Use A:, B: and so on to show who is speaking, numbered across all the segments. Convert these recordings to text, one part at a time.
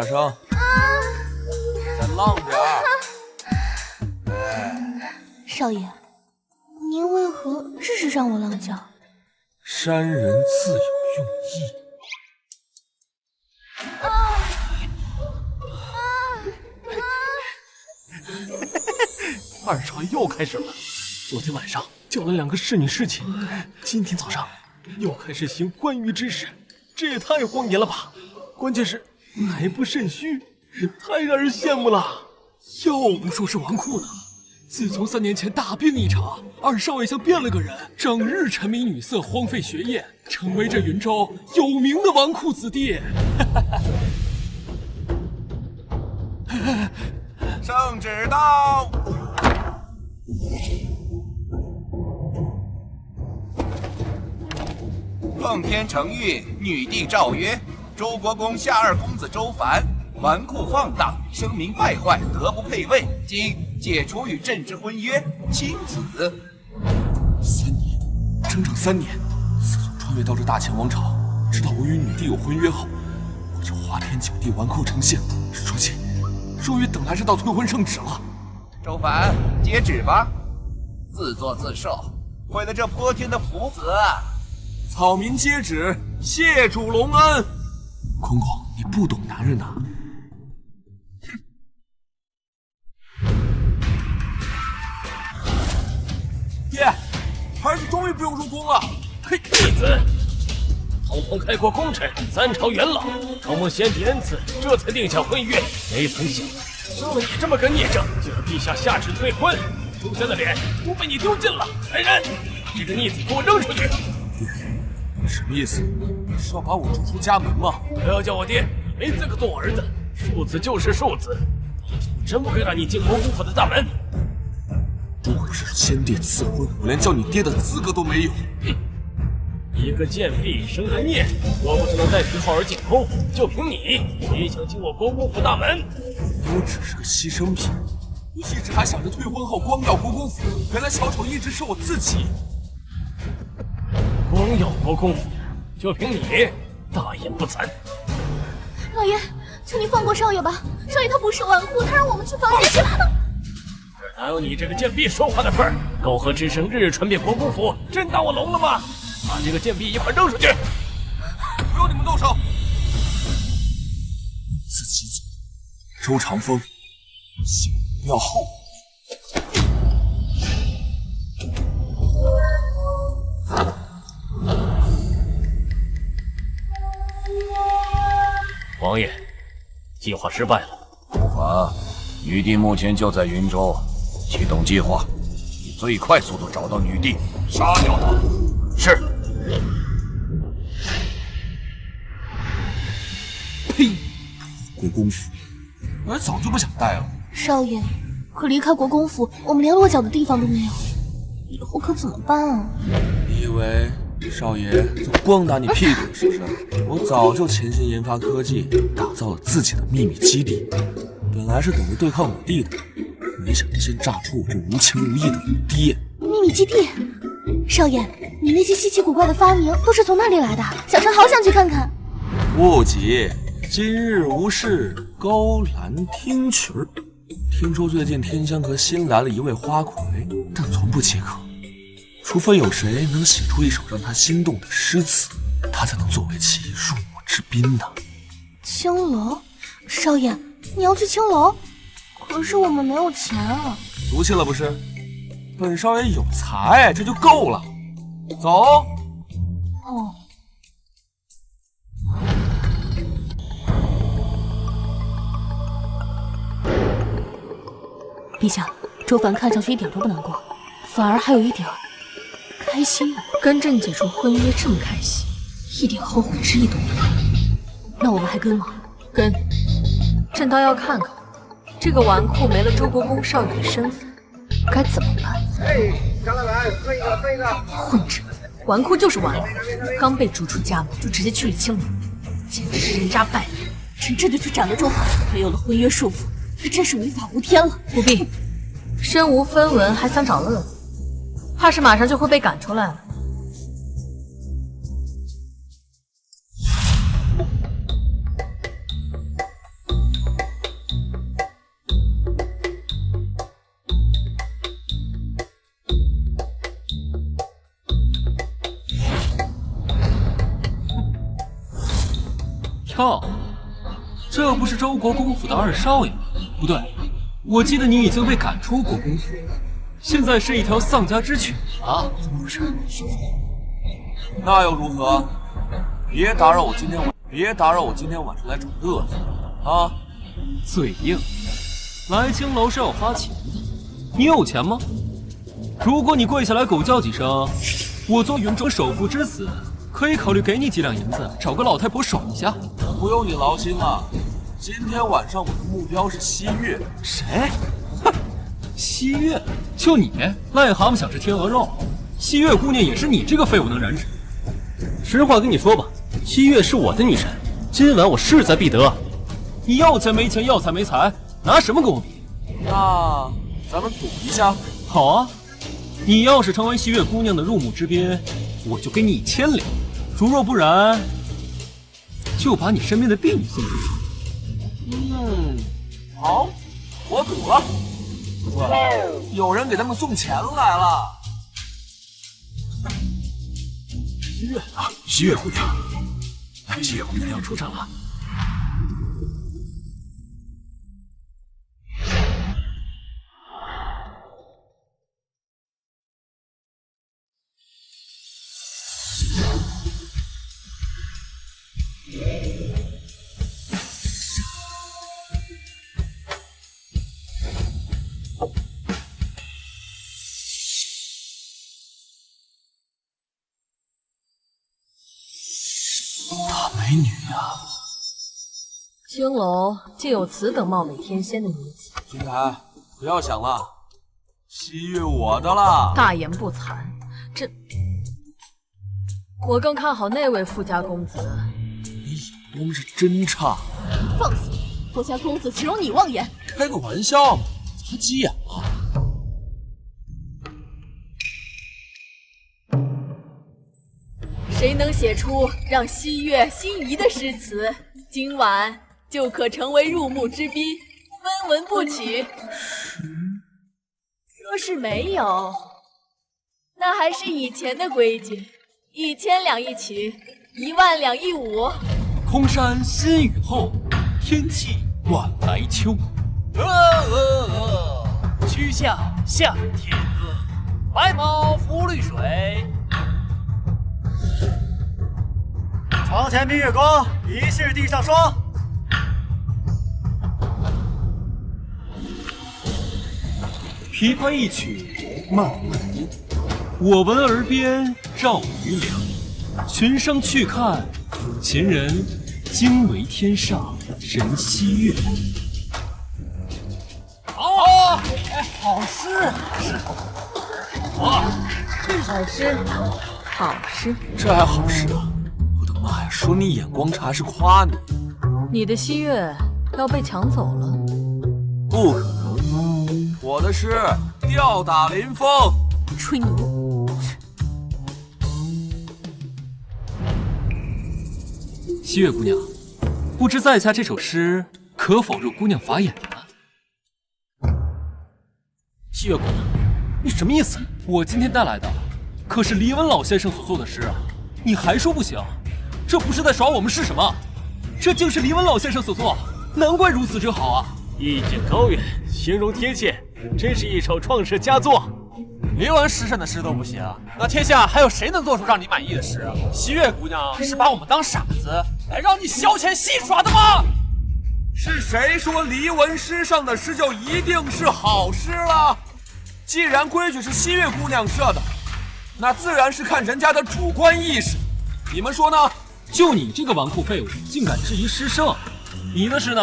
A: 声，再浪点儿。
B: 少爷，您为何只是让我浪叫？
A: 山人自有用意。
C: 二少爷又开始了。昨天晚上叫了2个侍女侍寝，今天早上又开始行欢愉之事，这也太荒淫了吧！关键是还不肾虚，太让人羡慕了。要不说是纨绔呢，自从3年前大病一场，二少爷像变了个人，整日沉迷女色，荒废学业，成为这云州有名的纨绔子弟。
D: 圣旨到。奉天承运，女帝诏曰：周国公下2公子周凡纨绔放荡，声名败坏，德不配位，今解除与朕之婚约，亲子。
A: 3年，整整3年。自从穿越到这大秦王朝，直到我与女帝有婚约后，我这花天酒地，纨绔成性，如今终于等来这道退婚圣旨了。
D: 周凡，接旨吧，自作自受，毁了这泼天的福泽。
A: 草民接旨，谢主隆恩。公公，你不懂男人呐。爹，儿子终于不用入宫了。
C: 嘿，逆子！统统开国功臣，3朝元老，承蒙先帝恩赐，这才定下婚约。没曾想，生了你这么个孽障，就让陛下下旨退婚，周家的脸都被你丢尽了。来人，把这个逆子给我扔出去！
A: 什么意思？是要把我逐出家门吗？
C: 不要叫我爹，你没资格做我儿子。庶子就是庶子，我真不该让你进国公府的大门。
A: 不愧是先帝赐婚，我连叫你爹的资格都没有。
C: 一个贱婢生的孽，若不是能带皮浩儿进宫，就凭你也想进我国公府大门？
A: 我只是个牺牲品，我一直还想着退婚后光耀国公府，原来小丑一直是我自己。
C: 光耀国公府，就凭你大言不惭！
B: 老爷，求你放过少爷吧，少爷他不是纨绔，他让我们去房间去。
C: 这哪有你这个贱婢说话的份儿？苟合之声日日传遍国公府，真当我聋了吗？把这个贱婢一块扔出去！
A: 不用你们动手！自己走，周长风，希望你不要后悔。
C: 王爷，计划失败了。
D: 不妨，女帝目前就在云州，启动计划，以最快速度找到女帝，杀掉她。是。
A: 呸！国公府，我早就不想待了。
B: 少爷，可离开国公府，我们连落脚的地方都没有，以后可怎么办啊？
A: 你以为少爷就光打你屁股是不是？我早就潜心研发科技，打造了自己的秘密基地，本来是等着对抗女帝的，没想到先炸出我这无情无义的女爹。
B: 秘密基地？少爷，你那些稀奇古怪的发明都是从那里来的？小陈好想去看看。
A: 不急，今日无事，高兰听曲儿。听说最近天香阁新来了一位花魁，但从不解渴。除非有谁能写出一首让他心动的诗词，他才能作为其入我之宾呢。
B: 青楼，少爷，你要去青楼？可是我们没有钱啊。
A: 俗气了不是？本少爷有才，这就够了。走。
B: 哦。陛下，周凡看上去一点都不难过，反而还有一点开心呢。跟朕解除婚约这么开心，一点后悔之意都没有。那我们还跟吗？
E: 跟。朕倒要看看，这个纨绔没了周国公少爷的身份，该怎么办？
F: 哎，张大来，喝一个，喝一个。
E: 混账！纨绔就是纨绔，刚被逐出家门就直接去了青楼，简直是人渣败类。
B: 朕这就去斩了周凡，没有了婚约束缚，他真是无法无天了。
E: 不必，身无分文还想找乐子，怕是马上就会被赶出来了。
C: 跳，这不是周国公府的二少爷吗？不对，我记得你已经被赶出国公府，现在是一条丧家之犬啊！怎么回事？
A: 那又如何？别打扰我今天晚上来找乐子啊！
C: 嘴硬，来青楼是要花钱的，你有钱吗？如果你跪下来狗叫几声，我做云中首富之子，可以考虑给你几两银子，找个老太婆爽一下。
A: 不用你劳心了，今天晚上我的目标是西月。
C: 谁？哼，西月？就你，癞蛤蟆想吃天鹅肉，西月姑娘也是你这个废物能染指。实话跟你说吧，西月是我的女神，今晚我势在必得。你要钱没钱，要财没财，拿什么跟我比？
A: 那咱们赌一下。
C: 好啊，你要是成为西月姑娘的入幕之宾，我就给你1000两；如若不然，就把你身边的婢女送出去。
A: 好，我赌了。有人给他们送钱来了。
C: 西月姑娘，西月姑娘要出场了。
A: 大美女啊！
E: 青楼竟有此等貌美天仙的女子。
A: 君台，不要想了，西月我的啦！
E: 大言不惭，这我更看好那位富家公子。
A: 你眼光是真差。
B: 放肆！富家公子岂容你妄言？
A: 开个玩笑嘛，咋急眼了？
E: 谁能写出让西月心仪的诗词，今晚就可成为入幕之宾，分文不取。若是没有，那还是以前的规矩，1000两一曲，10000两一舞。
C: 空山新雨后，天气晚来秋。
G: 曲项向天歌，白毛浮绿水。
F: 床前明月光，疑是地上霜。
C: 琵琶一曲慢慢吟，我闻耳边绕余凉。群生去看抚琴人，惊为天上人西月。
G: 好，好诗，
E: 好诗，好诗。
A: 这还好事啊！我的妈呀，说你眼光差是夸你。
E: 你的西月要被抢走了？
A: 不可能，我的诗吊打林峰。
B: 吹牛！
C: 西月姑娘，不知在下这首诗可否入姑娘法眼呢？西月姑娘，你什么意思？我今天带来的可是黎文老先生所作的诗啊，你还说不行？这不是在耍我们是什么？这竟是黎文老先生所作，难怪如此之好啊！
G: 意境高远，形容贴切，真是一首创世佳作。
H: 黎文师圣的诗都不行，那天下还有谁能做出让你满意的诗？西月姑娘是把我们当傻子来让你消遣戏耍的吗？
A: 是谁说黎文诗上的诗就一定是好诗了？既然规矩是西月姑娘设的，那自然是看人家的主观意识。你们说呢？
C: 就你这个纨绔废物，竟敢质疑诗圣！你的诗呢？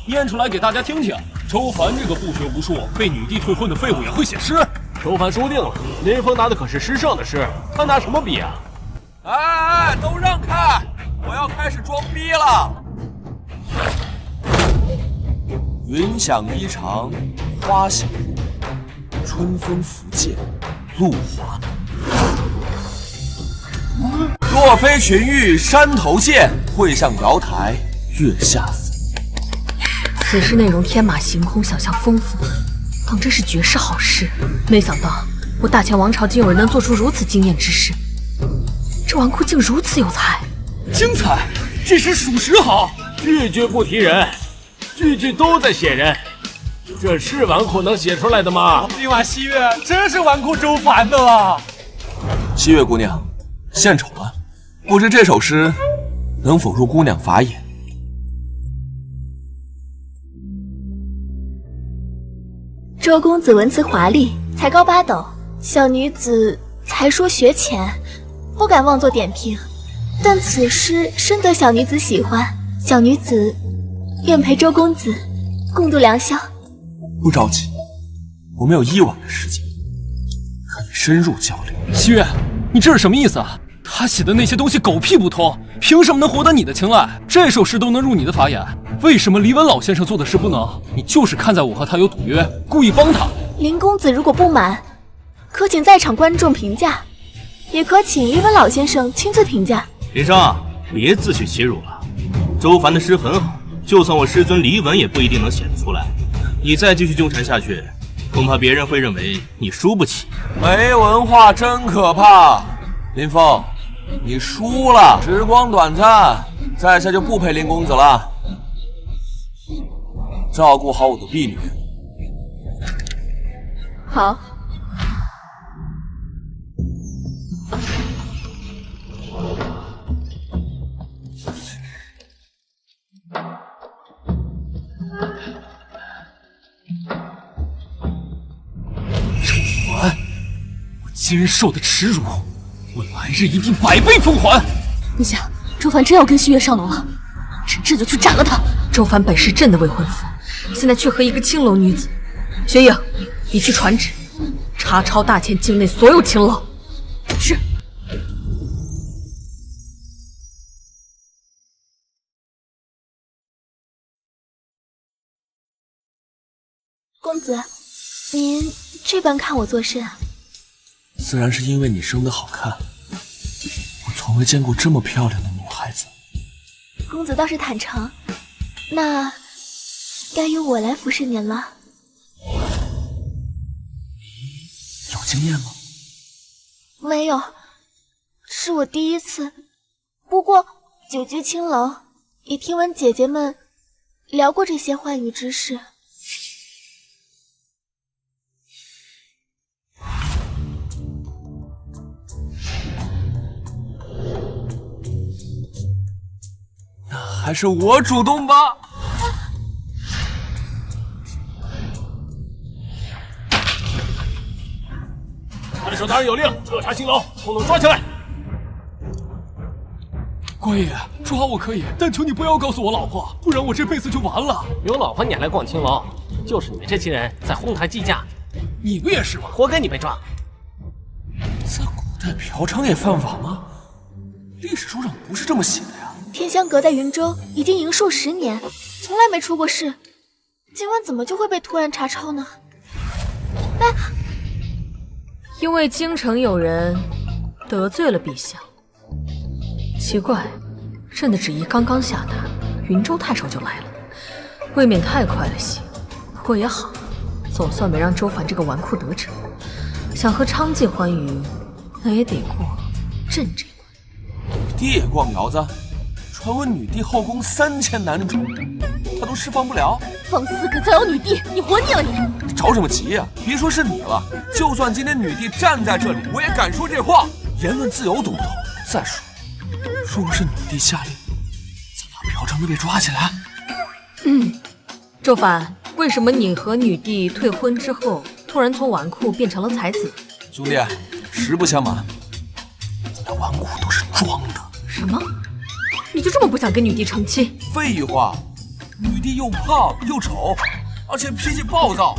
C: 念出来给大家听听。周凡这个不学无术、被女帝退婚的废物也会写诗。
G: 周凡输定了，林峰拿的可是诗圣的诗，他拿什么比啊？
A: 哎，都让开！我要开始装逼了。云想衣裳花想容，春风拂槛露华浓。若非群玉山头见，会向瑶台月下逢。
E: 此诗内容天马行空，想象丰富，当真是绝世好诗。没想到我大秦王朝竟有人能做出如此惊艳之诗，这纨绔竟如此有才。
A: 精彩！
C: 这时属实好，句句不提人，句句都在写人。这是纨绔能写出来的吗？
H: 今晚西月真是纨绔周繁的了。
A: 西月姑娘，献丑了，不知这首诗能否入姑娘法眼？
I: 周公子文辞华丽，才高八斗，小女子才疏学浅，不敢妄作点评。但此诗深得小女子喜欢，小女子愿陪周公子共度良宵。
A: 不着急，我们有1晚的时间，可以深入交流。
C: 西月，你这是什么意思啊？他写的那些东西狗屁不通，凭什么能获得你的青睐？这首诗都能入你的法眼，为什么黎文老先生做的事不能？你就是看在我和他有赌约，故意帮他。
I: 林公子如果不满，可请在场观众评价，也可请黎文老先生亲自评价。
J: 林生，别自取其辱了。周凡的诗很好，就算我师尊黎文也不一定能写得出来。你再继续纠缠下去，恐怕别人会认为你输不起。
A: 没文化真可怕。林峰，你输了，时光短暂，在下就不陪林公子了。照顾好我的婢女。
I: 好。
C: 今日受的耻辱，我来日一定100倍奉还。
B: 你想，周凡真要跟西月上楼了，朕这就去斩了他。
E: 周凡本是朕的未婚夫，现在却和一个青楼女子。雪影，你去传旨，查抄大千境内所有青楼。
B: 是。
I: 公子，您这般看我做甚啊？
A: 自然是因为你生得好看，我从未见过这么漂亮的女孩子。
I: 公子倒是坦诚，那该由我来服侍您了。
A: 你有经验吗？
I: 没有，是我第一次。不过久居青楼，也听闻姐姐们聊过这些欢愉之事。
A: 还是我主动吧。
C: 他的手当然有令，彻查青楼，统统抓起来。官爷，抓我可以，但求你不要告诉我老婆，不然我这辈子就完了。
G: 有老婆你还来逛青楼，就是你们这些人在哄抬计价。
C: 你不也是吗？
G: 活该你被抓。
A: 在古代嫖娼也犯法吗？历史书上不是这么写的呀。
I: 天香阁在云州已经营数10年，从来没出过事，今晚怎么就会被突然查抄呢？哎，
E: 因为京城有人得罪了陛下。奇怪，朕的旨意刚刚下达，云州太守就来了，未免太快了些。不过也好，总算没让周凡这个纨绔得逞。想和娼妓欢愉，那也得过朕这关。
A: 女帝也逛窑子？传闻女帝后宫3000男主，她都释放不了。
B: 放肆可造谣女帝，你活腻了你！
A: 着什么急呀？别说是你了，就算今天女帝站在这里，我也敢说这话。言论自由，懂不懂？再说，如果是女帝下令，咱俩嫖娼都被抓起来。
E: 周凡，为什么你和女帝退婚之后，突然从纨绔变成了才子？
A: 兄弟，实不相瞒，咱俩纨绔都是装的。
E: 什么？你就这么不想跟女帝成亲？
A: 废话，女帝又胖又丑，而且脾气暴躁，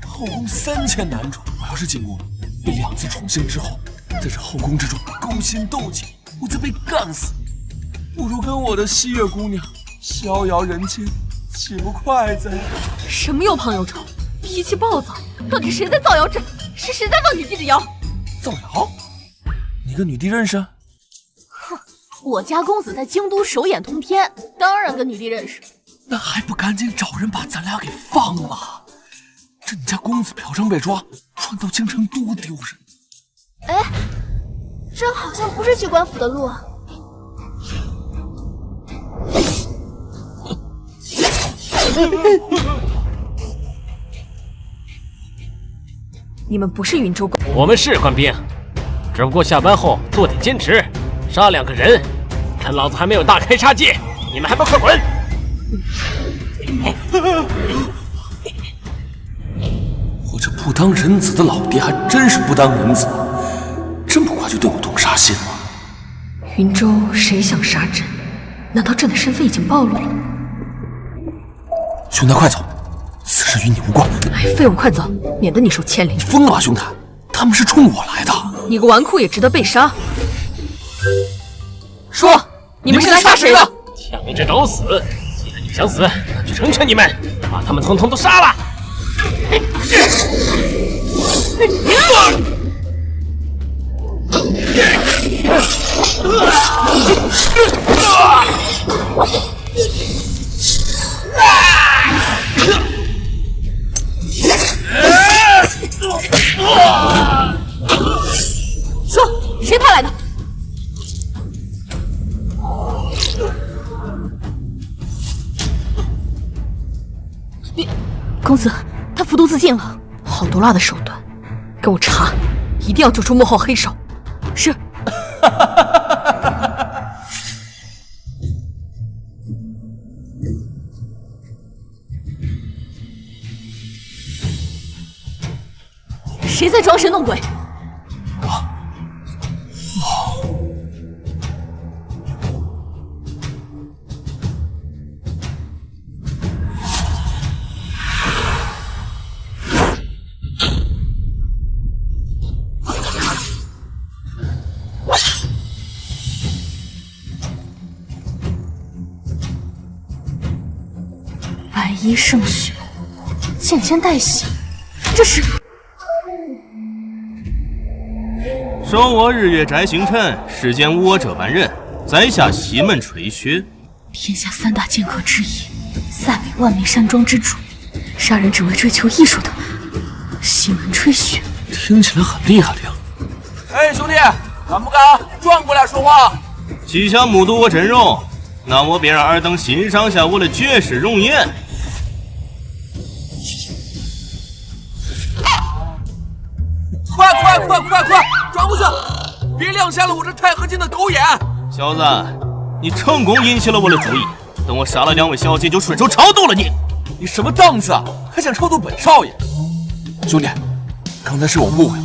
A: 后宫3000男主，我要是进宫被2次宠幸之后，在这后宫之中勾心斗角，我再被干死，不如跟我的西月姑娘逍遥人间，岂不快哉？
E: 什么又胖又丑，脾气暴躁，到底谁在造谣？是谁在造女帝的谣？
A: 造谣？你跟女帝认识？
B: 我家公子在京都手眼通天，当然跟女帝认识。
A: 那还不赶紧找人把咱俩给放了？这你家公子嫖娼被抓，传到京城多丢人！
I: 哎，这好像不是去官府的路。
E: 你们不是云州官？
G: 我们是官兵，只不过下班后做点兼职，杀2个人。看老子还没有大开杀戒，你们还不快滚！
A: 我这不当人子的老爹还真是不当人子，这么快就对我动杀心了。
E: 云州谁想杀朕？难道朕的身份已经暴露了？
A: 兄台，快走！此事与你无关。
E: 哎，废物，快走，免得你受牵连。
A: 你疯了吧，兄台？他们是冲我来的。
E: 你个纨绔也值得被杀？说，你们是来杀谁的？
G: 抢着找死！既然你们想死，那就成全你们，把他们统统都杀了！
E: 说，谁派来的？公子，他服毒自尽了。好毒辣的手段，给我查，一定要揪出幕后黑手。是。谁在装神弄鬼？百衣胜雪，渐渐代谢，这是。
J: 收我日月宅行谶，世间污我者万仞，宰下席闷垂靴。
B: 天下3大剑客之一，塞北万美山庄之主，杀人只为追求艺术的西门吹雪，
A: 听起来很厉害的样子。
D: 哎，兄弟，敢不敢转过来说话？
J: 既想目睹我真容，那我便让尔等欣赏下我的绝世容颜。
D: 快，转过去！别亮瞎了我这钛合金的狗眼！
J: 小子，你成功引起了我的注意，等我杀了2位小姐，就顺手超度了你。
A: 你什么档次啊？还想超度本少爷？兄弟，刚才是我误会了，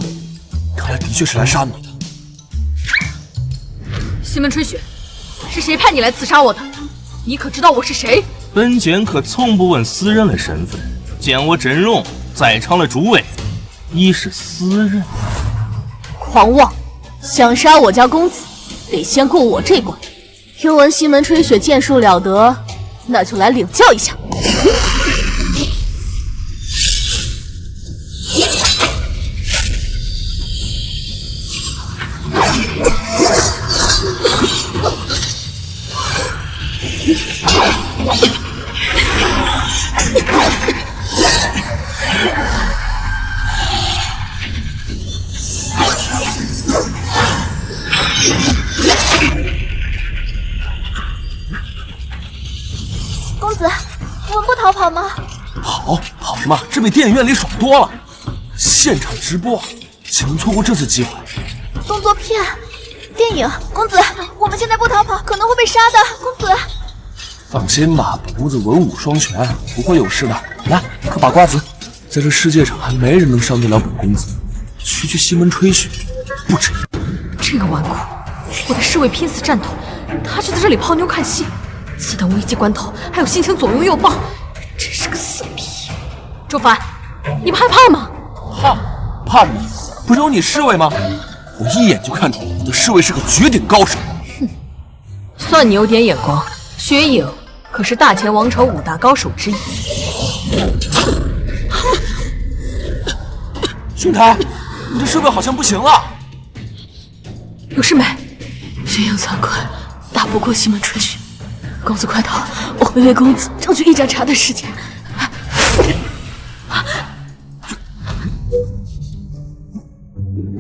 A: 看来的确是来杀你的。
E: 西门吹雪，是谁派你来刺杀我的？你可知道我是谁？
J: 本剑客从不问死人的身份，见我真容，在场的诸位已是死人。
B: 狂妄！想杀我家公子，得先过我这关。听闻西门吹雪剑术了得，那就来领教一下。
I: 公子，我们不逃跑吗？
A: 跑什么？这比电影院里爽多了。现场直播，岂能错过这次机会？
I: 动作片、电影，公子，我们现在不逃跑，可能会被杀的。公子，
A: 放心吧，本公子文武双全，不会有事的。来，嗑把瓜子。在这世界上，还没人能伤得了本公子。区区西门吹雪，不值一。
E: 这个纨绔，我的侍卫拼死战斗，他却在这里泡妞看戏。此等危急关头，还有心情左拥右抱，真是个色逼！周凡，你不害怕吗？
A: 怕什么？不是有你侍卫吗？我一眼就看出我的侍卫是个绝顶高手。
E: 哼，算你有点眼光。薛影可是大前王朝5大高手之一。
A: 兄台，你这侍卫好像不行了。
E: 有事没？
B: 薛影惭愧，打不过西门吹雪。公子快逃，我会为公子争取一盏茶的时间。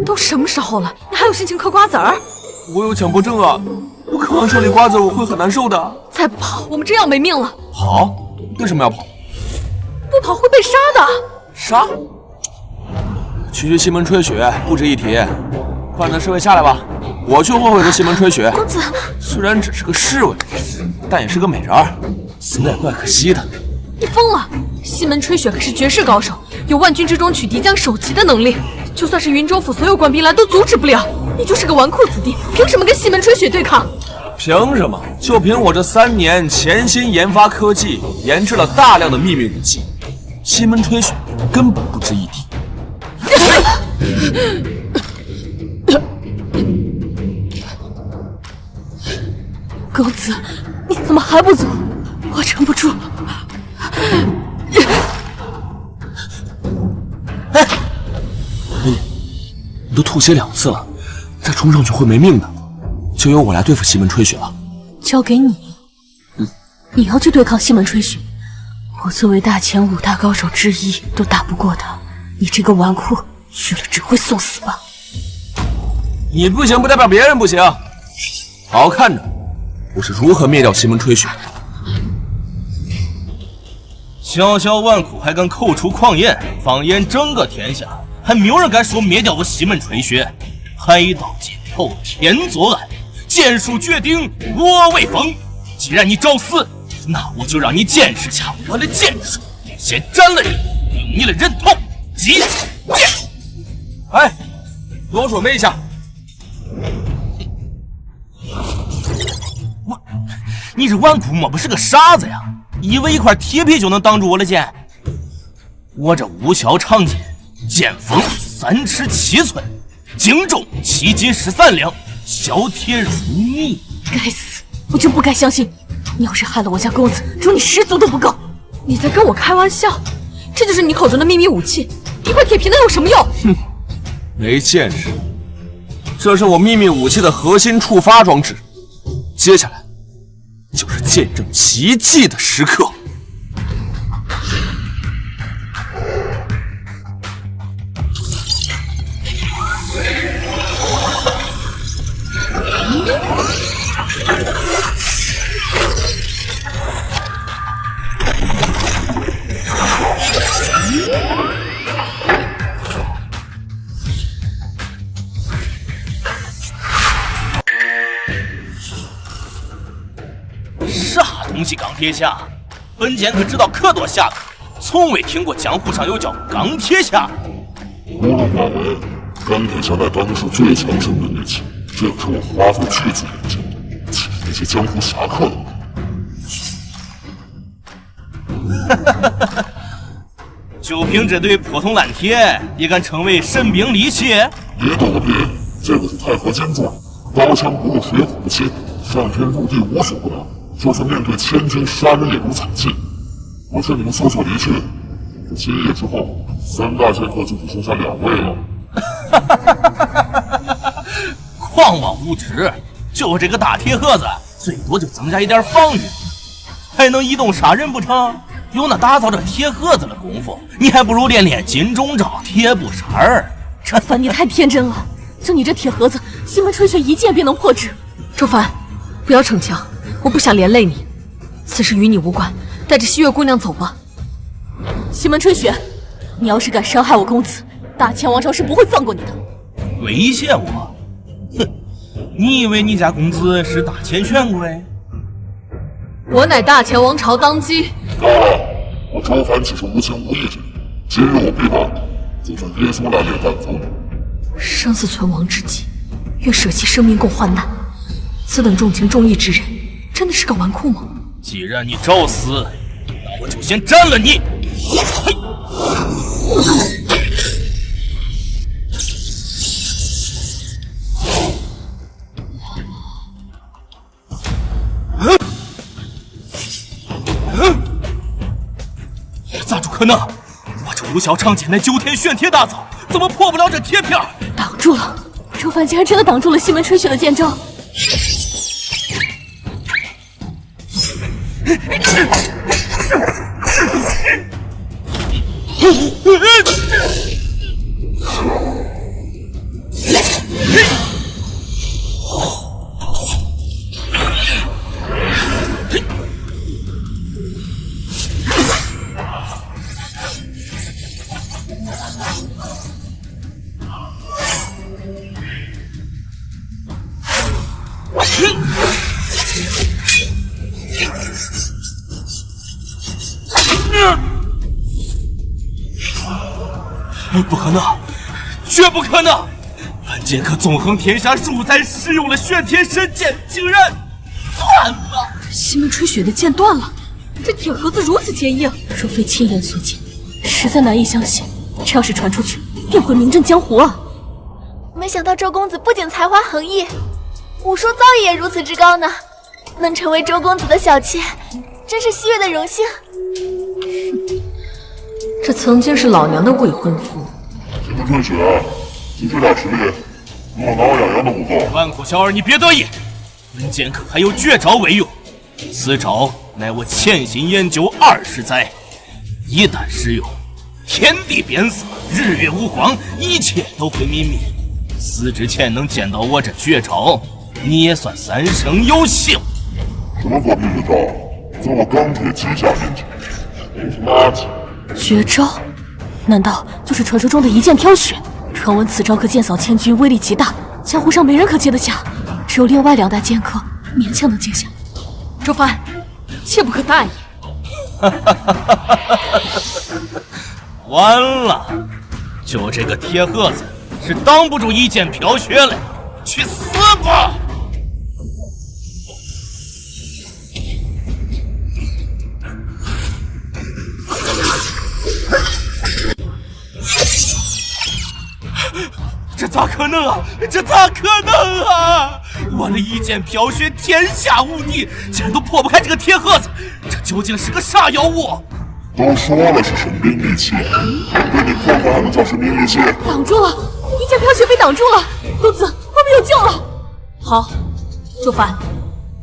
E: 都什么时候了，你还有心情嗑瓜子儿？
A: 我有强迫症啊，我嗑完手里瓜子我会很难受的。
E: 再不跑，我们真要没命了。
A: 跑？为什么要跑？
E: 不跑会被杀的。
A: 杀？区西门吹雪不值一提。快让侍卫下来吧，我去会会这西门吹雪。
B: 公子，
A: 虽然只是个侍卫，但也是个美人儿，死的也怪可惜的。
E: 你疯了！西门吹雪可是绝世高手，有万军之中取敌将首级的能力，就算是云州府所有官兵来都阻止不了。你就是个纨绔子弟，凭什么跟西门吹雪对抗？
A: 凭什么？就凭我这3年潜心研发科技，研制了大量的秘密武器，西门吹雪根本不值一提。
B: 公子，你怎么还不走？我撑不住了。
A: 哎，你都吐血2次了，再冲上去会没命的。就由我来对付西门吹雪了。
B: 交给你。你要去对抗西门吹雪，我作为大前5大高手之一都打不过他，你这个纨绔去了只会送死吧？
A: 你不行不代表别人不行，好好看着我是如何灭掉西门吹雪。
J: 潇潇万苦还敢扣除矿焰，放眼整个天下，还没有人敢说灭掉我西门吹雪。海岛解透，天作案，剑术决定我为锋。既然你找死，那我就让你见识下我的剑术。先斩了你，用你的人头击剑。
A: 哎，多准备一下。
J: 你这纨绔莫不是个傻子呀？以为一块铁皮就能挡住我的剑？我这无削长剑，剑锋3尺7寸，净重7斤13两，削铁如泥。
B: 该死，我就不该相信你要是害了我家公子，诛你10族都不够。
E: 你在跟我开玩笑？这就是你口中的秘密武器？一块铁皮能有什么用？
A: 哼，没见识。这是我秘密武器的核心触发装置，接下来就是见证奇迹的时刻。
J: 东西钢铁侠，本剑可知道可多侠客，从未听过江湖上有叫钢铁侠。
K: 无论哪位，钢铁侠乃当时最强盛的利器，这可是我花费巨资研究的，岂是那些江湖侠客
J: 的？就凭这堆破铜烂铁，也敢称为神兵利器？
K: 别躲避，这个是太和金铸，刀枪不入，水火不侵，上天入地无所不能。就是面对千军杀人也如草芥。我劝你们速速离去。这今夜之后，3大剑客就只剩下2位了。
J: 狂妄无知！就这个大铁盒子，最多就增加一点防御，还能移动杀人不成？有那打造这铁盒子的功夫，你还不如练练金钟罩、铁布衫儿。
B: 周凡，你太天真了！就你这铁盒子，西门吹雪一剑便能破之。
E: 周凡，不要逞强。我不想连累你，此事与你无关，带着西月姑娘走吧。
B: 西门吹雪，你要是敢伤害我公子，大千王朝是不会放过你的。
J: 威胁我？哼！你以为你家公子是大千权贵？
E: 我乃大千王朝当姬。
K: 够了！我周凡只是无情无义之人，今日我必把就算耶稣来也赶走你。
E: 生死存亡之际，愿舍弃生命共患难。此等重情重义之人，真的是个纨绔吗？
J: 既然你找死，那我就先斩了你！嘿！咋住可能？我这无效长剑乃9天玄铁大造，怎么破不了这铁片？
B: 挡住了！周凡竟然真的挡住了西门吹雪的剑招。
J: 不可能，绝不可能！本剑客纵横天下数载，使用了玄天神剑，竟然断了！
B: 西门吹雪的剑断了，这铁盒子如此坚硬，若非亲眼所见，实在难以相信。这要是传出去，便会名震江湖啊！
I: 没想到周公子不仅才华横溢，武术造诣也如此之高呢。能成为周公子的小妾，真是西月的荣幸。
E: 这曾经是老娘的未婚夫。
K: 西门吹雪，就这点实力，若挠痒痒的武功，
J: 万古小儿，你别得意，本剑客还有绝招为用。此招乃我潜心研究20载，一旦使用，天地变色，日月无光，一切都会泯灭。死之前能见到我这绝招，你也算3生有幸。
K: 什么狗屁绝招，在我钢铁机甲面前都是垃圾。
B: 绝招？难道就是传说中的一剑飘雪？传闻此招可剑扫千军，威力极大，江湖上没人可接得下，只有另外2大剑客勉强能接下。
E: 周帆，切不可大意。
J: 完了，就这个铁盒子是挡不住一剑飘雪了，去死吧！这咋可能啊！这咋可能啊！我的一剑飘雪天下无敌，竟然都破不开这个铁盒子，这究竟是个啥妖物？
K: 都说了是神兵利器，被你破坏还能叫神兵利器？
B: 挡住了，一剑飘雪被挡住了。公子，我们有救了。
E: 好，周帆，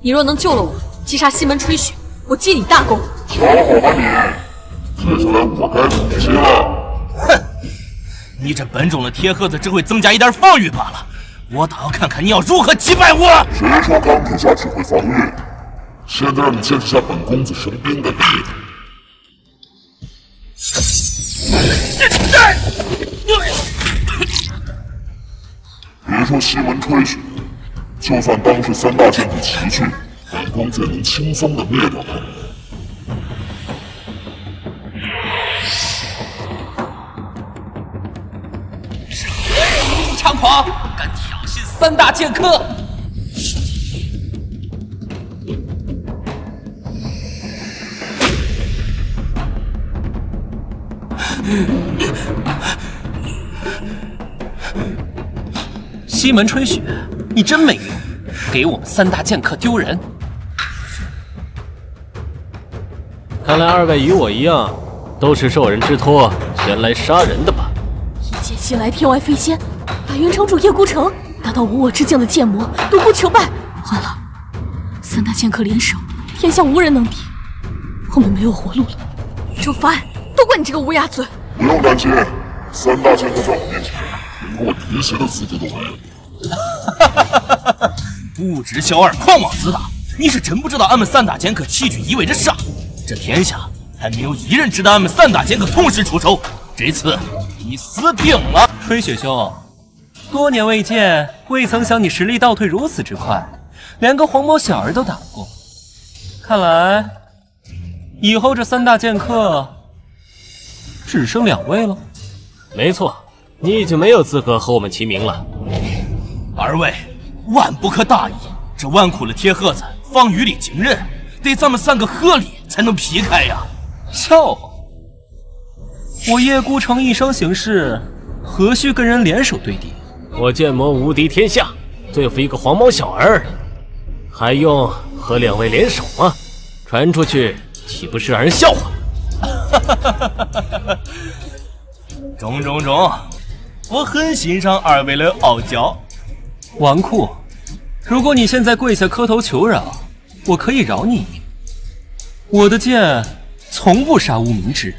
E: 你若能救了我，击杀西门吹雪，我记你大功。
K: 瞧好吧你，接下来我该怎么接了？
J: 哼！你这笨重的铁盒子只会增加一点防御罢了，我倒要看看你要如何击败我！
K: 谁说钢铁侠只会防御？现在让你见识下本公子神兵的力量。别说西门吹雪，就算当时3大剑体齐聚，本公子也能轻松的灭掉他们。
H: 猖狂，敢挑衅3大剑客！西门吹雪，你真没用，给我们3大剑客丢人。
G: 看来2位与我一样，都是受人之托前来杀人的吧？
B: 一剑袭来，天外飞仙，把云城主叶孤城打到无我之境的剑魔独孤求败。完了，3大剑客联手，天下无人能比，我们没有活路了。周帆，都怪你这个乌鸦嘴！
K: 不用担心，3大剑客在我面前，连跟我提鞋的资格都没有。
J: 不知小二狂妄自大，你是真不知道俺们3大剑客齐聚意味着啥？这天下还没有一人值得俺们3大剑客同时出手，这次你死定了！
H: 吹雪兄，多年未见，未曾想你实力倒退如此之快，连个黄毛小儿都打不过。看来以后这3大剑客只剩2位了。
G: 没错，你已经没有资格和我们齐名了。
J: 2位，万不可大意，这纨绔的铁盒子防御力惊人，得咱们3个合力才能劈开呀！
H: 笑话！我叶孤城一生行事，何须跟人联手对敌？
G: 我剑魔无敌天下，对付一个黄毛小儿，还用和2位联手吗？传出去岂不是让人笑话？
J: 中，我很欣赏2位的傲娇。
H: 纨绔，如果你现在跪下磕头求饶，我可以饶你一命。我的剑从不杀无名之人。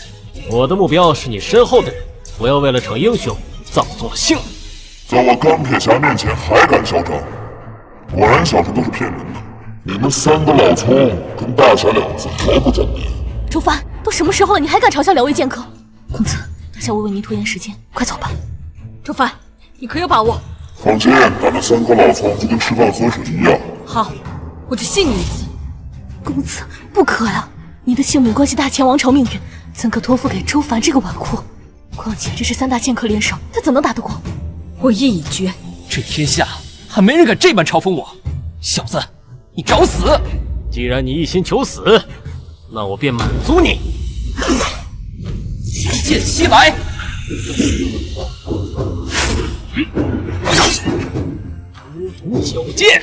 G: 我的目标是你身后的人，不要为了逞英雄葬送了性命。
K: 在我钢铁侠面前还敢嚣张，果然小人都是骗人的。你们3个老葱跟大侠2字毫不沾边。
B: 周帆，都什么时候了，你还敢嘲笑2位剑客？公子，大侠为您拖延时间，快走吧。
E: 周帆，你可有把握？
K: 放心，打那3个老葱就跟吃饭喝水一样。
E: 好，我就信你一次。
B: 公子，不可呀！你的性命关系大秦王朝命运，怎可托付给周凡这个纨绔？况且这是三大剑客联手，他怎能打得过？
E: 我意已决。
H: 这天下还没人敢这般嘲讽我，小子，你找死！
G: 既然你一心求死，那我便满足你。
H: 一剑西来！九剑！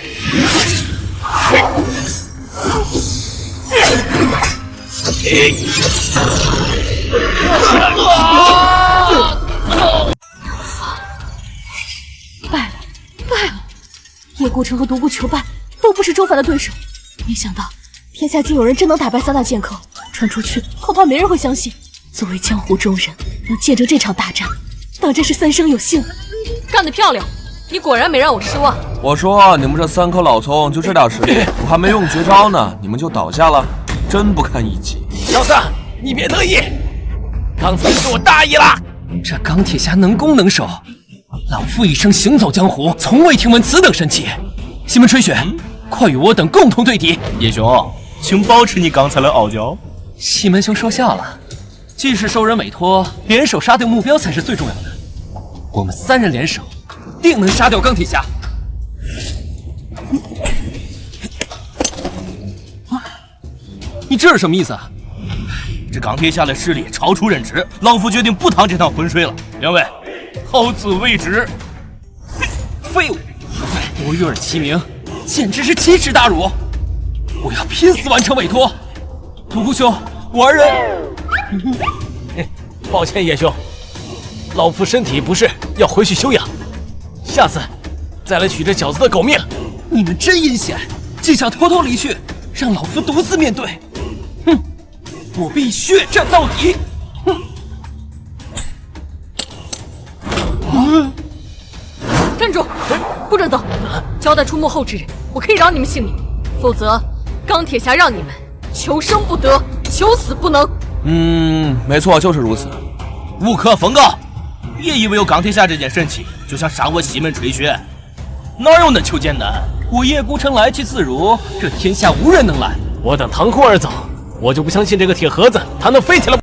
B: 败了！叶孤城和独孤求败都不是周凡的对手。没想到天下竟有人真能打败三大剑客，传出去恐怕没人会相信。作为江湖中人，能见证这场大战，当真是三生有幸。
E: 干得漂亮！你果然没让我失望。
A: 我说你们这3棵老葱就这点实力，我还没用绝招呢，你们就倒下了，真不堪一击。
H: 小子，你别得意，刚才是我大意了。这钢铁侠能攻能守，老夫一生行走江湖，从未听闻此等神奇。西门吹雪，快与我等共同对敌。
J: 叶兄，请保持你刚才的傲娇。
H: 西门兄说笑了，既是受人委托，联手杀掉目标才是最重要的。我们3人联手，定能杀掉钢铁侠。你这是什么意思啊？
J: 这钢铁侠的实力超出认知，老夫决定不趟这趟浑水了。两位，好自为之。
H: 废物，我与尔齐名，简直是奇耻大辱！我要拼死完成委托。独孤兄，我二人……
G: 抱歉，叶兄，老夫身体不适，要回去休养。下次再来取这小子的狗命。
H: 你们真阴险，竟想偷偷离去，让老夫独自面对。哼，我必血战到底！
E: 站住！不准走！交代出幕后之人，我可以饶你们性命，否则钢铁侠让你们求生不得，求死不能。
A: 没错，就是如此。
J: 无可奉告。别以为有钢铁侠这件神器，就想杀我西门吹雪，哪有那求简单？
H: 我叶孤城来去自如，这天下无人能拦。
G: 我等腾空而走，我就不相信这个铁盒子它能飞起来。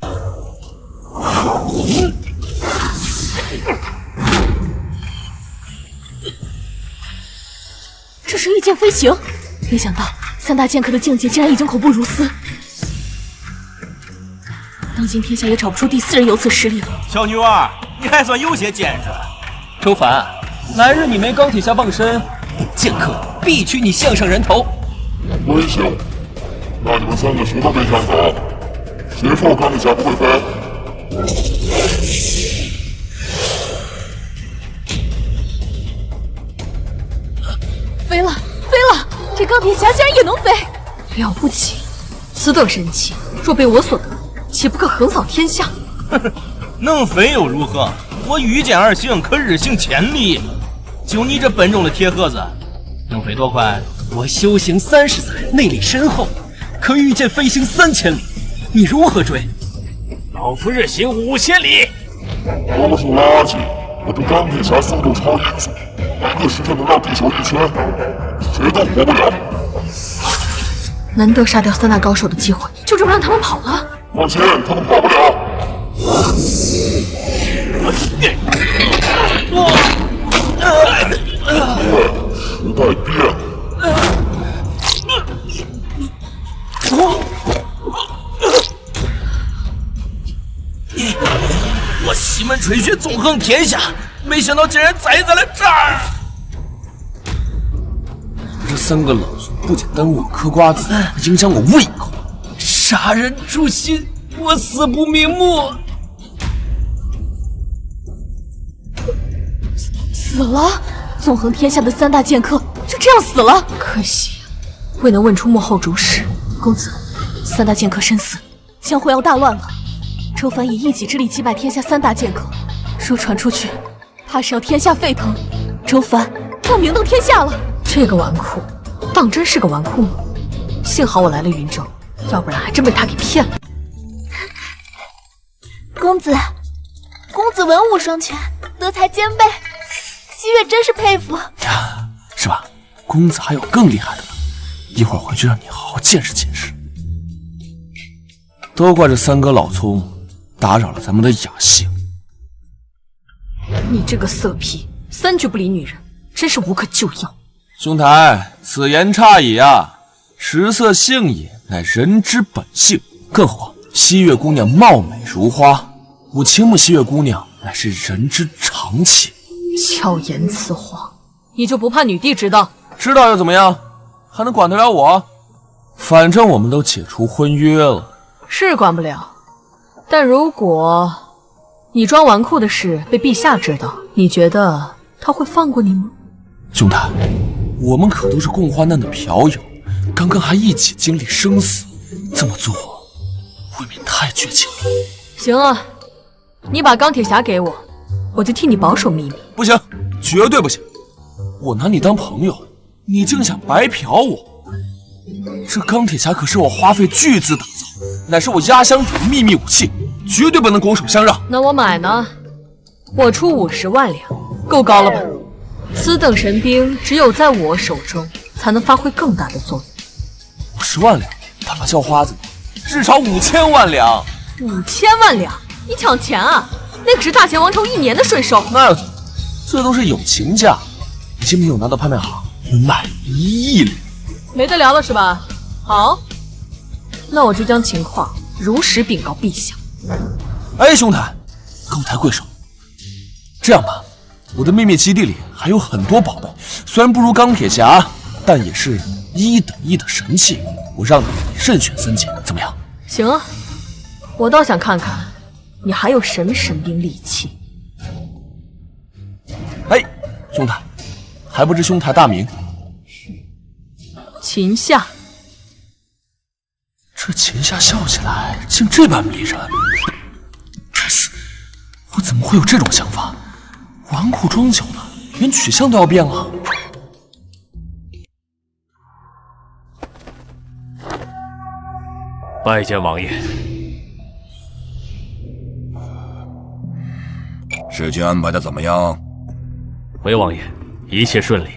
B: 这是御剑飞行，没想到三大剑客的境界竟然已经恐怖如斯。当今天下也找不出第4人有此实力了。
J: 小女娃，你还算有些见识。
H: 周凡，来日你没钢铁侠傍身，剑客必取你项上人头。
K: 危险！那你们3个谁都别想走。谁说钢铁侠不会飞？
B: 飞了！这钢铁侠竟然也能飞，
E: 了不起！此等神器，若被我所得，岂不可横扫天下？
J: 能飞又如何？我御剑而行，可日行千里。就你这笨重的铁盒子，能飞多快？
H: 我修行30载，内力深厚，可御剑飞行3000里，你如何追？
G: 老夫日行5000里。
K: 都是垃圾！我这钢铁侠速度超音速，1个时辰能绕地球1圈，谁都活不了。
E: 难得杀掉3大高手的机会，就这么让他们跑了？
K: 放心，他们跑不了。时代变了。
J: 我西门吹雪纵横天下，没想到竟然栽在了这儿。
A: 这3个老粗不仅耽误我嗑瓜子，还影响我胃口。
H: 杀人诛心，我死不瞑目。
B: 死了！纵横天下的3大剑客就这样死了，
E: 可惜未能问出幕后主使。
B: 公子，3大剑客身死，江湖要大乱了。周凡以一己之力击败天下3大剑客，说传出去，怕是要天下沸腾。周凡要名动天下了。
E: 这个纨绔，当真是个纨绔吗？幸好我来了云州，要不然还真被他给骗了。
I: 公子文武双全，德才兼备，西月真是佩服。
A: 是吧？公子还有更厉害的呢，一会儿回去让你好好见识见识。都怪这3个老葱打扰了咱们的雅兴。
E: 你这个色批，3句不离女人，真是无可救药。
A: 兄台，此言差矣啊！食色性也，乃人之本性。更何况西月姑娘貌美如花，我倾慕西月姑娘，乃是人之常情。
E: 巧言辞谎，你就不怕女帝知道？
A: 知道又怎么样？还能管得了我？反正我们都解除婚约了。
E: 是管不了，但如果你装纨绔的事被陛下知道，你觉得他会放过你吗？
A: 兄台，我们可都是共患难的嫖友，刚刚还一起经历生死，这么做未免太绝情了。
E: 行啊，你把钢铁侠给我，我就替你保守秘密。
A: 不行，绝对不行！我拿你当朋友，你竟想白嫖我？这钢铁侠可是我花费巨资打造，乃是我压箱底的秘密武器，绝对不能拱手相让。
E: 那我买呢？我出50万两，够高了吧？此等神兵只有在我手中才能发挥更大的作用。
A: 50万两，他把叫花子，至少5000万两。
E: 5000万两？你抢钱啊？那可是大秦王朝1年的税收。
A: 那又怎么？这都是友情价，已经没有拿到拍卖行，能卖1亿两。
E: 没得聊了是吧？好，那我就将情况如实禀告陛下。
A: 哎，兄台，高抬贵手。这样吧，我的秘密基地里还有很多宝贝，虽然不如钢铁侠，但也是1等1的神器。我让你慎选3件，怎么样？
E: 行啊，我倒想看看你还有什么神兵利器。
A: 哎，兄台，还不知兄台大名？
E: 秦夏。
A: 这秦夏笑起来竟这般迷人，该死！我怎么会有这种想法？纨绔装久了，连取向都要变了。
G: 拜见王爷。
D: 事情安排的怎么样？
G: 回王爷，一切顺利。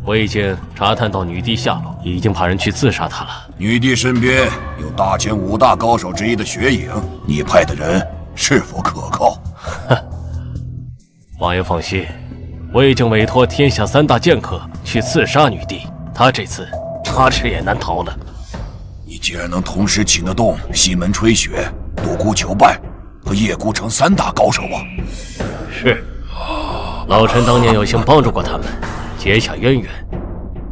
G: 我已经查探到女帝下落，已经派人去刺杀她了。
D: 女帝身边有大秦5大高手之一的雪影，你派的人是否可靠？
G: 王爷放心，我已经委托天下3大剑客去刺杀女帝，她这次插翅也难逃了。
D: 你竟然能同时请得动西门吹雪、独孤求败和叶孤城3大高手啊！
G: 是，老臣当年有幸帮助过他们，结下渊源，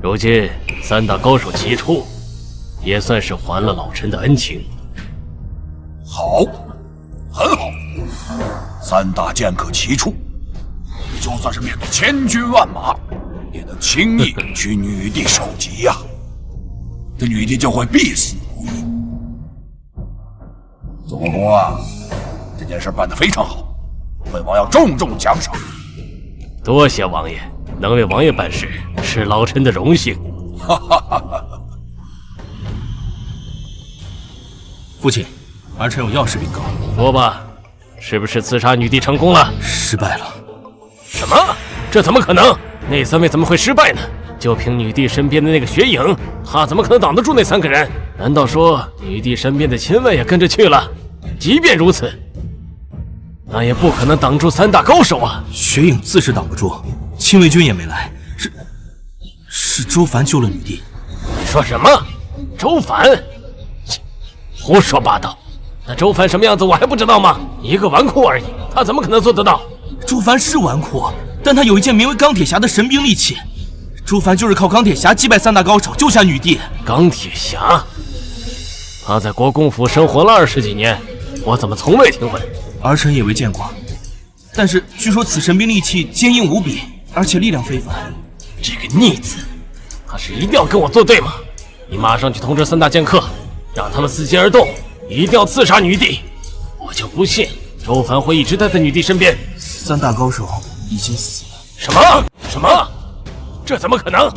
G: 如今3大高手齐出，也算是还了老臣的恩情。
D: 好，很好，3大剑客齐出，就算是面对千军万马，也能轻易取女帝首级呀！这女帝就会必死无疑。左国公啊，这件事办得非常好，本王要重重奖赏。
G: 多谢王爷，能为王爷办事是老臣的荣幸。
J: 父亲，儿臣有要事禀告。
G: 说吧，是不是刺杀女帝成功了？
J: 失败了。
G: 什么？这怎么可能？那3位怎么会失败呢？就凭女帝身边的那个雪影，他怎么可能挡得住那3个人？难道说女帝身边的亲卫也跟着去了？即便如此，那也不可能挡住3大高手啊！
J: 雪影自是挡不住，亲卫军也没来，是周凡救了女帝。
G: 你说什么？周凡？胡说八道！那周凡什么样子我还不知道吗？一个纨绔而已，他怎么可能做得到？
J: 周凡是纨绔，但他有一件名为钢铁侠的神兵利器。周凡就是靠钢铁侠击败3大高手，救下女帝。
G: 钢铁侠？他在国公府生活了20几年，我怎么从未听闻？
J: 儿臣也未见过，但是据说此神兵利器坚硬无比，而且力量非凡。
G: 这个逆子，他是一定要跟我作对吗？你马上去通知3大剑客，让他们伺机而动，一定要刺杀女帝。我就不信周凡会一直待在女帝身边。
J: 3大高手已经死了。
G: 什么？什么？这怎么可能？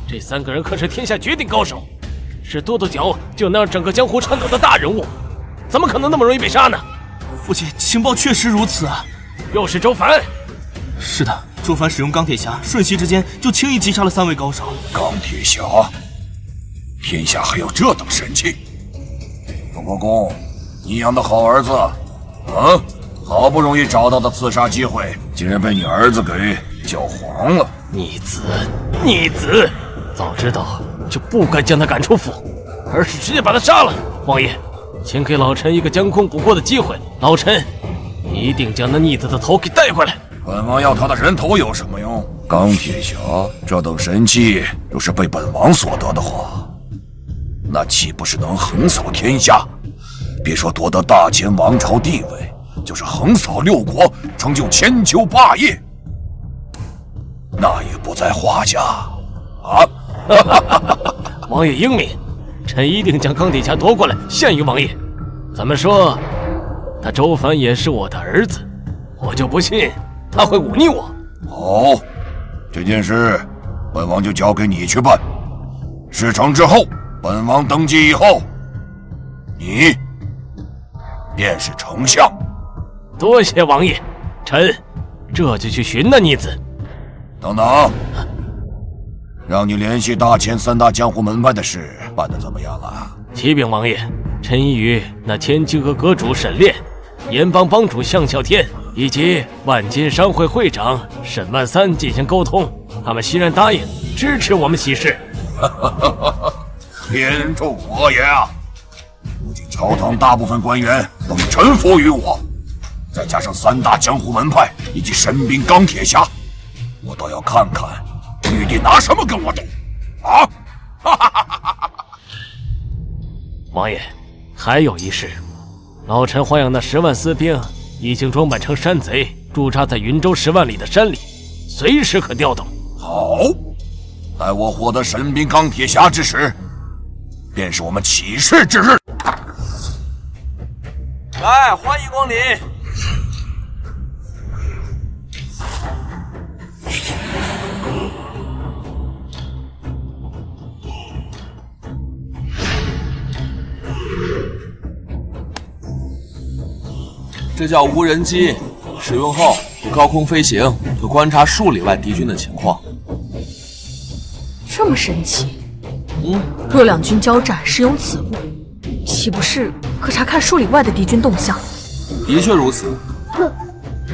G: 这3个人可是天下绝顶高手，是跺跺脚就能让整个江湖颤抖的大人物，怎么可能那么容易被杀呢？
J: 父亲，情报确实如此啊！
G: 又是周凡？
J: 是的，周凡使用钢铁侠，瞬息之间就轻易击杀了3位高手。
D: 钢铁侠，天下还有这等神器？左国公，你养的好儿子，好不容易找到的刺杀机会，竟然被你儿子给搅黄了。
G: 逆子，逆子！早知道就不该将他赶出府，而是直接把他杀了。王爷，请给老臣一个将功补过的机会，老臣一定将那逆子的头给带回来。
D: 本王要他的人头有什么用？钢铁侠这等神器，若是被本王所得的话，那岂不是能横扫天下？别说夺得大千王朝地位，就是横扫六国，成就千秋霸业，那也不在话下啊！
G: 王爷英明，臣一定将钢铁侠夺过来献于王爷。怎么说，他周凡也是我的儿子，我就不信他会忤逆我。
D: 好，这件事本王就交给你去办。事成之后，本王登基以后，你便是丞相。
G: 多谢王爷，臣这就去寻那逆子。
D: 等等，让你联系大千三大江湖门派的事办得怎么样了？
G: 启禀王爷，臣已与那天机阁阁主沈炼、盐帮帮主向啸天以及万金商会会长沈万三进行沟通，他们欣然答应支持我们起事。
D: 天助我也啊！如今朝堂大部分官员都已臣服于我，再加上三大江湖门派以及神兵钢铁侠，我倒要看看玉帝拿什么跟我斗啊！
G: 王爷，还有一事，老臣豢养的10万私兵已经装扮成山贼，驻扎在云州10万里的山里，随时可调动。
D: 好，待我获得神兵钢铁侠之时，便是我们起事之日。
A: 来，欢迎光临。这叫无人机，使用后可高空飞行，可观察数里外敌军的情况。
E: 这么神奇？若两军交战，使用此物，岂不是可查看数里外的敌军动向？
A: 的确如此。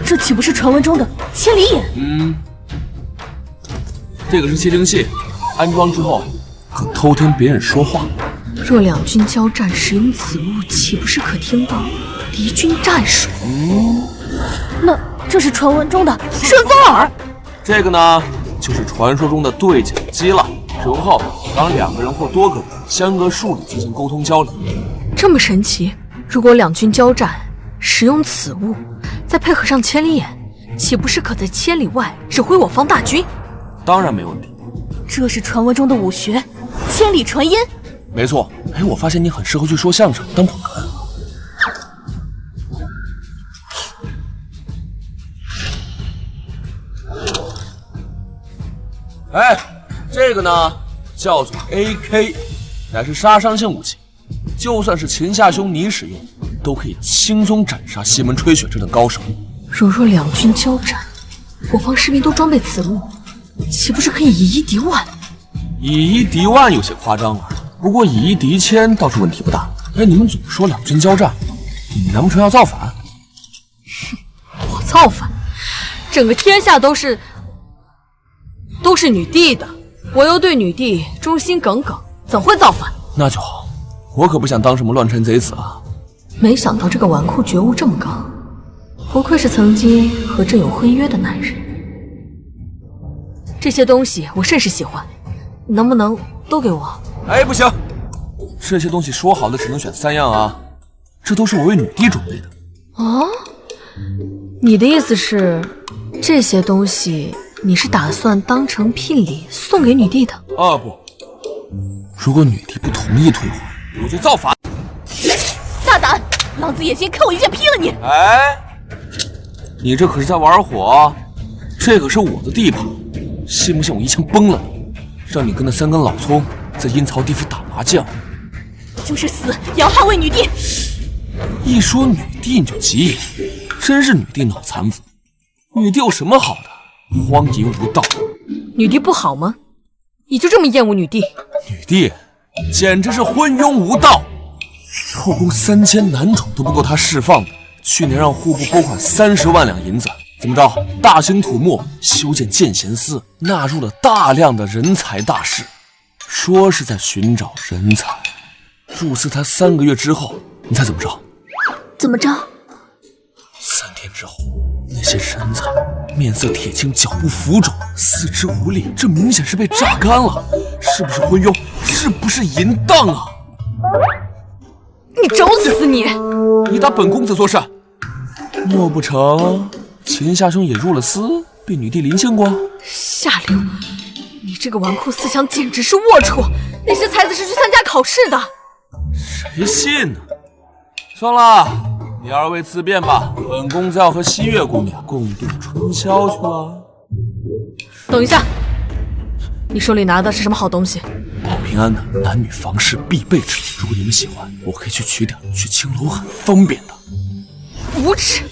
B: 这岂不是传闻中的千里眼？
A: 这个是窃听器，安装之后可偷听别人说话。
E: 若两军交战，使用此物，岂不是可听到敌军战术？
B: 那这是传闻中的顺风耳。
A: 这个呢，就是传说中的对讲机了。使用后，让2个人或多个人相隔数里进行沟通交流。
E: 这么神奇？如果两军交战，使用此物，再配合上千里眼，岂不是可在千里外指挥我方大军？
A: 当然没问题。
B: 这是传闻中的武学，千里传音。
A: 没错。我发现你很适合去说相声，当捧哏。这个呢叫做 AK， 乃是杀伤性武器，就算是秦夏兄你使用，都可以轻松斩杀西门吹雪这等高手。
E: 若两军交战，我方士兵都装备此物，岂不是可以以一敌万？
A: 以一敌万有些夸张了，不过以一敌千倒是问题不大。你们总说两军交战，你难不成要造反？
E: 我造反？整个天下都是女帝的，我又对女帝忠心耿耿，怎会造反？
A: 那就好，我可不想当什么乱臣贼子啊。
E: 没想到这个纨绔觉悟这么高，不愧是曾经和朕有婚约的男人。这些东西我甚是喜欢，能不能都给我？
A: 不行，这些东西说好的只能选3样啊，这都是我为女帝准备的。
E: 哦，你的意思是，这些东西你是打算当成聘礼送给女帝的？
A: 不，如果女帝不同意退婚，我就造反。
B: 大胆，老子也先看我一剑劈了你！
A: 你这可是在玩火，这可是我的地盘，信不信我一枪崩了你，让你跟那3根老葱在阴曹地府打麻将？
B: 就是死也要捍卫女帝！
A: 一说女帝你就急眼，真是女帝脑残粉。女帝有什么好的？荒淫无道。
E: 女帝不好吗？你就这么厌恶女帝？
A: 女帝简直是昏庸无道，后宫3000男宠都不够她释放的。去年让户部拨款30万两银子，怎么着？大兴土木，修建建贤寺，纳入了大量的人才大士，说是在寻找人才。入寺才3个月之后，你猜怎么着？
I: 怎么着
A: ？3天之后，那些人才面色铁青，脚步浮肿，四肢无力，这明显是被榨干了，是不是昏庸？是不是淫荡啊？
E: 你找死你！
A: 你打本公子做甚？莫不成秦夏兄也入了司，被女帝临幸过？
E: 下流！你这个纨绔思想简直是龌龊！那些才子是去参加考试的。
A: 谁信呢？算了，你二位自便吧。本公子要和西月姑娘共度春宵去了。
E: 等一下，你手里拿的是什么好东西？
A: 保平安的男女房事必备之物，如果你们喜欢，我可以去取点，去青楼很方便的。
E: 无耻！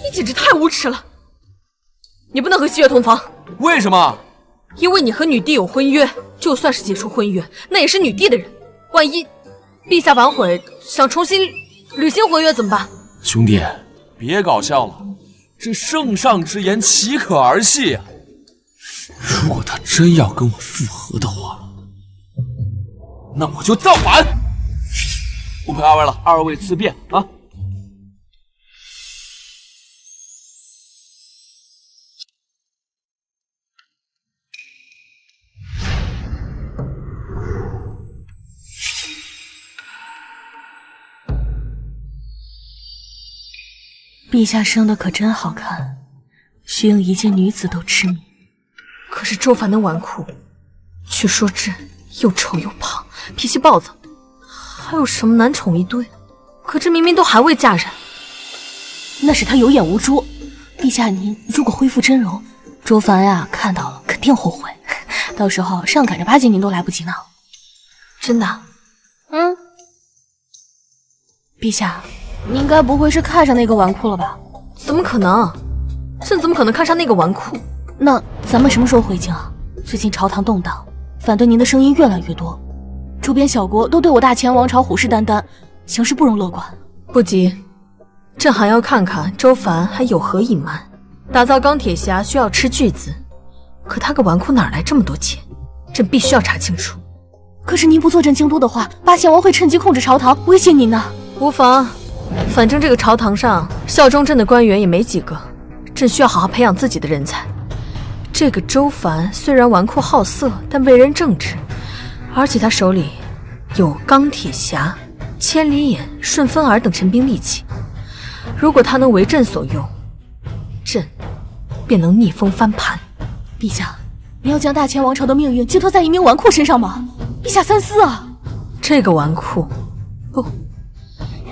E: 你简直太无耻了！你不能和西月同房。
A: 为什么？
E: 因为你和女帝有婚约，就算是解除婚约，那也是女帝的人。万一陛下反悔，想重新履行婚约怎么办？
A: 兄弟，别搞笑了，这圣上之言岂可儿戏啊！如果他真要跟我复合的话，那我就造反！不陪二位了，二位自便啊！
B: 陛下生的可真好看，徐颖一见女子都痴迷。
E: 可是周凡的纨绔，据说这又丑又胖，脾气暴躁，还有什么男宠一堆，可这明明都还未嫁人。
B: 那是他有眼无珠。陛下您如果恢复真容，周凡呀看到了肯定后悔，到时候上赶着巴结您都来不及呢。
E: 真的？
B: 嗯。陛下，您该不会是看上那个纨绔了吧？
E: 怎么可能？朕怎么可能看上那个纨绔？
B: 那咱们什么时候回京啊？最近朝堂动荡，反对您的声音越来越多，周边小国都对我大秦王朝虎视眈眈，形势不容乐观。
E: 不急，朕还要看看周凡还有何隐瞒。打造钢铁侠需要斥巨资，可他个纨绔哪来这么多钱？朕必须要查清楚。
B: 可是您不坐镇京都的话，八贤王会趁机控制朝堂，威胁您呢。
E: 无妨，反正这个朝堂上效忠朕的官员也没几个，朕需要好好培养自己的人才。这个周凡虽然纨绔好色，但为人正直，而且他手里有钢铁侠、千里眼、顺风耳等神兵利器。如果他能为朕所用，朕便能逆风翻盘。
B: 陛下，你要将大秦王朝的命运寄托在一名纨绔身上吗？陛下三思啊！
E: 这个纨绔，不，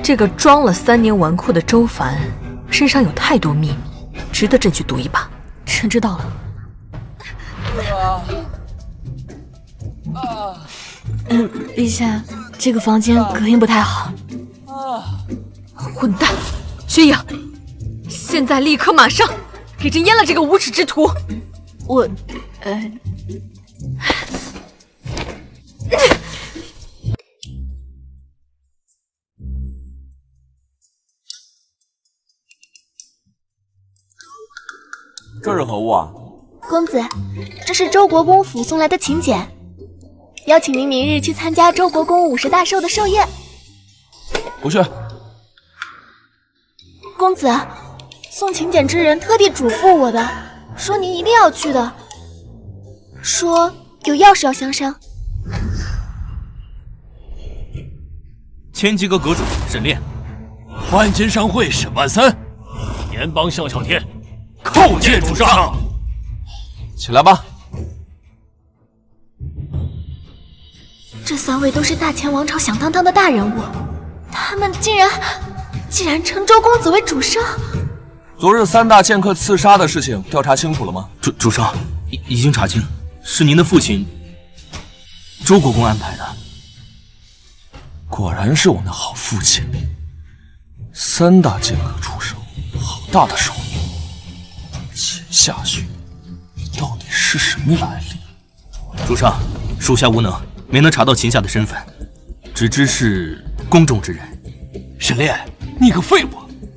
E: 这个装了3年纨绔的周凡身上有太多秘密，值得朕去赌一把。
B: 臣知道了。陛下，这个房间隔音不太好。
E: 混蛋，薛颖，现在立刻马上给朕阉了这个无耻之徒！
B: 我，
A: 这是何物啊？
I: 公子，这是周国公府送来的请柬，邀请您明日去参加周国公50大寿的寿宴。
A: 不去。
I: 公子，送请柬之人特地嘱咐我的，说您一定要去的，说有要事要相商。
J: 前几个阁主沈炼，
G: 万金商会沈万三，严帮笑笑天，叩见主上。
A: 起来吧。
I: 这3位都是大秦王朝响当当的大人物，他们竟然称周公子为主上。
A: 昨日3大剑客刺杀的事情调查清楚了吗？
J: 主上已经查清，是您的父亲周国公安排的。
A: 果然是我那好父亲，3大剑客出手，好大的手笔。秦夏兄，你到底是什么来历？
J: 主上，属下无能，没能查到秦夏的身份，只知是宫中之人。
C: 沈炼，你个废物，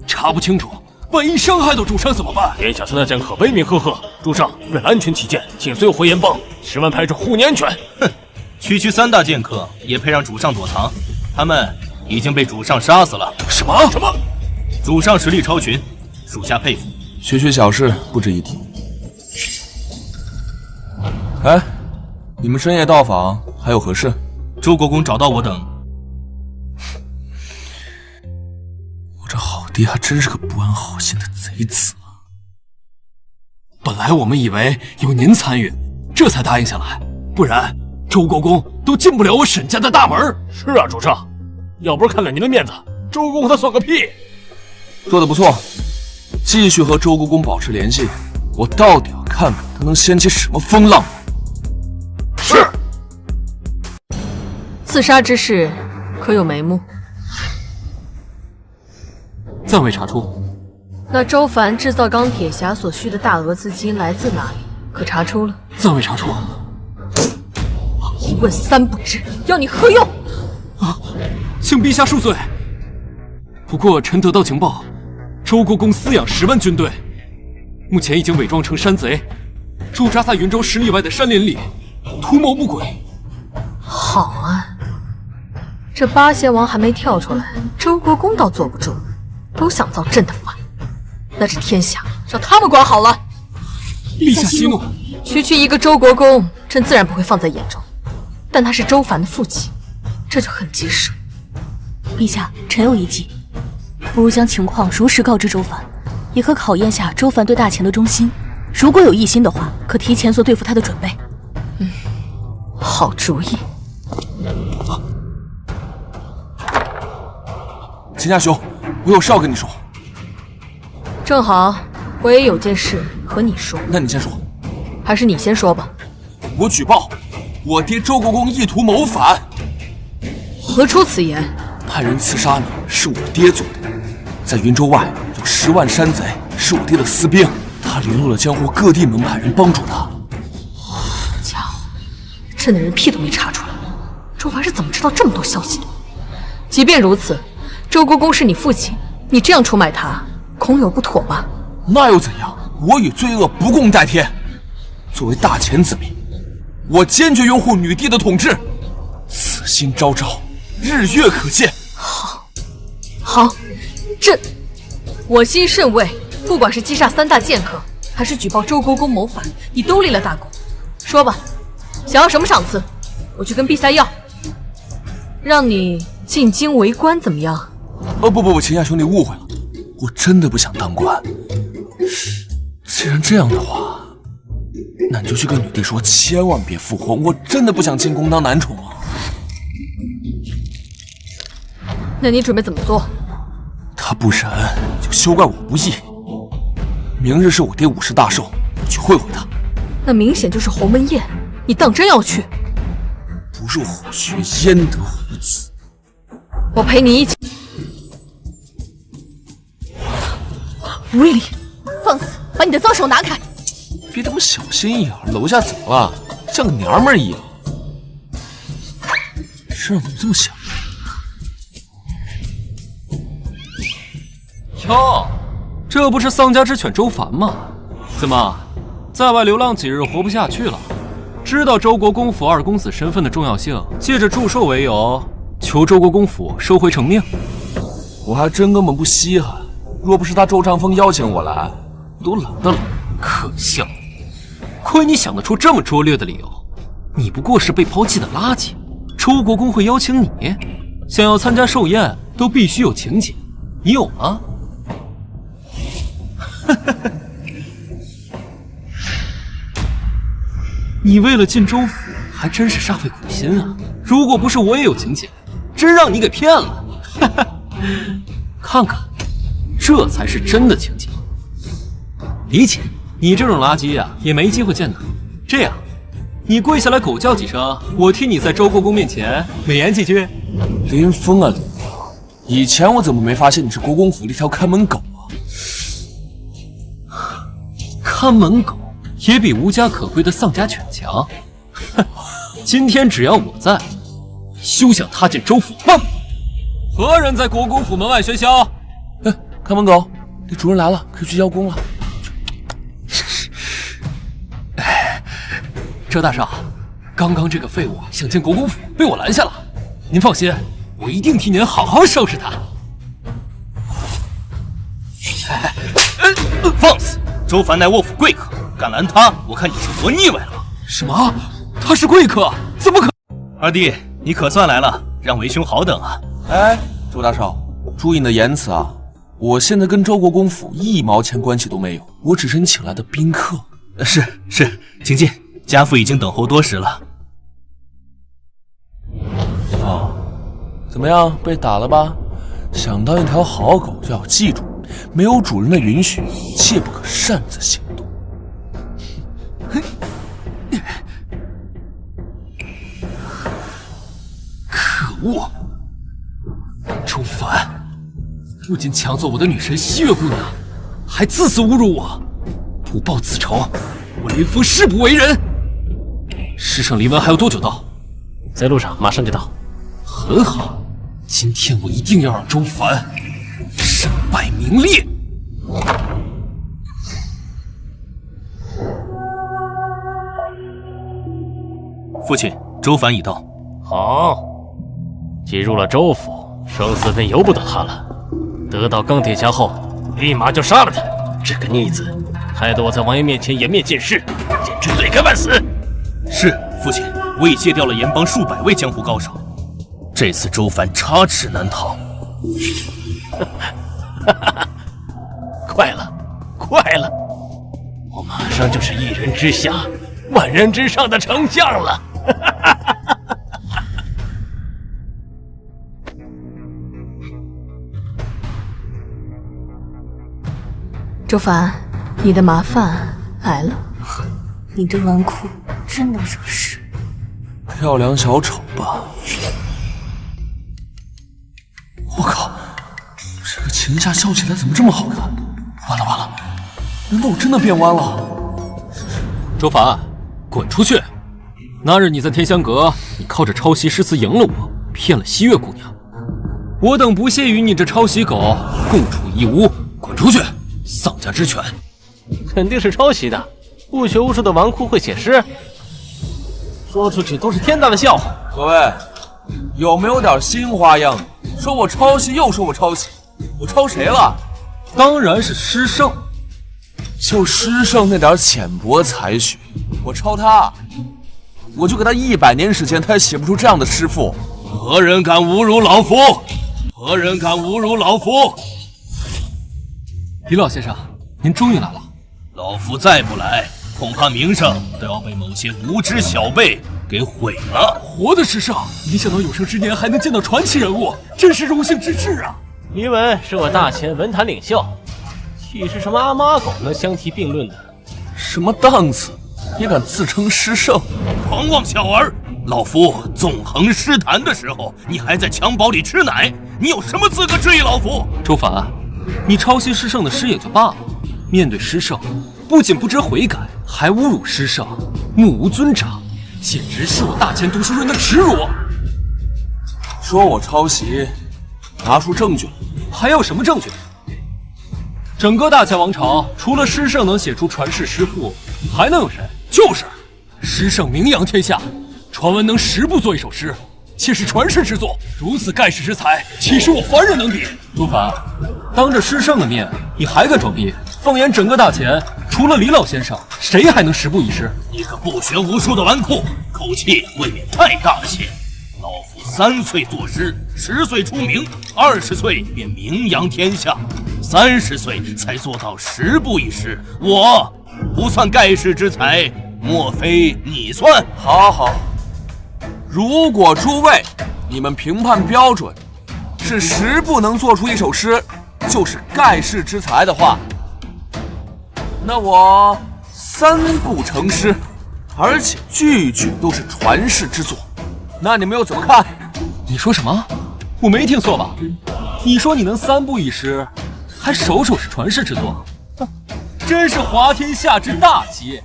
C: 查不清楚，万一伤害到主上怎么办？
G: 天下三大剑客威名赫赫，主上为了安全起见，请随我回盐帮，10万派驻护你安全。
J: 哼，区区3大剑客也配让主上躲藏？他们已经被主上杀死了。
C: 什么？
J: 主上实力超群，属下佩服。
A: 区区小事不值一提。哎，你们深夜到访还有何事？
J: 周国公找到我等。
A: 我这好爹还真是个不安好心的贼子啊！
C: 本来我们以为有您参与，这才答应下来，不然周国公都进不了我沈家的大门。
G: 是啊，主上，要不是看了您的面子，周公他算个屁！
A: 做得不错，继续和周国公保持联系，我到底要看看他能掀起什么风浪。
C: 是。
E: 刺杀之事可有眉目？
C: 暂未查出。
E: 那周凡制造钢铁侠所需的大额资金来自哪里？可查出了？
C: 暂未查出。
E: 一问3不知，要你何用？
C: 啊！请陛下恕罪。不过臣得到情报，周国公饲养10万军队，目前已经伪装成山贼，驻扎在云州10里外的山林里，图谋不轨。
E: 好啊，这八仙王还没跳出来，周国公倒坐不住，都想造朕的反。那这天下让他们管好了。
C: 陛下息怒。
E: 区区一个周国公，朕自然不会放在眼中，但他是周凡的父亲，这就很棘手。
B: 陛下，臣有一计，不如将情况如实告知周凡，也可考验下周凡对大钱的忠心。如果有异心的话，可提前做对付他的准备。
E: 好主意。
A: 秦家兄，我有事要跟你说。
E: 正好，我也有件事和你说。
A: 那你先说。
E: 还是你先说吧。
A: 我举报，我爹周国公意图谋反。
E: 何出此言？
A: 派人刺杀你是我爹做的，在云州外有10万山贼，是我爹的私兵，他联络了江湖各地门派人帮助他。
E: 家伙，朕的人屁都没查出来，周凡是怎么知道这么多消息的？即便如此，周国公是你父亲，你这样出卖他，恐有不妥吧？
A: 那又怎样？我与罪恶不共戴天。作为大钱子民，我坚决拥护女帝的统治。此心昭昭，日月可见。
E: 好，我心甚慰。不管是击杀3大剑客，还是举报周国公谋反，你都立了大功。说吧，想要什么赏赐，我去跟陛下要。让你进京为官怎么样？
A: 不，秦家兄弟误会了，我真的不想当官。既然这样的话，那你就去跟女帝说，千万别复婚，我真的不想进宫当男宠啊。
E: 那你准备怎么做？
A: 他不仁，就休怪我不义。明日是我爹50大寿，我去会会他。
E: 那明显就是鸿门宴，你当真要去？
A: 不入虎穴，焉得虎子？
E: 我陪你一起。
B: 无礼！放肆！把你的脏手拿开！
A: 别这么小心眼，楼下怎么了？像个娘们儿一样。身上怎么这么响？
C: 哟，这不是丧家之犬周凡吗？怎么，在外流浪几日活不下去了？知道周国公府2公子身份的重要性，借着祝寿为由，求周国公府收回成命。
A: 我还真根本不稀罕。若不是他周长风邀请我来，我都冷的冷。
C: 可笑，亏你想得出这么拙劣的理由。你不过是被抛弃的垃圾，周国公会邀请你？想要参加寿宴，都必须有请柬，你有吗？你为了进周府，还真是煞费苦心啊！如果不是我也有请柬，真让你给骗了。看看，这才是真的请柬。理解，你这种垃圾呀，也没机会见到。这样，你跪下来狗叫几声，我替你在周国公面前美言几句。
A: 林峰啊，林峰，以前我怎么没发现你是国公府的一条看门狗
C: 啊？看门狗也比无家可归的丧家犬强。今天只要我在，休想踏进周府半步。何人在国公府门外喧嚣？
A: 看门狗，你主人来了，可以去邀功了。
C: 周大少，刚刚这个废物想进国公府，被我拦下了。您放心，我一定替您好好收拾他。
J: 放肆！周凡乃卧府贵客，敢拦他，我看你是活腻歪了。
C: 什么？他是贵客？怎么可？
J: 二弟，你可算来了，让为兄好等啊。
A: 哎，周大少，注意你的言辞啊！我现在跟周国公府1毛钱关系都没有，我只是你请来的宾客。
J: 是，请进，家父已经等候多时了。
A: 哦，怎么样，被打了吧？想当一条好狗就要记住，没有主人的允许，切不可擅自行动。
C: 可恶！周凡不仅抢走我的女神西月姑娘，还自私侮辱我，不报此仇，我林峰誓不为人。师圣离文还有多久到？
G: 在路上，马上就到。
C: 很好，今天我一定要让周凡身败名裂。
J: 父亲，周凡已到。
G: 好，进入了周府，生死便由不得他了。得到钢铁匣后，立马就杀了他。这个逆子，害得我在王爷面前颜面见识，简直罪该万死。
J: 是，父亲，我已戒掉了盐帮数百位江湖高手。这次周凡插翅难逃。
G: 快了，我马上就是1人之下、万人之上的丞相了。
E: 周凡，你的麻烦来了。
B: 你这纨绔真能惹事。
A: 漂亮小丑吧？我靠，这个琴下笑起来怎么这么好看？完了，难道我真的变弯了？
C: 周凡，滚出去！那日你在天香阁，你靠着抄袭诗词赢了我，骗了西月姑娘。我等不屑与你这抄袭狗共处一屋，滚出去！丧家之犬！
G: 肯定是抄袭的，不学无术的纨绔会写诗，说出去都是天大的笑话。
A: 各位，有没有点新花样？说我抄袭，又说我抄袭，我抄谁了？
C: 当然是诗圣。
A: 就诗圣那点浅薄才学，我抄他，我就给他100年时间，他也写不出这样的诗赋。
J: 何人敢侮辱老夫？何人敢侮辱老夫？
C: 李老先生，您终于来了。
J: 老夫再不来，恐怕名声都要被某些无知小辈给毁了。
C: 活的诗圣，没想到有生之年还能见到传奇人物，真是荣幸之至啊！
G: 余文是我大前文坛领袖，岂是什么阿猫阿狗能相提并论的？
A: 什么档次，也敢自称诗圣？
J: 狂妄小儿！老夫纵横诗坛的时候，你还在襁褓里吃奶，你有什么资格质疑老夫？
C: 周凡，你抄袭诗圣的诗也就罢了，面对诗圣，不仅不知悔改，还侮辱诗圣，目无尊长，简直是我大前读书人的耻辱！
A: 说我抄袭，拿出证据来。
C: 还要什么证据？整个大前王朝，除了诗圣能写出传世诗赋，还能有谁？就是诗圣名扬天下，传闻能10部作一首诗，且是传世之作。如此盖世之才，岂是我凡人能比？朱凡，当着诗圣的面，你还敢装逼？放眼整个大前，除了李老先生，谁还能10部一诗？
J: 你个不学无术的纨绔，口气未免太大了些。老夫3岁作诗，10岁出名，20岁便名扬天下，30岁才做到10部一诗。我不算盖世之才，莫非你算？
A: 好，如果诸位你们评判标准是10部能做出一首诗就是盖世之才的话，那我3部成诗，而且句句都是传世之作，那你们又怎么看？
C: 你说什么？我没听错吧？你说你能3部一诗，还首是传世之作，真是滑天下之大稽！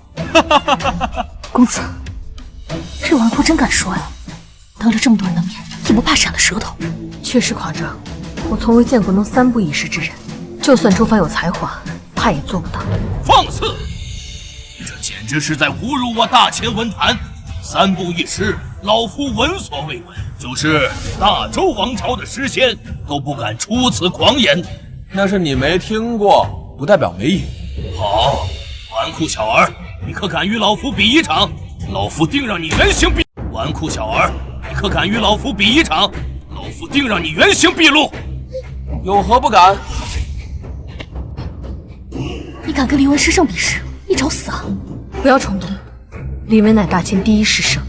B: 公子，这纨绔真敢说呀！当着这么多人的面，也不怕闪了舌头。
E: 确实夸张，我从未见过能3部一诗之人。就算周凡有才华，他也做不到。
J: 放肆！这简直是在侮辱我大前文坛！3步一诗，老夫闻所未闻，就是大周王朝的诗仙都不敢出此狂言。
A: 那是你没听过，不代表没有。
J: 好，纨绔小儿，你可敢与老夫比一场？老夫定让你原形毕。纨绔小儿，你可敢与老夫比一场？老夫定让你原形毕露。
A: 有何不敢？
B: 你敢跟黎文师圣比试，你找死啊！
E: 不要冲动，黎文乃大千第一师圣，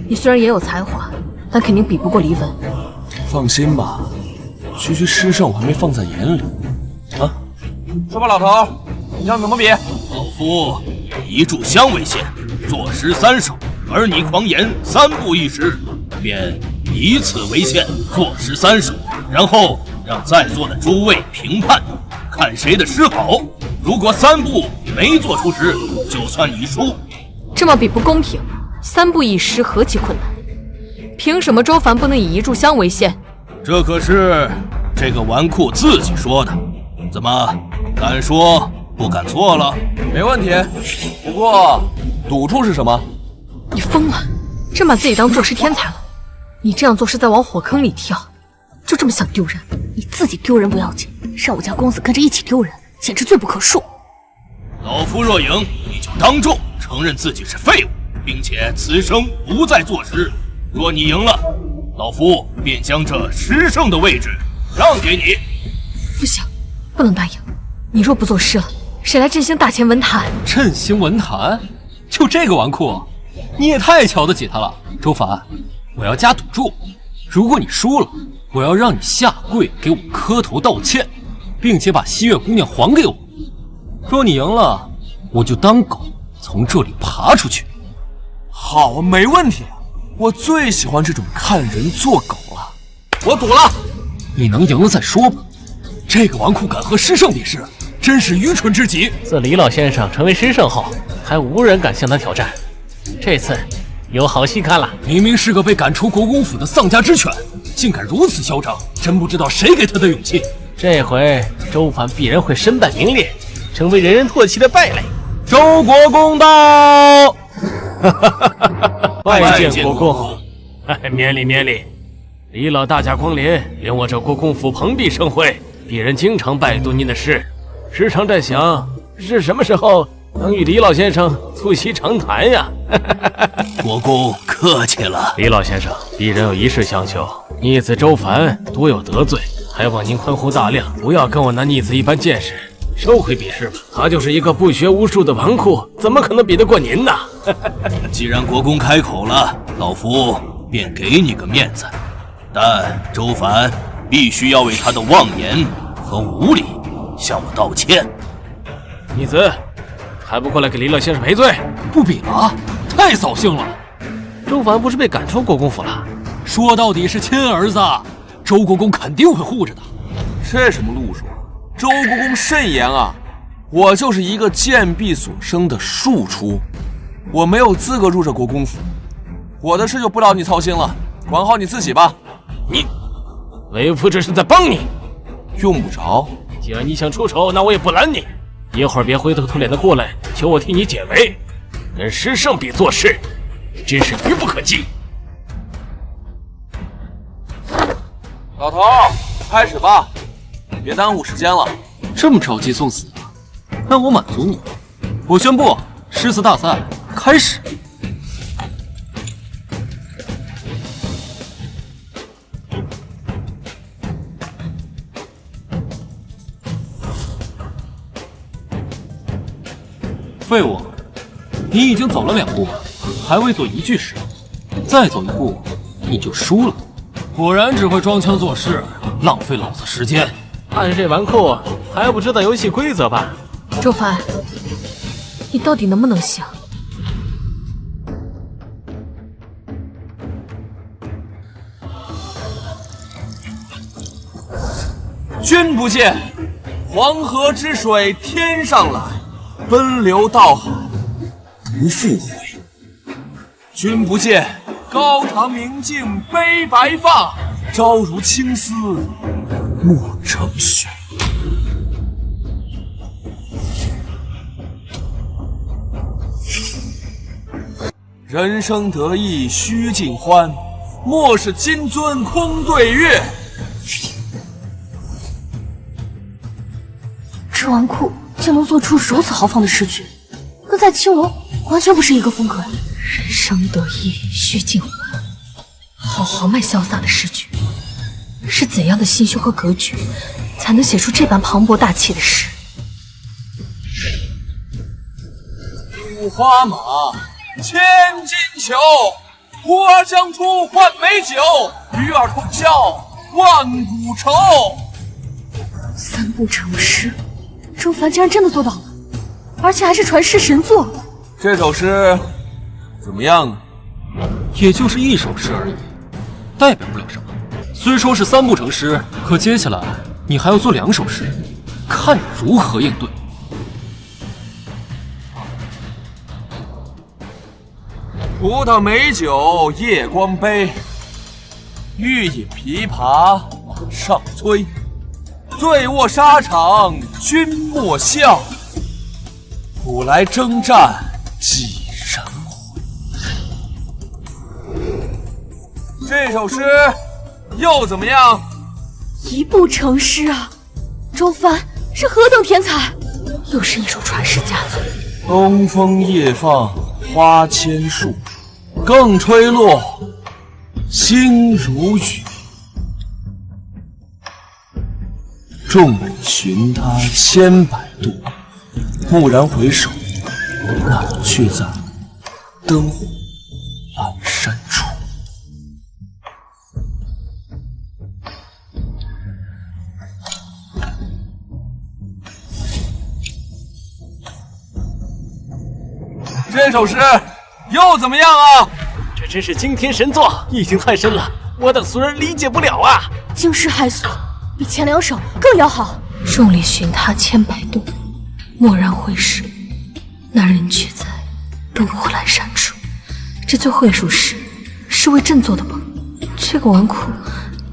E: 你虽然也有才华，但肯定比不过黎文。
A: 放心吧，区区师圣我还没放在眼里。啊，说吧，老头，你想怎么比？
J: 老夫以一炷香为限，作诗3首，而你狂言3步一诗，便以此为限，作诗3首，然后让在座的诸位评判，看谁的诗好。如果3步没做出诗，就算你输。
E: 这么比不公平，3步一诗何其困难？凭什么周凡不能以一炷香为限？
J: 这可是这个纨绔自己说的，怎么敢说不敢做了？
A: 没问题，不过赌注是什么？
E: 你疯了，真把自己当作诗天才了？你这样做是在往火坑里跳，就这么想丢人？
B: 你自己丢人不要紧，让我家公子跟着一起丢人，简直罪不可恕。
J: 老夫若赢，你就当众承认自己是废物，并且此生不再作诗。若你赢了，老夫便将这诗圣的位置让给你。
E: 不行，不能答应。你若不作诗了，谁来振兴大前文坛？
C: 振兴文坛？就这个纨绔，你也太瞧得起他了。周凡，我要加赌注，如果你输了，我要让你下跪给我磕头道歉，并且把西月姑娘还给我。若你赢了，我就当狗从这里爬出去。
A: 好，没问题。我最喜欢这种看人做狗了。我赌了，
C: 你能赢了再说吧。这个纨绔敢和诗圣比试，真是愚蠢至极。
G: 自李老先生成为诗圣后，还无人敢向他挑战。这次有好戏看了。
C: 明明是个被赶出国公府的丧家之犬，竟敢如此嚣张，真不知道谁给他的勇气。
G: 这回周凡必然会身败名裂，成为人人唾弃的败类。
C: 周国公到！
G: 拜见国公。免礼免礼。李老大驾光临，令我这国公府蓬荜生辉，鄙人经常拜读您的诗，时常在想是什么时候能与李老先生促膝长谈呀。
J: 国公客气了。
G: 李老先生，鄙人有一事相求，逆子周凡多有得罪，还望您宽宏大量，不要跟我那逆子一般见识，收回比试吧。他就是一个不学无术的纨绔，怎么可能比得过您呢？
J: 既然国公开口了，老夫便给你个面子，但周凡必须要为他的妄言和无礼向我道歉。
G: 逆子，还不过来给李老先生赔罪？
C: 不比了，太扫兴了。
G: 周凡不是被赶出国公府了？
C: 说到底是亲儿子，周国公肯定会护着的。
A: 这什么路数？周国公慎言啊！我就是一个贱婢所生的庶出，我没有资格入这国公府，我的事就不劳你操心了，管好你自己吧。
G: 你，为夫这是在帮你。
A: 用不着。
G: 既然你想出手，那我也不拦你。一会儿别灰头土脸的过来，求我替你解围。跟诗圣比作诗，真是愚不可及。
A: 老头，开始吧，别耽误时间了。
C: 这么着急送死啊？那我满足你。我宣布，诗词大赛开始。废物，你已经走了2步，还未做一句诗，再走一步你就输了。果然只会装腔作势，浪费老子时间。
G: 看这纨绔还不知道游戏规则吧？
E: 周凡，你到底能不能行？
A: 君不见，黄河之水天上来，奔流到海不复回。君不见，高堂明镜悲白发，朝如青丝莫成雪。人生得意须尽欢，莫使金樽空对月。
B: 这纨绔竟能做出如此豪放的诗句，跟在青楼完全不是一个风格。
E: 人生得意须尽欢，好豪迈潇洒的诗句，是怎样的心胸和格局，才能写出这般磅礴大气的诗？
A: 五花马，千金裘，呼儿将出换美酒，与尔同销万古愁。
B: 3部成诗，周凡竟然真的做到了，而且还是传世神作。
A: 这首诗怎么样？
C: 也就是一首诗而已，代表不了什么。虽说是3部成诗，可接下来你还要做2首诗，看你如何应对。
A: 葡萄美酒夜光杯，欲饮琵琶马上催。醉卧沙场君莫笑，古来征战几人回。这首诗又怎么样
B: ？1部成诗啊！周帆是何等天才，
E: 又是一首传世佳作。
A: 东风夜放花千树，更吹落星如雨。众里寻他千百度，蓦然回首，那人却在灯火阑珊处。这首诗又怎么样啊？
G: 这真是惊天神作，意境太深了，我等俗人理解不了啊！
B: 惊世骇俗，比前2首更要好。
E: 众里寻他千百度，蓦然回首，那人却在灯火阑珊处。这最后一首诗是为朕做的吗？这个纨绔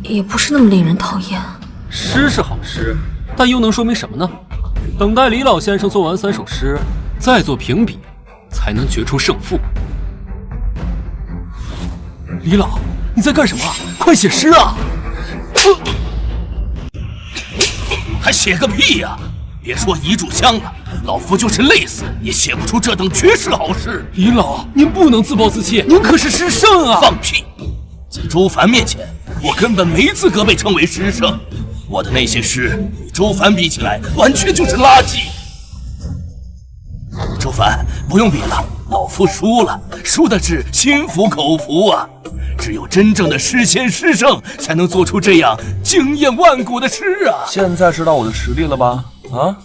E: 也不是那么令人讨厌啊。
C: 诗是好诗，但又能说明什么呢？等待李老先生做完3首诗，再做评比，才能决出胜负。李老，你在干什么？快写诗啊！
J: 还写个屁呀！别说遗嘱箱了，老夫就是累死也写不出这等绝世好诗。
C: 李老，您不能自暴自弃，您可是诗圣啊！
J: 放屁！在周凡面前，我根本没资格被称为诗圣。我的那些诗与周凡比起来，完全就是垃圾。周凡，不用比了，老夫输了，输的是心服口服啊！只有真正的诗仙诗圣，才能做出这样惊艳万古的诗啊！
A: 现在知道我的实力了吧？啊，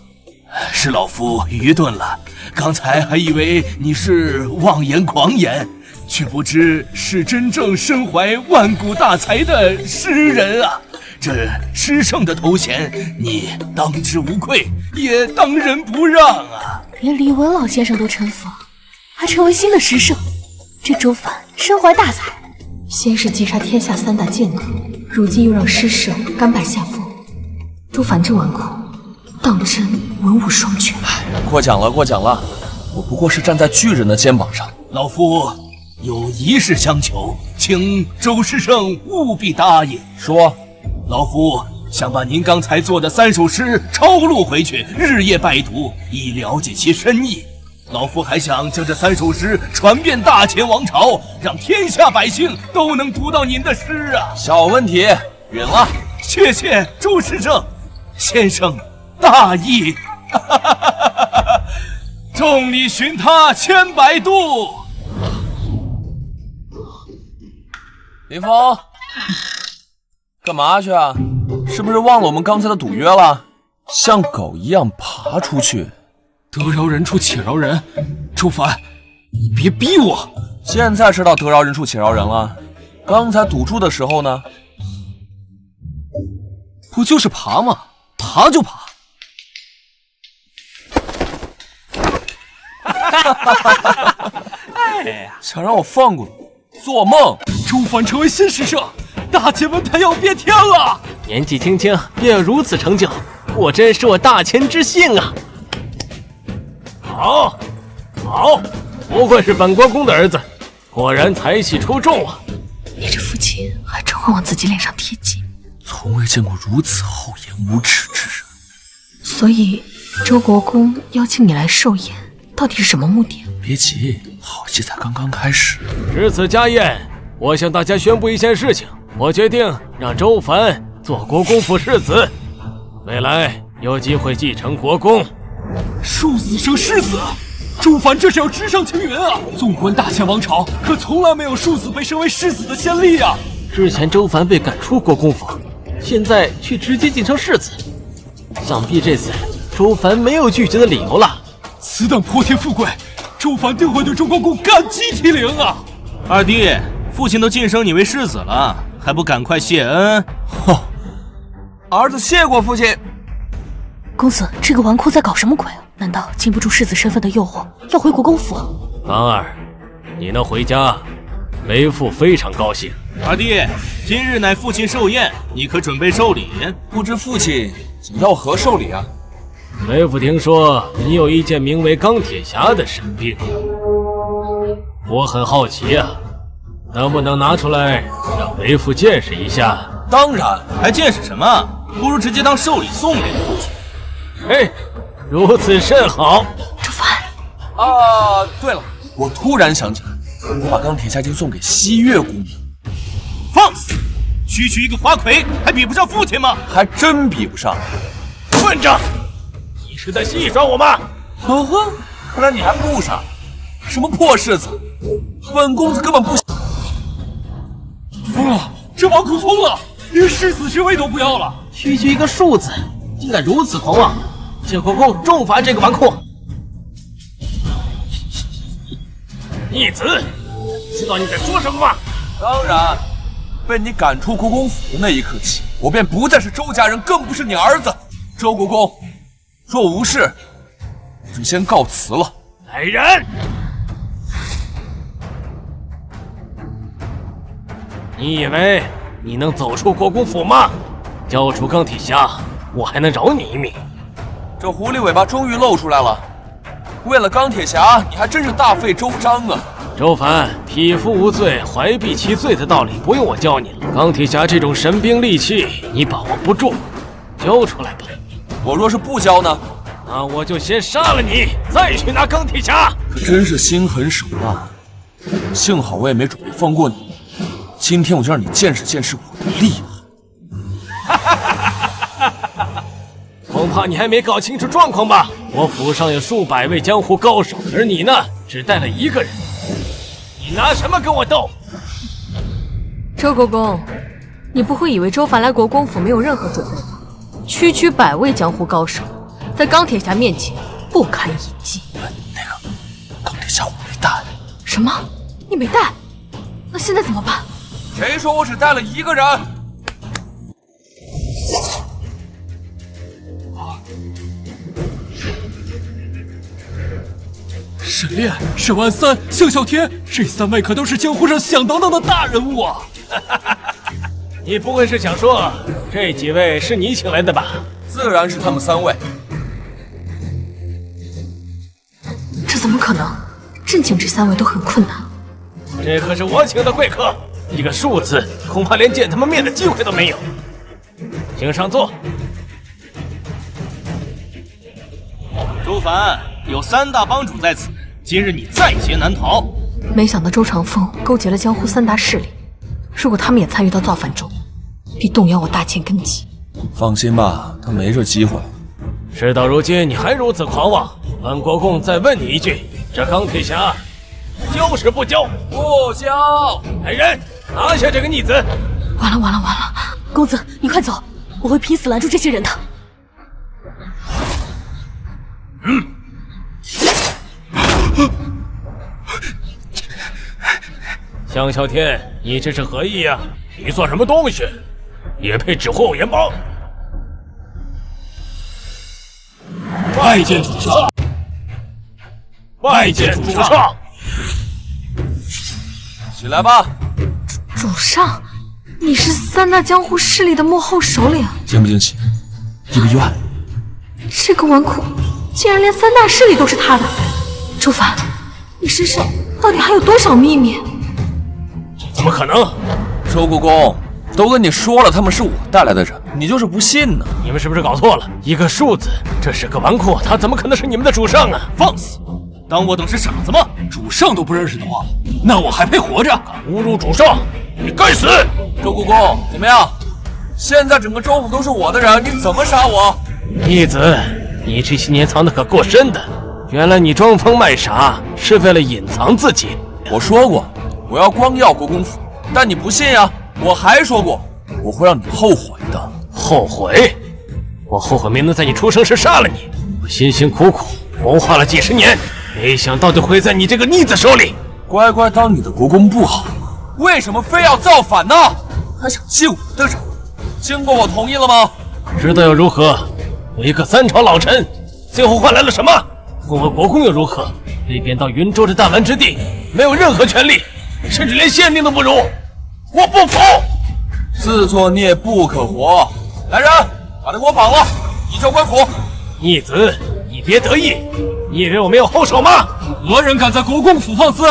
J: 是老夫愚钝了，刚才还以为你是妄言狂言，却不知是真正身怀万古大才的诗人啊！这诗圣的头衔，你当之无愧，也当仁不让啊！
B: 连李文老先生都臣服，还成为新的诗圣，这周凡身怀大才。
E: 先是击杀天下3大剑客，如今又让诗圣甘拜下风。周凡这纨绔，当真文武双全。
A: 过奖了，过奖了，我不过是站在巨人的肩膀上。
J: 老夫有一事相求，请周诗圣务必答应。
A: 说，
J: 老夫想把您刚才做的3首诗抄录回去，日夜拜读，以了解其深意。老夫还想将这3首诗传遍大秦王朝，让天下百姓都能读到您的诗啊！
A: 小问题，允了。
J: 谢谢周诗圣先生大义。众里寻他千百度。
A: 林峰，干嘛去啊？是不是忘了我们刚才的赌约了？像狗一样爬出去。
C: 得饶人处且饶人，周凡，你别逼我。
A: 现在知道得饶人处且饶人了，刚才赌注的时候呢？
C: 不就是爬吗？爬就爬。
A: 哎呀，想让我放过你，做梦！
C: 周凡成为新诗圣，大秦文坛要变天了。
G: 年纪轻轻便有如此成就，果真是我大秦之幸啊！好，好，不愧是本国公的儿子，果然才气出众啊！
B: 你这父亲还真会往自己脸上贴金。
A: 从未见过如此厚颜无耻之人。
B: 所以周国公邀请你来寿宴，到底是什么目的？
A: 别急，好戏才刚刚开始。
G: 值此家宴，我向大家宣布一件事情，我决定让周凡做国公府世子，未来有机会继承国公。
C: 庶子升世子，周凡这是要直上青云啊！纵观大夏王朝，可从来没有庶子被升为世子的先例啊！
G: 之前周凡被赶出国公府，现在却直接继承世子，想必这次周凡没有拒绝的理由了。
C: 此等泼天富贵，周凡定会对周国公感激涕零啊！
J: 二弟，父亲都晋升你为世子了，还不赶快谢恩？
A: 儿子谢过父亲。
B: 公子，这个纨绔在搞什么鬼啊？难道经不住世子身份的诱惑，要回国公府？
G: 凡儿，你能回家，为父非常高兴。
J: 二弟，今日乃父亲寿宴，你可准备寿礼？
A: 不知父亲想要何寿礼啊？
G: 为父听说你有一件名为钢铁侠的神兵，我很好奇啊，能不能拿出来让为父见识一下？
J: 当然，还见识什么？不如直接当寿礼送给父亲。
G: 哎，如此甚好。
B: 周凡
A: 啊，对了，我突然想起来，我把钢铁侠剑送给西月姑娘。
J: 放肆！区区一个花魁，还比不上父亲吗？
A: 还真比不上。
G: 混账！你是在戏耍我吗？
A: 呵呵，看来你还不傻。什么破世子，本公子根本不。
C: 疯了！这王库疯了，连世子之位都不要了。
G: 区区一个庶子，竟敢如此狂妄！请国公重罚这个纨绔。逆子，知道你在说什么吗？
A: 当然，被你赶出国公府的那一刻起，我便不再是周家人，更不是你儿子。周国公，若无事，我就先告辞了。
G: 来人！你以为你能走出国公府吗？交出钢铁侠，我还能饶你一命。
A: 这狐狸尾巴终于露出来了。为了钢铁侠，你还真是大费周章啊！
G: 周凡，匹夫无罪，怀璧其罪的道理不用我教你了。钢铁侠这种神兵利器，你把握不住，交出来吧。
A: 我若是不交呢？
G: 那我就先杀了你，再去拿钢铁侠。
A: 可真是心狠手辣，幸好我也没准备放过你。今天我就让你见识见识我的厉害。
G: 恐怕你还没搞清楚状况吧？我府上有数百位江湖高手，而你呢，只带了一个人。你拿什么跟我斗？
E: 周国公，你不会以为周凡来国公府没有任何准备吧？区区百位江湖高手，在钢铁侠面前不堪一击。
A: 那个钢铁侠我没带。
B: 什么？你没带？那现在怎么办？
A: 谁说我只带了一个人？
C: 沈炼、沈万三、向啸天，这3位可都是江湖上响当当的大人物啊！
G: 你不会是想说这几位是你请来的吧？
A: 自然是他们3位。
B: 这怎么可能？朕请这3位都很困难。
G: 这可是我请的贵客，一个庶子恐怕连见他们面的机会都没有。请上座。
J: 周凡，有3大帮主在此，今日你在劫难逃。
B: 没想到周长风勾结了江湖3大势力，如果他们也参与到造反中，必动摇我大剑根基。
A: 放心吧，他没这机会。
G: 事到如今，你还如此狂妄，本国公再问你一句：这钢铁侠交是不交？
A: 不交！
G: 来人，拿下这个逆子！
B: 完了完了完了！公子，你快走，我会拼死拦住这些人的。
G: 向啸天，你这是何意呀？你算什么东西，也配指挥我盐帮？
C: 拜见主上！
G: 拜见主上！
A: 起来吧。
B: 主上，你是3大江湖势力的幕后首领，
A: 惊不惊喜？意不意外？
B: 这个纨绔竟然连3大势力都是他的。周凡，你身上到底还有多少秘密？
G: 怎么可能？
A: 周国公，都跟你说了，他们是我带来的人，你就是不信呢。
G: 你们是不是搞错了？一个庶子，这是个纨绔，他怎么可能是你们的主上啊？
J: 放肆！当我等是傻子吗？
C: 主上都不认识的话，那我还配活着？
G: 侮辱主上，你该死！
A: 周国公，怎么样？现在整个州府都是我的人，你怎么杀我？
G: 逆子，你这些年藏的可够深的。原来你装疯卖傻是为了隐藏自己。
A: 我说过，我要光耀国公府，但你不信呀。我还说过，我会让你后悔的。
G: 后悔？我后悔没能在你出生时杀了你。我辛辛苦苦谋划了几十年，没想到就毁在你这个逆子手里。
A: 乖乖当你的国公不好吗？为什么非要造反呢？还想进我的人？经过我同意了吗？
G: 知道又如何？我一个3朝老臣，最后换来了什么？混为国公又如何？被贬到云州这弹丸之地，没有任何权利，甚至连县令都不如。我不服！
A: 自作孽不可活！来人，把他给我绑了，移交官府。
G: 逆子，你别得意！你以为我没有后手吗？
C: 何人敢在国公府放肆？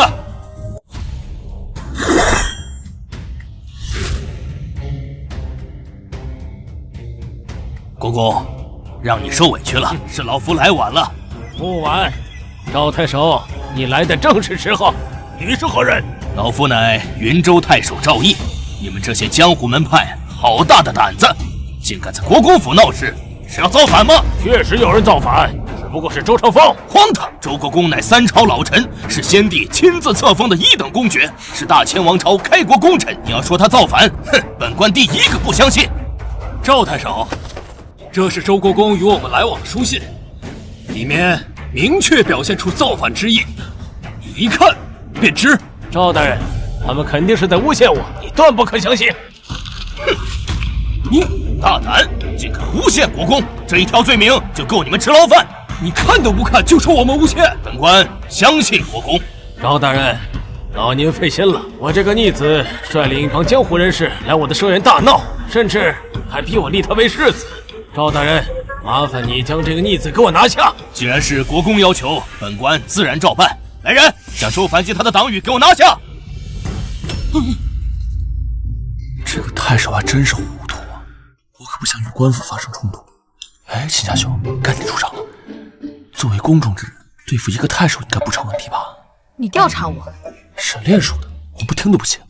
J: 国公，让你受委屈了，是老夫来晚了。
G: 不晚，赵太守，你来的正是时候。你是何人？
J: 老夫乃云州太守赵毅。你们这些江湖门派，好大的胆子，竟敢在国公府闹事，是要造反吗？
G: 确实有人造反，只不过是周成风。
J: 荒唐！周国公乃3朝老臣，是先帝亲自册封的1等公爵，是大清王朝开国功臣。你要说他造反，哼，本官第一个不相信。
C: 赵太守，这是周国公与我们来往的书信，里面明确表现出造反之意，你一看便知。
G: 赵大人，他们肯定是在诬陷我，你断不可相信。
J: 哼，你大胆，竟敢诬陷国公，这一条罪名就够你们吃牢饭。
C: 你看都不看就说我们诬陷，
J: 本官相信国公。
G: 赵大人，劳您费心了。我这个逆子率领一帮江湖人士来我的社院大闹，甚至还逼我立他为世子。赵大人，麻烦你将这个逆子给我拿下。
J: 既然是国公要求，本官自然照办。来人，将周凡及他的党羽给我拿下！
A: 这个太守还真是糊涂啊！我可不想与官府发生冲突。哎，秦家兄，该你出场了。作为宫中之人，对付一个太守应该不成问题吧？
E: 你调查我？
A: 沈炼说的，我不听都不行。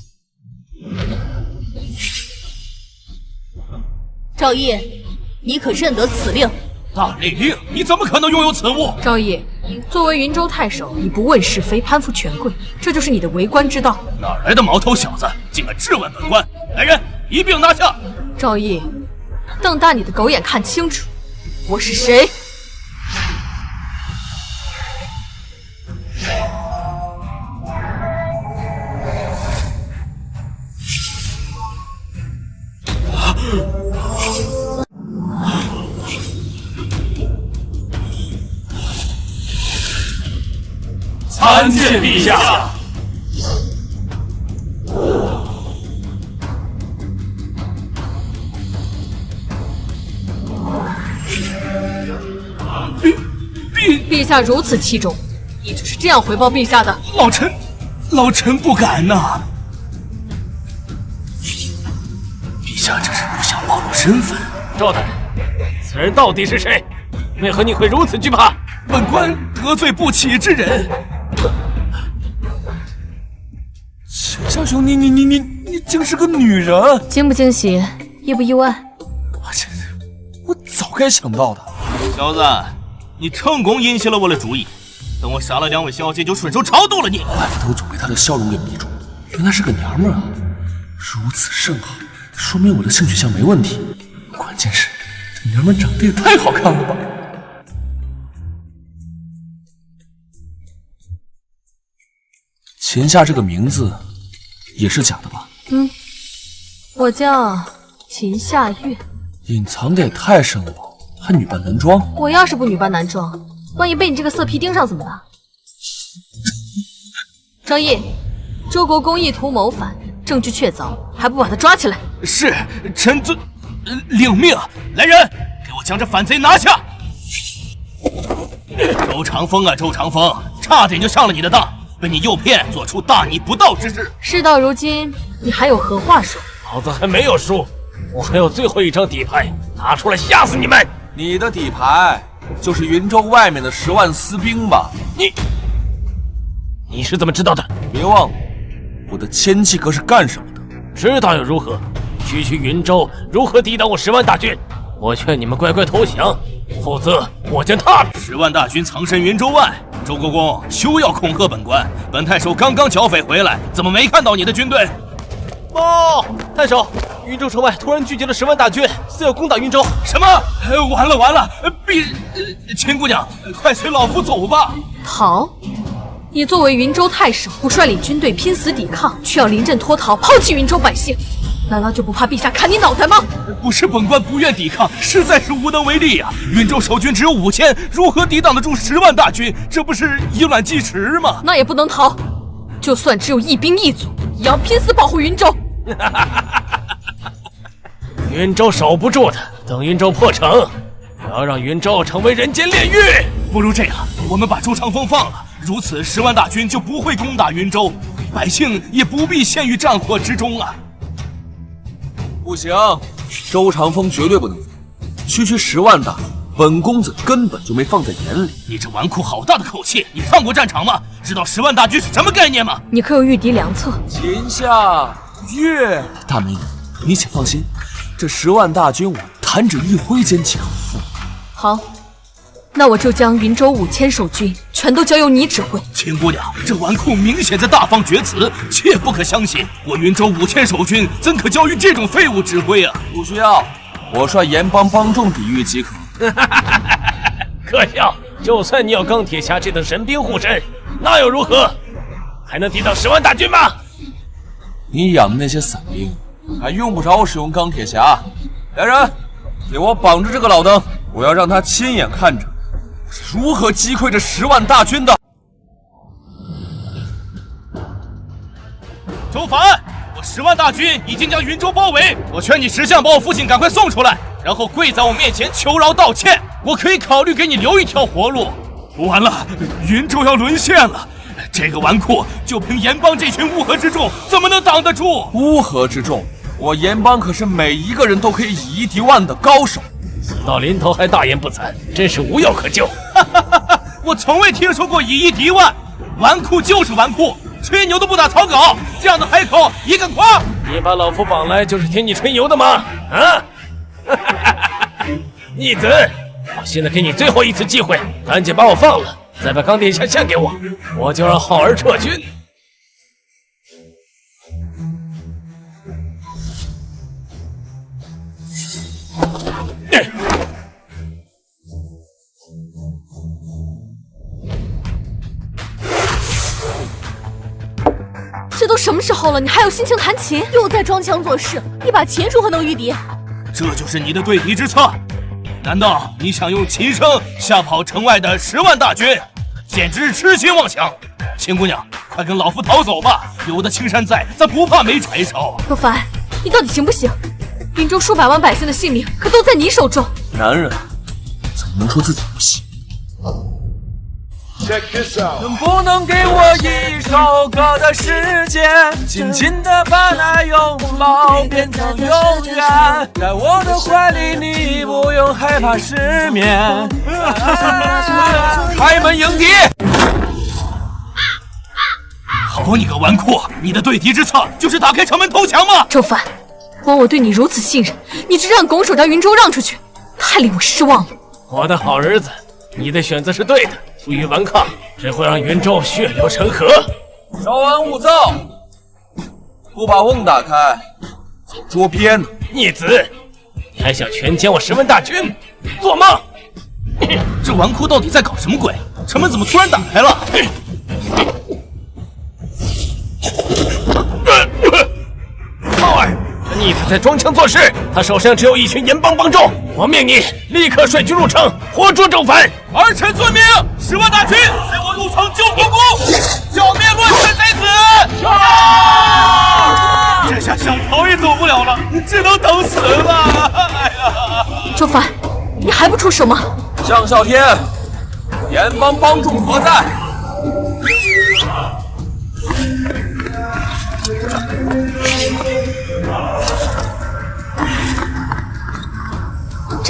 B: 赵毅，你可认得此令？
J: 大内令，你怎么可能拥有此物？
E: 赵毅，作为云州太守，你不问是非，攀附权贵，这就是你的为官之道。
J: 哪来的毛头小子，竟敢质问本官？来人，一并拿下！
E: 赵毅，瞪大你的狗眼，看清楚，我是谁？
C: 参见陛下。
E: 陛下如此器重，你就是这样回报陛下的？
J: 老臣不敢呐。陛下这是不想暴露身份。
G: 赵大人，此人到底是谁？为何你会如此惧怕？
J: 本官得罪不起之人。
A: 秦小兄，你竟是个女人！
E: 惊不惊喜，意不意外？
A: 我早该想到的。
J: 小子，你成功引起了我的注意。等我杀了2位小姐，就顺手超度了你。
A: 怪不得我总被她的笑容给迷住，原来是个娘们儿啊！如此甚好，说明我的性取向没问题。关键是这娘们长得也太好看了吧！秦夏这个名字也是假的吧？
E: 我叫秦夏月。
A: 隐藏的也太深了吧，还女扮男装。
E: 我要是不女扮男装，万一被你这个色批盯上怎么办？赵毅，周国公意图谋反，证据确凿，还不把他抓起来？
J: 是，臣遵领命。来人，给我将这反贼拿下！周长风啊，周长风，差点就上了你的当，被你诱骗，做出大逆不道之事。
E: 事到如今，你还有何话说？
G: 老子还没有输，我还有最后一张底牌，拿出来吓死你们！
A: 你的底牌就是云州外面的10万私兵吧？
G: 你是怎么知道的？
A: 别忘了，我的千骑阁是干什么的？
G: 知道又如何？区区云州如何抵挡我10万大军？我劝你们乖乖投降，否则我将踏平。
J: 10万大军藏身云州外，周国公休要恐吓本官。本太守刚刚剿匪回来，怎么没看到你的军队？
C: 报，太守，云州城外突然聚集了10万大军，似要攻打云州。
J: 什么？完了！秦姑娘，快随老夫走吧。
E: 逃？你作为云州太守，不率领军队拼死抵抗，却要临阵脱逃，抛弃云州百姓，难道就不怕陛下砍你脑袋吗？
J: 不是本官不愿抵抗，实在是无能为力啊！云州守军只有5000，如何抵挡得住10万大军？这不是以卵击石吗？
E: 那也不能逃，就算只有1兵1卒，也要拼死保护云州。
G: 云州守不住的，等云州破城，我要让云州成为人间炼狱。
J: 不如这样，我们把周长风放了，如此10万大军就不会攻打云州，百姓也不必陷于战火之中啊！
A: 不行，周长风绝对不能放。区10万大军，本公子根本就没放在眼里。
J: 你这纨绔好大的口气！你上过战场吗？知道10万大军是什么概念吗？
E: 你可有御敌良策？
A: 秦夏月，大美女，你且放心，这10万大军我弹指一挥间即可覆。
E: 好，那我就将云州5000守军全都交由你指挥。
J: 秦姑娘，这纨绔明显在大放厥词，切不可相信。我云州5000守军怎可交于这种废物指挥啊？
A: 不需要，我率盐帮帮众抵御即可。
G: 可笑！就算你有钢铁侠这等神兵护身，那又如何？还能抵挡10万大军吗？
A: 你养的那些散兵，还用不着使用钢铁侠。来人，给我绑着这个老登，我要让他亲眼看着是如何击溃这10万大军的。
J: 周凡，我10万大军已经将云州包围，我劝你识相把我父亲赶快送出来，然后跪在我面前求饶道歉，我可以考虑给你留一条活路。完了，云州要沦陷了，这个纨绔就凭盐帮这群乌合之众，怎么能挡得住？
A: 乌合之众，我盐帮可是每一个人都可以以1敌万的高手。
G: 死到临头还大言不惭，真是无药可救。
J: 我从未听说过以1敌万，纨绔就是纨绔，吹牛都不打草稿，这样的海口一个夸。
G: 你把老夫绑来就是听你吹牛的吗？啊！逆子，我现在给你最后一次机会，赶紧把我放了，再把钢铁侠献给我，我就让浩儿撤军。
B: 这都什么时候了，你还有心情弹琴？又在装腔作势，一把琴如何能御敌？
J: 这就是你的对敌之策？难道你想用琴声吓跑城外的10万大军？简直是痴心妄想！秦姑娘，快跟老夫逃走吧！有我的青山在，咱不怕没柴烧。
E: 若凡，你到底行不行？云州数百万百姓的性命可都在你手中。
A: 男人怎么能说自己不行？
L: 能不能给我一首歌的时间，紧紧地把那拥抱变成永远，在我的怀里你不用害怕失眠。
A: 开门迎敌！
J: 好你个纨绔，你的对敌之策就是打开城门投降吗？
E: 周凡，枉我对你如此信任，你就这样拱手将云州让出去，太令我失望了。
G: 我的好儿子，你的选择是对的，负隅顽抗只会让云州血流成河。
A: 稍安勿躁，不把瓮打开，怎么捉鳖呢？
G: 逆子，你还想全歼我10万大军？做梦！
J: 这纨绔到底在搞什么鬼？城门怎么突然打开了？
G: 浩儿，这逆子在装腔作势，他手上只有一群盐帮帮众。我命你立刻率军入城，活捉周凡。
J: 儿臣遵命，10万大军随我入城救国公，剿灭乱臣贼子。这下想逃也走不了了，只能等死了。哎呀！
E: 周凡，你还不出手吗？
A: 向啸天，盐帮帮众何在？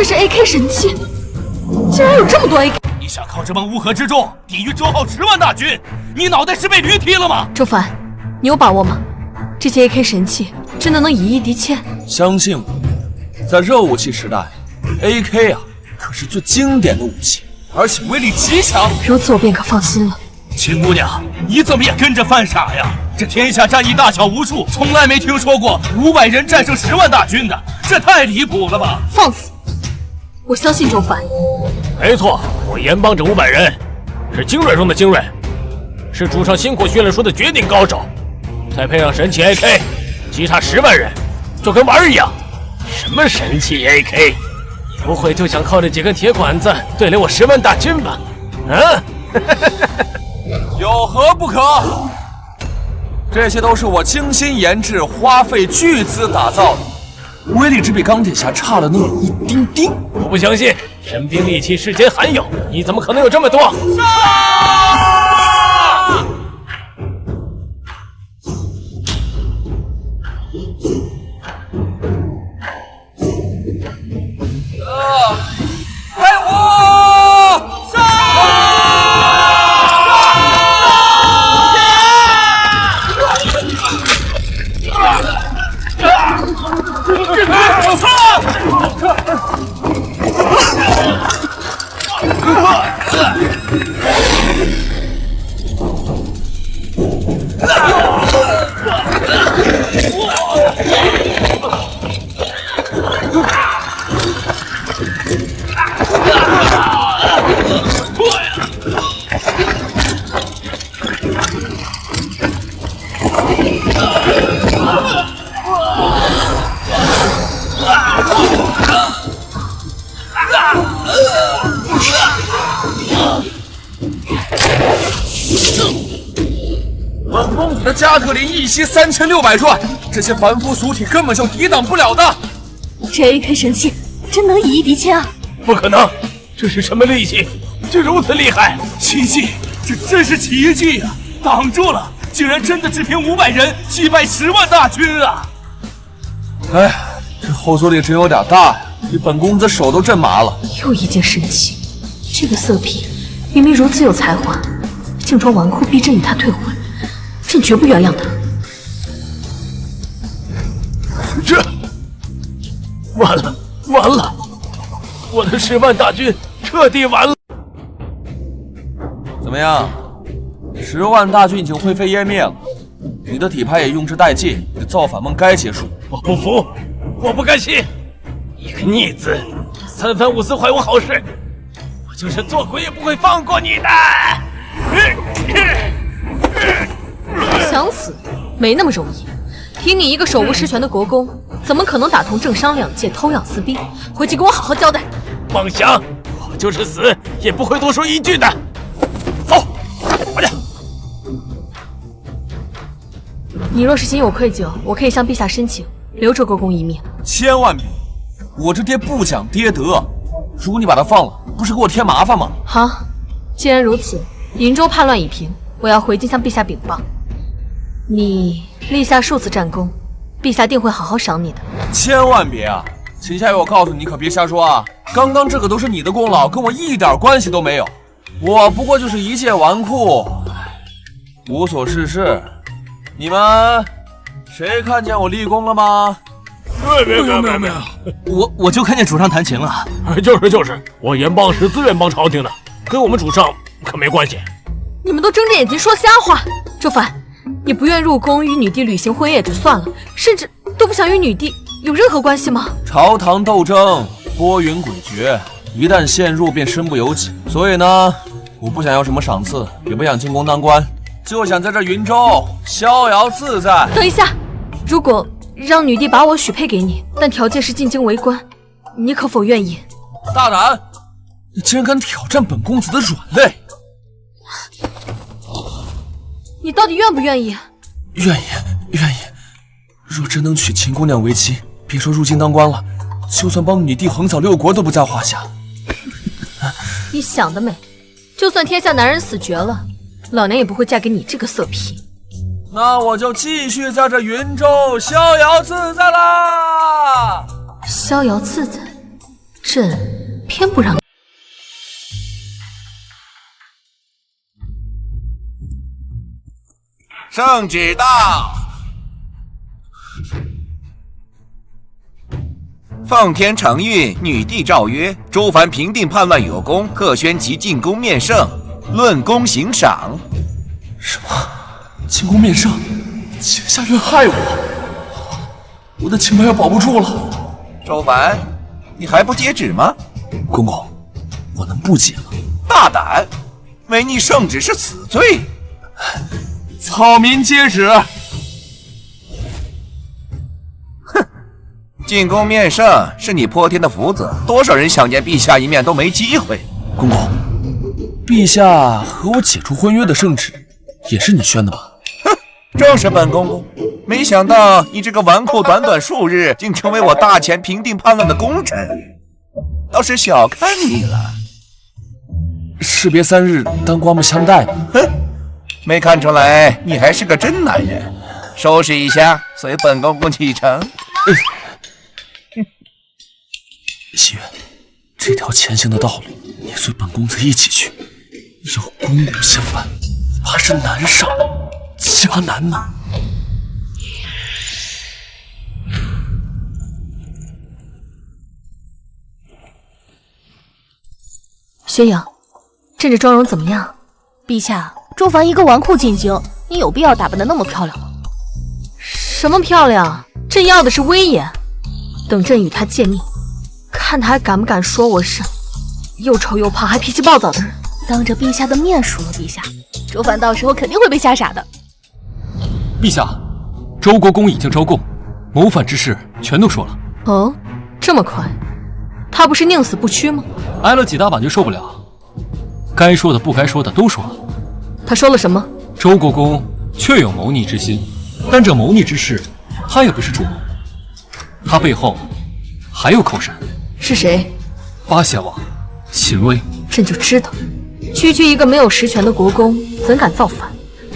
B: 这是 AK 神器，竟然有这么多 AK！
J: 你想靠这帮乌合之众抵御周浩10万大军？你脑袋是被驴踢了吗？
E: 周凡，你有把握吗？这些 AK 神器真的能以一敌千？
A: 相信我，在热武器时代 ，AK 啊可是最经典的武器，而且威力极强。
E: 如此我便可放心了。
J: 秦姑娘，你怎么也跟着犯傻呀？这天下战役大小无数，从来没听说过500人战胜10万大军的，这太离谱了吧！
E: 放肆！我相信周凡。
G: 没错，我严帮这500人是精锐中的精锐，是主上辛苦训练出的绝顶高手，再配上神器 AK， 击杀10万人，就跟玩儿一样。什么神器 AK？ 你不会就想靠这几根铁管子对垒我10万大军吧？啊？
A: 有何不可？这些都是我精心研制、花费巨资打造的，威力只比钢铁侠差了那么一丁丁。
G: 我不相信，神兵利器世间罕有，你怎么可能有这么多？
A: 开火！本公子的加特林一袭3600转，这些凡夫俗体根本就抵挡不了的。
B: 这 AK 神器真能以一敌千啊！
G: 不可能，这是什么利器？就如此厉害？
J: 奇迹，这真是奇迹呀！挡住了，竟然真的只凭500人击败10万大军啊！
A: 哎，这后坐力真有点大呀，比本公子手都震麻了。
E: 又一件神器，这个色批明明如此有才华，竟装纨绔逼朕与他退婚，朕绝不原谅他。
G: 这完了完了，我的10万大军彻底完了。
A: 怎么样？10万大军已经灰飞烟灭了，你的底牌也用之殆尽，你的造反梦该结束。
G: 我不服，我不甘心！一个逆子，3番5次坏我好事，我就是做鬼也不会放过你的！
E: 想死没那么容易，凭你一个手无实权的国公，怎么可能打通政商两界偷养私逼？回去给我好好交代！
G: 妄想，我就是死也不会多说一句的。走，快点！
E: 你若是心有愧疚，我可以向陛下申请留着国公一命。
A: 千万别！我这爹不讲爹德，如果你把他放了，不是给我添麻烦吗？
E: 好，既然如此，云州叛乱已平，我要回京向陛下禀报。你立下数次战功，陛下定会好好赏你的。
A: 千万别啊！秦夏雨，我告诉你，可别瞎说啊！刚刚这个都是你的功劳，跟我一点关系都没有。我不过就是一介纨绔，无所事事。你们谁看见我立功了吗？
G: 没有，
H: 我就看见主上弹琴了。
G: 就是，我严帮是自愿帮朝廷的，跟我们主上可没关系。
E: 你们都睁着眼睛说瞎话！周凡，你不愿入宫与女帝履行婚约也就算了，甚至都不想与女帝有任何关系吗？
A: 朝堂斗争波云诡谲，一旦陷入便身不由己。所以呢，我不想要什么赏赐，也不想进宫当官，就想在这云州逍遥自在。
E: 等一下，如果让女帝把我许配给你，但条件是进京为官，你可否愿意？
A: 大胆！你竟然敢挑战本公子的软肋！
E: 你到底愿不愿意？
A: 愿意。若真能娶秦姑娘为妻，别说入京当官了，就算帮女帝横扫6国都不在话下。
E: 你想得美！就算天下男人死绝了，老娘也不会嫁给你这个色批。
A: 那我就继续在这云州逍遥自在啦！
E: 逍遥自在？朕偏不让。
D: 圣旨到。奉天承运，女帝诏曰：周凡平定叛乱有功，特宣其进宫面圣，论功行赏。
A: 什么？进宫面圣？秦夏月害我的清白要保不住了。
D: 周凡，你还不接旨吗？
A: 公公，我能不接吗？
D: 大胆！违逆圣旨是死罪。
L: 草民接旨。
D: 哼，进宫面圣是你泼天的福子，多少人想见陛下一面都没机会。
A: 公公，陛下和我解除婚约的圣旨也是你宣的吧？
D: 哼，正是本公公。没想到你这个纨绔，短短数日竟成为我大前平定叛乱的功臣，倒是小看你了。
A: 士别3日，当刮目相待嘛。
D: 哼，没看出来你还是个真男人。收拾一下，随本公公启程。
A: 喜悦，这条前行的道路，你随本公子一起去。要公路相伴，怕是难上加难呐。
E: 薛影，朕这妆容怎么样？
B: 陛下，周凡一个纨绔进京，你有必要打扮得那么漂亮吗？
E: 什么漂亮？朕要的是威严。等朕与他见面，看他还敢不敢说我是又丑又胖还脾气暴躁的人。
B: 当着陛下的面说了陛下，周凡到时候肯定会被吓傻的。
C: 陛下，周国公已经招供，谋反之事全都说了。
E: 哦，这么快？他不是宁死不屈吗？
C: 挨了几大板就受不了，该说的不该说的都说了。
E: 他说了什么？
C: 周国公确有谋逆之心，但这谋逆之事，他也不是主谋，他背后还有靠山。
E: 是谁
C: ？8贤王秦威。
E: 朕就知道，区区一个没有实权的国公，怎敢造反？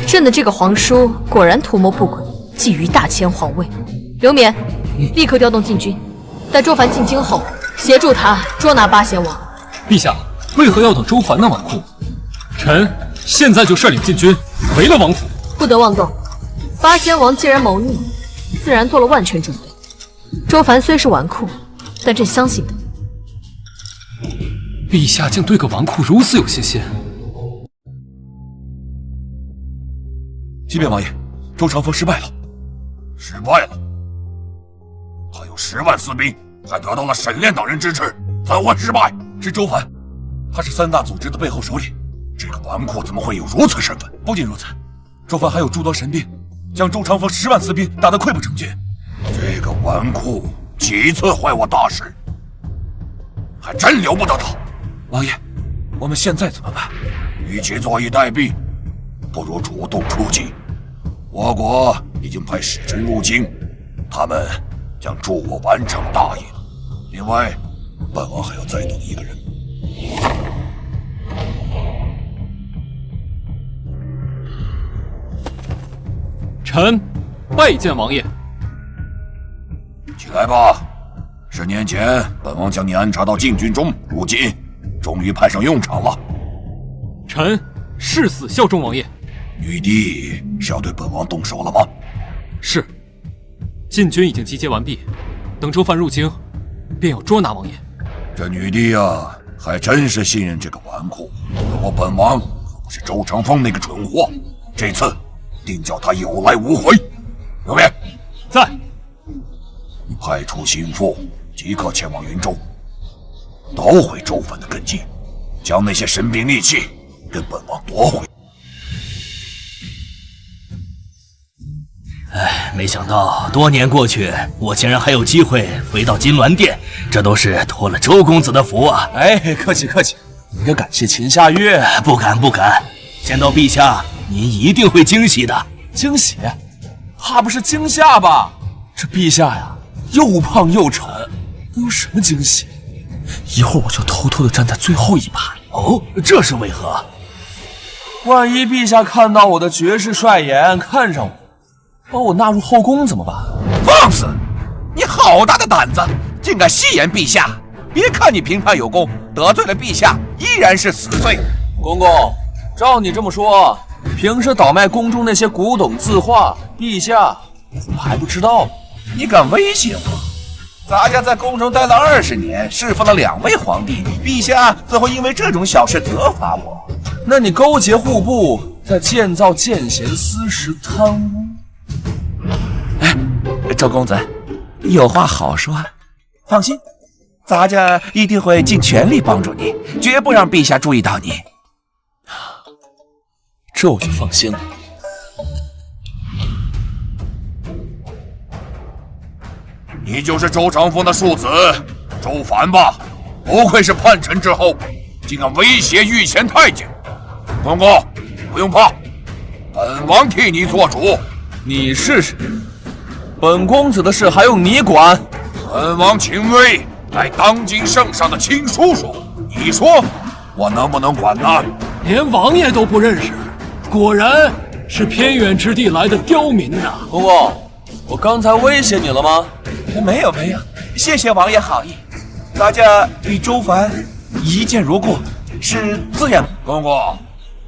E: 朕的这个皇叔果然图谋不轨，觊觎大前皇位。刘勉，立刻调动禁军，待周凡进京后，协助他捉拿8贤王。
C: 陛下，为何要等周凡那纨绔？臣现在就率领禁军围了王府。
E: 不得妄动。8贤王既然谋逆，自然做了万全准备。周凡虽是纨绔，但朕相信他。
C: 陛下竟对个纨绔如此有信心。
K: 启禀王爷，周长风失败了。失败了？他有10万私兵，还得到了沈炼党人支持，怎会失败？是周凡，他是3大组织的背后首领。这个纨绔怎么会有如此身份？不仅如此，周凡还有诸多神兵，将周长风10万私兵打得溃不成军。这个纨绔几次坏我大事，还真留不得他。
A: 王爷，我们现在怎么办？
K: 与其坐以待毙，不如主动出击。我国已经派使臣入京，他们将助我完成大业。另外，本王还要再等一个人。
C: 臣拜见王爷。
K: 起来吧。10年前，本王将你安插到禁军中，如今终于派上用场了。
C: 臣誓死效忠王爷。
K: 女帝是要对本王动手了吗？
C: 是。禁军已经集结完毕，等周凡入京，便要捉拿王爷。
K: 这女帝啊，还真是信任这个纨绔。如果本王可不是周长风那个蠢货，这次定叫他有来无回。刘勉
C: 在。
K: 你派出心腹，即刻前往云州，捣毁周凡的根基，将那些神兵利器跟本王夺回。
J: 没想到多年过去，我竟然还有机会回到金銮殿，这都是托了周公子的福啊！
A: 客气客气，应该感谢秦夏月。
J: 不敢不敢，见到陛下，您一定会惊喜的。
A: 惊喜？怕不是惊吓吧？这陛下呀，又胖又丑，能有什么惊喜？一会儿我就偷偷的站在最后一排。
J: 哦，这是为何？
A: 万一陛下看到我的绝世帅颜，看上我，把我纳入后宫怎么办？
D: 放肆！你好大的胆子，竟敢戏言陛下！别看你评判有功，得罪了陛下依然是死罪。
A: 公公，照你这么说，平时倒卖宫中那些古董字画，陛下还不知道？
D: 你敢威胁我？咱家在宫中待了20年，侍奉了2位皇帝，陛下怎会因为这种小事责罚我？
A: 那你勾结户部，在建造建贤司时贪污？
D: 周公子，有话好说，放心，咱家一定会尽全力帮助你，绝不让陛下注意到你。
A: 这我就放心了。
K: 你就是周长风的庶子周凡吧？不愧是叛臣之后，竟敢威胁御前太监。公公，不用怕，本王替你做主。
A: 你是谁？本公子的事还用你管？
K: 本王秦威，乃当今圣上的亲叔叔，你说我能不能管呢？
C: 连王爷都不认识，果然是偏远之地来的刁民呐！
A: 公公，我刚才威胁你了吗？
D: 没有，谢谢王爷好意。咱家与周凡一见如故，是自然。
K: 公公，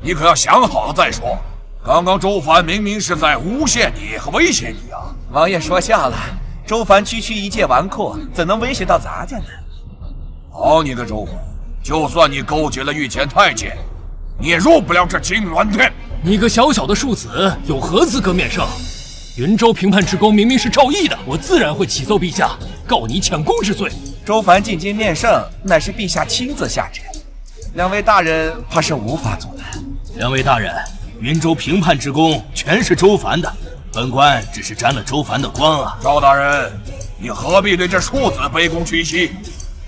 K: 你可要想好了再说。刚刚周凡明明是在诬陷你和威胁你啊！
D: 王爷说笑了，周凡区区一介纨绔，怎能威胁到咱家呢？
K: 好你个周凡，就算你勾结了御前太监，你也入不了这金銮殿。
C: 你个小小的庶子，有何资格面圣？云州评判之功明明是赵毅的，我自然会启奏陛下，告你抢功之罪。
D: 周凡进京面圣，乃是陛下亲自下旨，2位大人怕是无法阻拦。
J: 2位大人，云州评判之功全是周凡的，本官只是沾了周凡的光啊。
K: 赵大人，你何必对这庶子卑躬屈膝？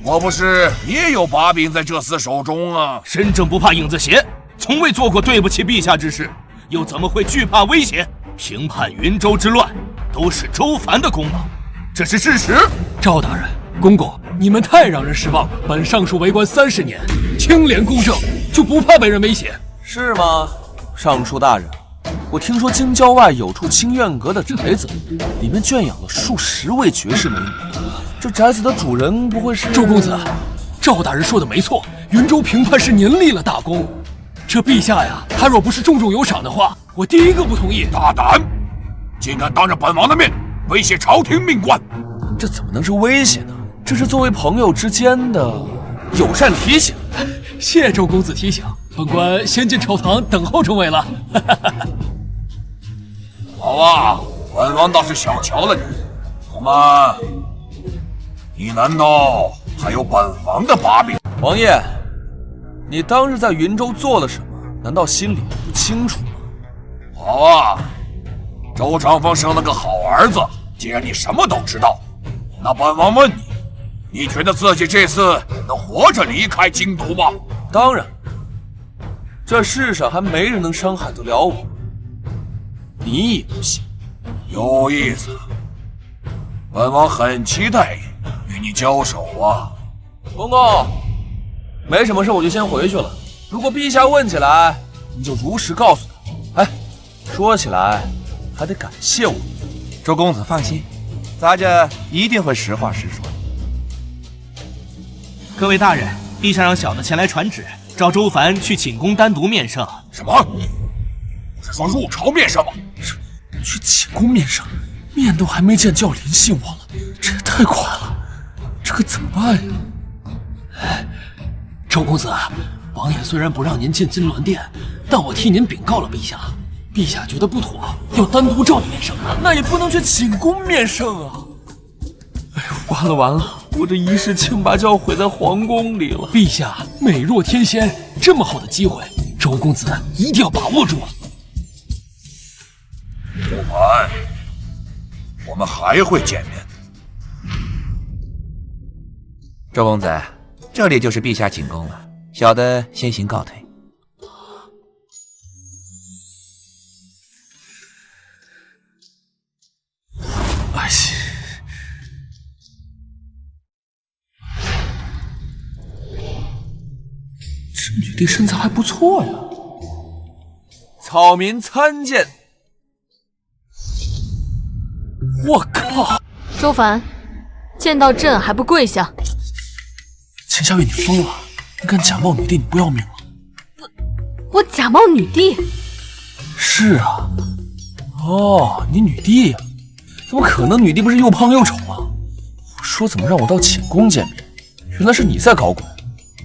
K: 莫不是你也有把柄在这厮手中啊？
J: 身正不怕影子斜，从未做过对不起陛下之事，又怎么会惧怕威胁？平叛云州之乱，都是周凡的功劳，这是事实。
C: 赵大人，公公，你们太让人失望了。本上述为官30年，清廉公正，就不怕被人威胁？
A: 是吗？尚书大人，我听说京郊外有处清苑阁的宅子，里面圈养了数十位绝世美女。这宅子的主人不会是……
C: 周公子，赵大人说的没错，云州评判是您立了大功。这陛下呀，他若不是重重有赏的话，我第一个不同意。
K: 大胆，竟敢当着本王的面威胁朝廷命官！
A: 这怎么能是威胁呢？这是作为朋友之间的友善提醒。
C: 谢周公子提醒，本官先进朝堂等候众位了。
K: 好啊，本王倒是小瞧了你。怎么，你难道还有本王的把柄？
A: 王爷，你当日在云州做了什么？难道心里不清楚吗？
K: 好啊，周长风生了个好儿子。既然你什么都知道，那本王问你，你觉得自己这次能活着离开京都吗？
A: 当然，这世上还没人能伤害得了我。你也不行。
K: 有意思，本王很期待与你交手啊。
A: 公公，没什么事，我就先回去了。如果陛下问起来，你就如实告诉他。哎，说起来还得感谢我。
D: 周公子放心，咱家一定会实话实说。
J: 各位大人，陛下让小的前来传旨，召周凡去寝宫单独面圣。
K: 什么？是说入朝面圣吗？
A: 去寝宫面圣，面都还没见就要联系我了，这也太快了，这可怎么办呀？
C: 周公子，王爷虽然不让您进金銮殿，但我替您禀告了陛下，陛下觉得不妥，要单独召你面圣，
A: 那也不能去寝宫面圣啊！哎呦，完了完了，我这一世清白就要毁在皇宫里了。
C: 陛下美若天仙，这么好的机会，周公子一定要把握住啊！
K: 周凡，我们还会见面的。
D: 周公子，这里就是陛下寝宫了，小的先行告退。
A: 哎呀，这女帝身材还不错呀。草民参见。我靠！
E: 周凡，见到朕还不跪下？
A: 秦夏月，你疯了！你敢假冒女帝，你不要命了？
E: 我假冒女帝？
A: 是啊。哦，你女帝呀？怎么可能？女帝不是又胖又丑吗？我说怎么让我到寝宫见面，原来是你在搞鬼。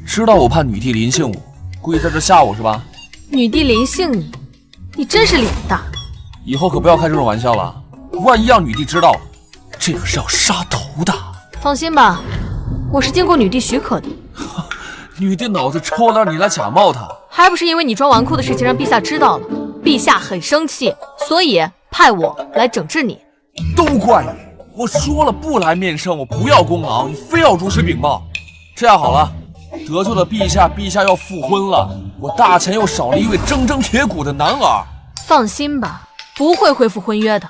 A: 知道我怕女帝临幸我，故意在这吓我是吧？
E: 女帝临幸你，你真是脸大。
A: 以后可不要开这种玩笑了，万一让女帝知道了，这可是要杀头的。
E: 放心吧，我是经过女帝许可的。
A: 女帝脑子抽了，让你来假冒她，
E: 还不是因为你装纨绔的事情让陛下知道了，陛下很生气，所以派我来整治你。
A: 都怪你！我说了不来面圣，我不要功劳，你非要如实禀报。这样好了，得罪了陛下，陛下要复婚了，我大前又少了一位铮铮铁骨的男儿。
E: 放心吧，不会恢复婚约的。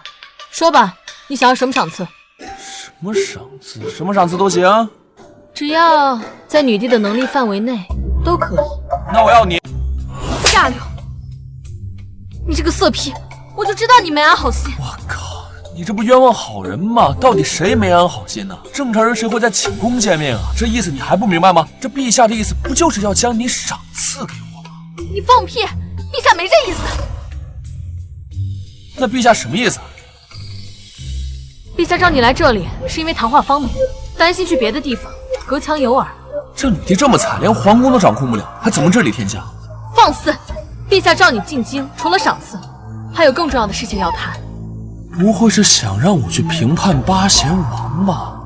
E: 说吧，你想要什么赏赐？
A: 什么赏赐？什么赏赐都行，
E: 只要在女帝的能力范围内都可以。
A: 那我要你。
E: 下流！你这个色批，我就知道你没安好心。
A: 我靠！你这不冤枉好人吗？到底谁没安好心呢？正常人谁会在寝宫见面啊？这意思你还不明白吗？这陛下的意思不就是要将你赏赐给我吗？
E: 你放屁！陛下没这意思。
A: 那陛下什么意思？
E: 陛下召你来这里是因为谈话方便，担心去别的地方隔墙有耳。
A: 这女帝这么惨，连皇宫都掌控不了，还怎么治理天下？
E: 放肆！陛下召你进京，除了赏赐，还有更重要的事情要谈。
A: 不会是想让我去评判八贤王吧？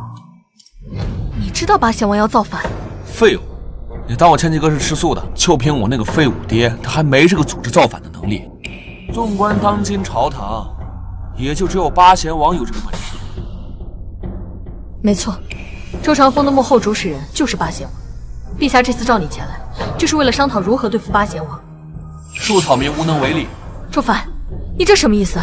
E: 你知道八贤王要造反？
A: 废物！你当我千金哥是吃素的？就凭我那个废物爹，他还没这个组织造反的能力。纵观当今朝堂，也就只有八贤王有这个本事。
E: 没错，周长风的幕后主使人就是八贤王。陛下这次召你前来，就是为了商讨如何对付八贤王。
A: 恕草民无能为力。
E: 周凡，你这什么意思？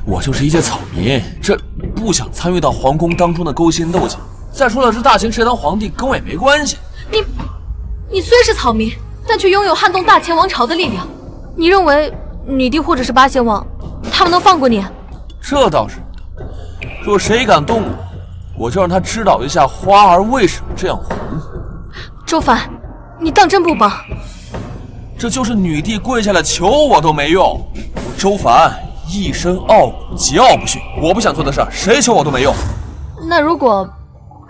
A: 我就是一介草民，这不想参与到皇宫当中的勾心斗角。再说了，这大秦谁当皇帝跟我也没关系。
E: 你虽是草民，但却拥有撼动大秦王朝的力量。你认为女帝或者是八贤王，他们能放过你？
A: 这倒是的。若谁敢动我，我就让他知道一下花儿为什么这样红。
E: 周凡，你当真不帮？
A: 这就是女帝跪下来求我都没用。我周凡一身傲骨，桀骜不驯，我不想做的事儿，谁求我都没用。
E: 那如果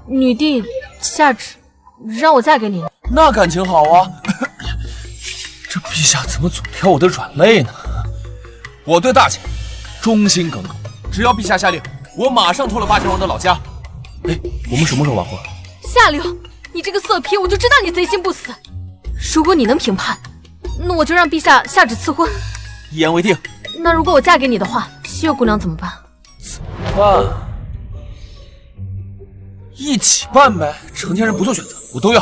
E: 女帝下旨让我嫁给你呢？
A: 那感情好啊！这陛下怎么总挑我的软肋呢？我对大秦忠心耿耿，只要陛下下令，我马上脱了八贤王的老家。哎，我们什么时候完婚？
E: 下流！你这个色批，我就知道你贼心不死。如果你能评判，那我就让陛下下旨赐婚。
A: 一言为定。
E: 那如果我嫁给你的话，西月姑娘怎么办？
A: 怎么办？一起办呗，成年人不做选择，我都要。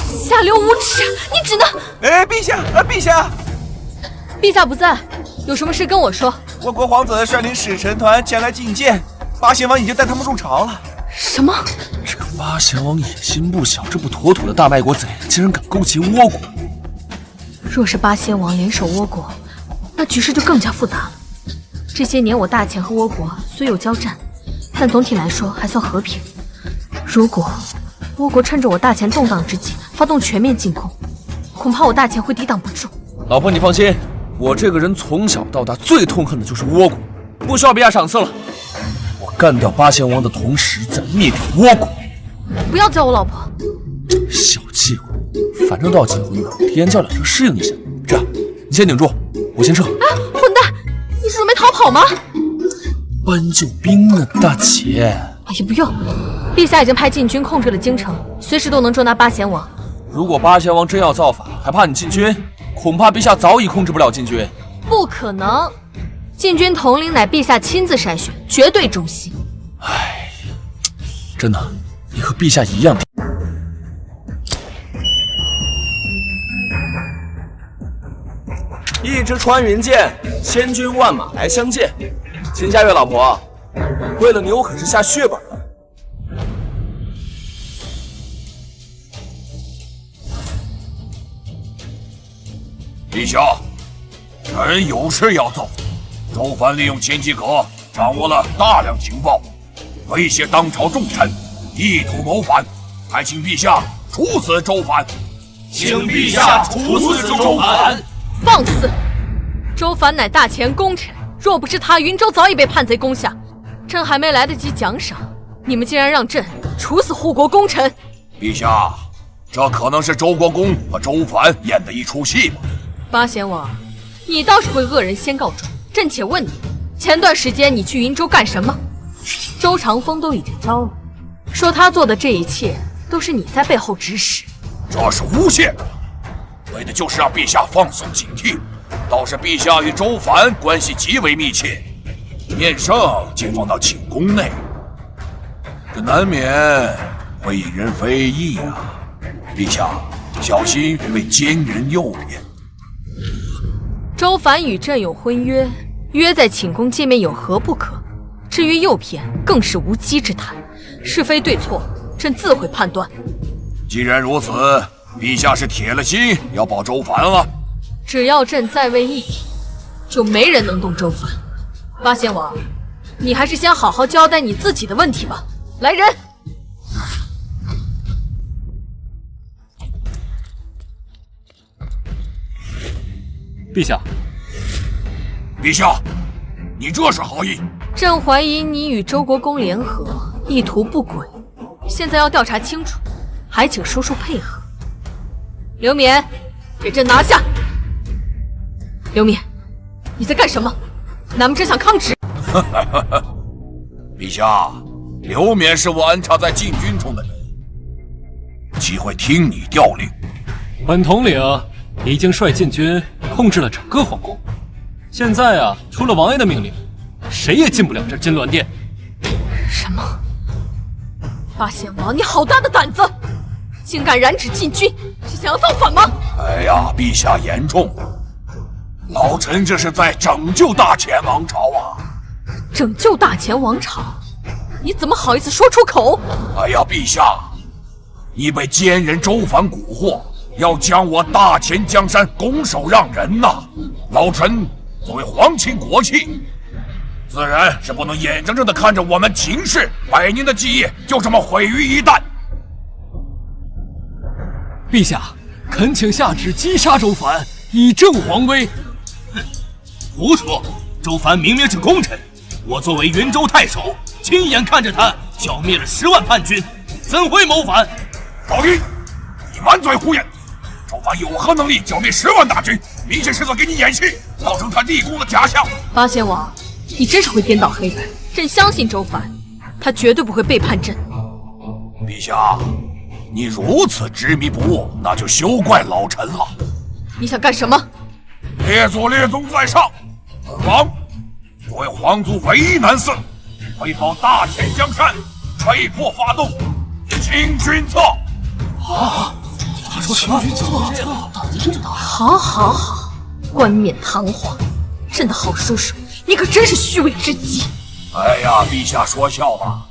E: 下流无耻！你只能……
D: 哎，陛下，陛下，
E: 陛下不在，有什么事跟我说。
D: 我国皇子率领使臣团前来觐见，八贤王已经带他们入朝了。
E: 什么？
A: 这个八贤王野心不小，这不妥妥的大卖国贼，竟然敢勾结倭国。
E: 若是八贤王联手倭国，那局势就更加复杂了。这些年我大秦和倭国虽有交战，但总体来说还算和平。如果倭国趁着我大秦动荡之际发动全面进攻，恐怕我大秦会抵挡不住。
A: 老婆，你放心，我这个人从小到大最痛恨的就是倭国，不需要陛下赏赐了。我干掉八贤王的同时，再灭掉倭国。
E: 不要叫我老婆，
A: 小气鬼！反正都要结婚了，提前叫两声适应一下。这样，你先顶住，我先撤。
E: 啊，混蛋！你是准备逃跑吗？
A: 搬救兵呢，大姐。
E: 哎呀，不用，陛下已经派禁军控制了京城，随时都能捉拿八贤王。
A: 如果八贤王真要造反，还怕你禁军？恐怕陛下早已控制不了禁军。
E: 不可能，禁军统领乃陛下亲自筛选，绝对忠心。
A: 哎，真的，你和陛下一样。
L: 一支穿云箭，千军万马来相见。秦夏月老婆，为了你，我可是下血本了。
K: 陛下，臣有事要奏。周凡利用千机阁掌握了大量情报，威胁当朝重臣，意图谋反，还请陛下
D: 处死周凡，请陛下处死周凡。
E: 放肆！周凡乃大前功臣，若不是他，云州早已被叛贼攻下。朕还没来得及奖赏，你们竟然让朕处死护国功臣！
D: 陛下，这可能是周国公和周凡演的一出戏吧？
E: 八贤王，你倒是会恶人先告状。朕且问你，前段时间你去云州干什么？周长风都已经招了，说他做的这一切都是你在背后指使。
D: 这是诬陷，为的就是让陛下放松警惕。倒是陛下与周凡关系极为密切，面圣竟放到寝宫内，这难免会引人非议啊！陛下，小心被奸人诱骗。
E: 周凡与朕有婚约，约在寝宫见面有何不可？至于诱骗，更是无稽之谈，是非对错，朕自会判断。
D: 既然如此，陛下是铁了心要保周凡了。
E: 只要朕在位一体，就没人能动周凡。八贤王，你还是先好好交代你自己的问题吧。来人！
H: 陛下，
D: 陛下，你这是何意？
E: 朕怀疑你与周国公联合，意图不轨，现在要调查清楚，还请叔叔配合。刘勉，给朕拿下！刘勉，你在干什么？难不成想抗旨？
D: 陛下，刘勉是我安插在禁军中的人，岂会听你调令？
H: 本统领已经率禁军控制了整个皇宫，现在啊，除了王爷的命令，谁也进不了这金銮殿。
E: 什么？八贤王，你好大的胆子，竟敢染指禁军，是想要造反吗？
D: 哎呀，陛下言重了。老臣这是在拯救大前王朝啊！
E: 拯救大前王朝？你怎么好意思说出口？
D: 哎呀，陛下，你被奸人周凡蛊惑，要将我大前江山拱手让人呐！老臣作为皇亲国戚，自然是不能眼睁睁地看着我们秦氏100年的基业就这么毁于一旦。
H: 陛下，恳请下旨击杀周凡，以正皇威。
J: 胡说！周凡明明是功臣，我作为云州太守，亲眼看着他剿灭了10万叛军，怎会谋反？
D: 老李，你满嘴胡言！周凡有何能力剿灭10万大军？明显是在给你演戏，造成他立功的假象。
E: 八贤王，你真是会颠倒黑白。朕相信周凡，他绝对不会背叛朕。
D: 陛下，你如此执迷不悟，那就休怪老臣了。
E: 你想干什么？
D: 列祖列宗在上，本王作为皇族唯一男嗣，为保大前江山，被迫发动清君侧。
H: 啊！他说清君侧，
E: 好，好，好，冠冕堂皇，朕的好叔叔，你可真是虚伪至极。
D: 哎呀，陛下说笑吧，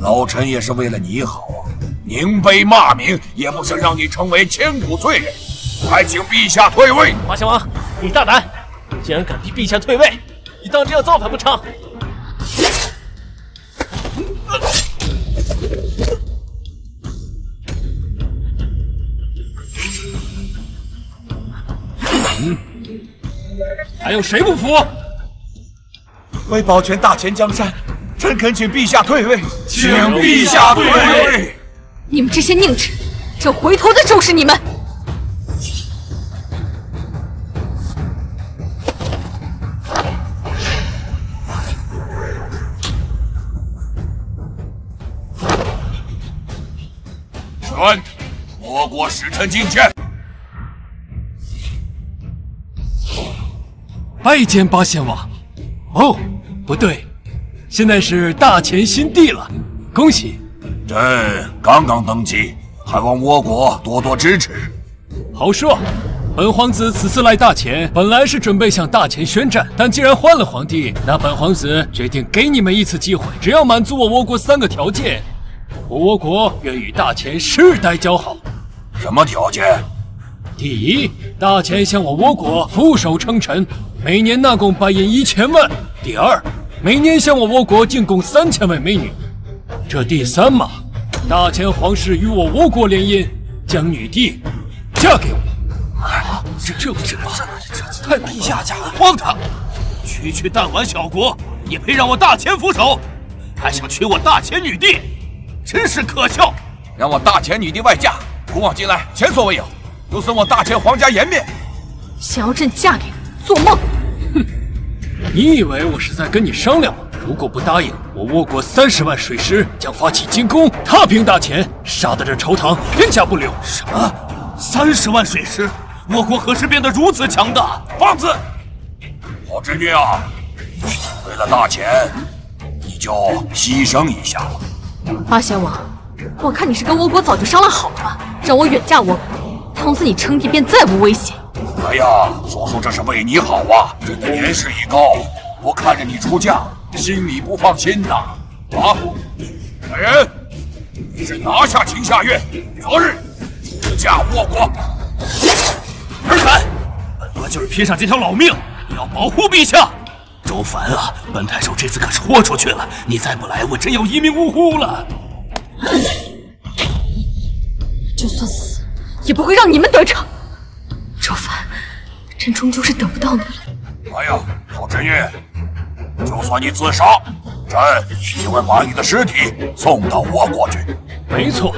D: 老臣也是为了你好啊，宁被骂名，也不想让你成为千古罪人。还请陛下退位。
G: 八贤王，你大胆，竟然敢逼陛下退位，你当真要造反不成？
H: 还有谁不服？
D: 为保全大前江山，臣恳请陛下退位。请陛下退位。
E: 你们这些佞臣，朕回头再收拾你们。
D: 臣我国使臣觐见。
H: 拜见八贤王。哦，不对，现在是大前新帝了，恭喜！
D: 朕刚刚登基，还望倭国多多支持。
H: 好说。本皇子此次来大前，本来是准备向大前宣战，但既然换了皇帝，那本皇子决定给你们一次机会，只要满足我倭国3个条件，我倭国愿与大前世代交好。
D: 什么条件？
H: 第一，大前向我倭国俯首称臣，每年纳贡白银1000万。第二，每年向我倭国进贡3000位美女。这第三嘛，
G: 大前皇室与我国联姻，将女帝嫁给我。
J: 这不是太陛下驾荒唐！区弹丸小国也配让我大前俯首？还想娶我大前女帝，真是可笑！
D: 让我大前女帝外嫁，古往今来前所未有，有损我大前皇家颜面。
E: 想要朕嫁给你，做梦！
G: 哼！你以为我是在跟你商量吗？如果不答应，我倭国30万水师将发起进攻，踏平大前，杀得这朝堂片甲不留。
J: 什么？30万水师？倭国何时变得如此强大？
D: 放肆！好侄女啊，为了大前，你就牺牲一下吧。
E: 八贤王，我看你是跟倭国早就商量好了吧，让我远嫁倭国，从此你称帝便再无危险。
D: 哎呀，叔叔这是为你好啊！朕的年事已高，我看着你出嫁，心里不放心呐。啊，来人，你是拿下秦夏院，择日出嫁倭国。
J: 尔反，本官就是拼上这条老命，也要保护陛下。周凡啊，本太守这次可是豁出去了，你再不来，我真要一命呜呼了。
E: 就算死，也不会让你们得逞。周凡，朕终究是等不到你了。
D: 哎呀，好侄女，就算你自杀，朕也会把你的尸体送到倭国去。
G: 没错，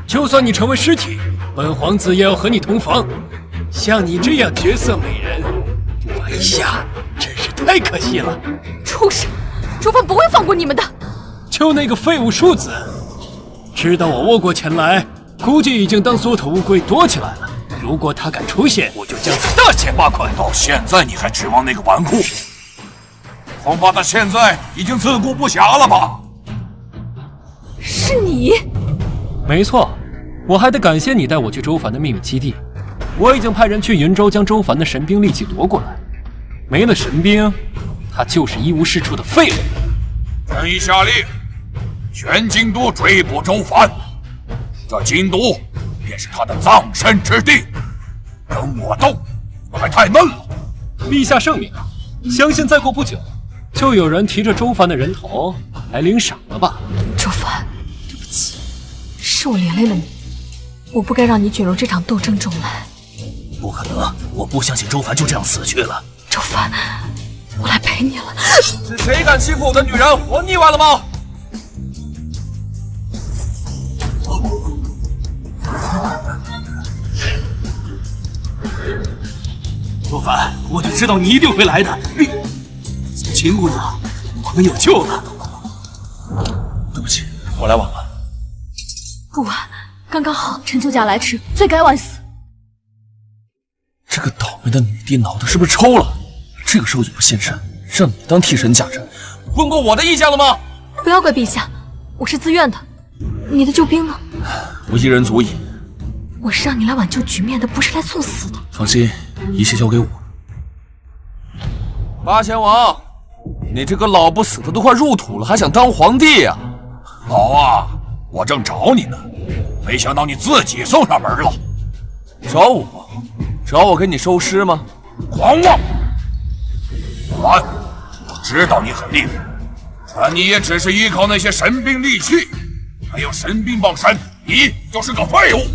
G: 就算你成为尸体，本皇子也要和你同房。像你这样绝色美人，不一下真是太可惜了。
E: 畜生，周凡不会放过你们的。
G: 就那个废物庶子，知道我倭国前来，估计已经当缩头乌龟躲起来了。如果他敢出现，我就将他大卸八块。
D: 到现在你还指望那个纨绔？恐怕他现在已经自顾不暇了吧？
E: 是你？
G: 没错，我还得感谢你带我去周凡的秘密基地。我已经派人去云州将周凡的神兵利器夺过来。没了神兵，他就是一无是处的废物。
D: 朕已下令，全京都追捕周凡。这京都便是他的葬身之地，跟我斗还太嫩了。
G: 陛下圣明，相信再过不久，就有人提着周凡的人头来领赏了吧？
E: 周凡，对不起，是我连累了你，我不该让你卷入这场斗争中来。
J: 不可能，我不相信周凡就这样死去了。
E: 周凡，我来陪你了。
L: 是谁敢欺负我的女人？活腻歪了吗？
J: 周凡，我就知道你一定会来的。秦姑娘，我们有救了。
A: 对不起，我来晚了。
B: 不晚，刚刚好，臣就驾来迟，罪该万死。
A: 这个倒霉的女帝脑袋是不是抽了？这个时候也不现身，让你当替身嫁人，
L: 问过我的意见了吗？
B: 不要怪陛下，我是自愿的。你的救兵呢？
A: 我一人足矣。
B: 我是让你来挽救局面的，不是来送死的。
A: 放心，一切交给我。
L: 八贤王，你这个老不死的都快入土了，还想当皇帝呀？
D: 好啊，我正找你呢，没想到你自己送上门了。
L: 找我？找我给你收尸吗？
D: 狂妄！完，我知道你很厉害，但你也只是依靠那些神兵利器，还有神兵傍身，你就是个废物。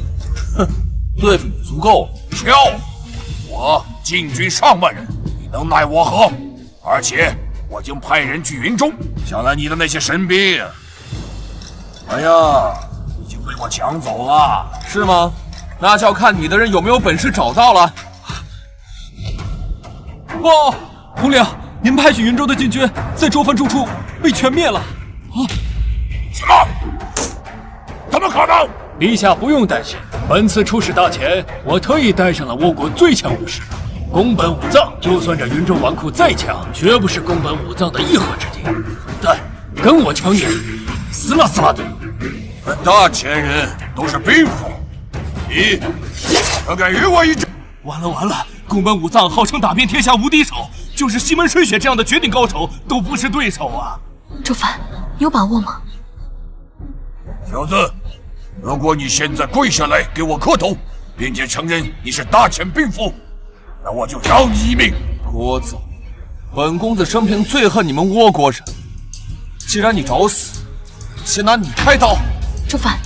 L: 哼，对付你足够了。
D: 跳！我禁军上万人，你能奈我何？而且我已经派人去云州，想来你的那些神兵，哎呀，已经被我抢走了。
L: 是吗？那就要看你的人有没有本事找到了。哦，统领，您派去云州的禁军在周凡住处被全灭了。啊！
D: 什么？怎么可能？
G: 陛下不用担心，本次出使大前，我特意带上了倭国最强武士，宫本武藏。就算这云州纨绔再强，绝不是宫本武藏的一合之敌。混蛋，跟我抢眼，撕拉撕拉的。
D: 本大前人都是兵符。你可敢与我一战？
J: 完了完了！宫本武藏号称打遍天下无敌手，就是西门吹雪这样的绝顶高手都不是对手啊！
B: 周凡，你有把握吗？
D: 小子，如果你现在跪下来给我磕头，并且承认你是大前兵符，那我就饶你一命。
L: 聒噪！本公子生平最恨你们倭国人。既然你找死，先拿你开刀。
B: 周凡，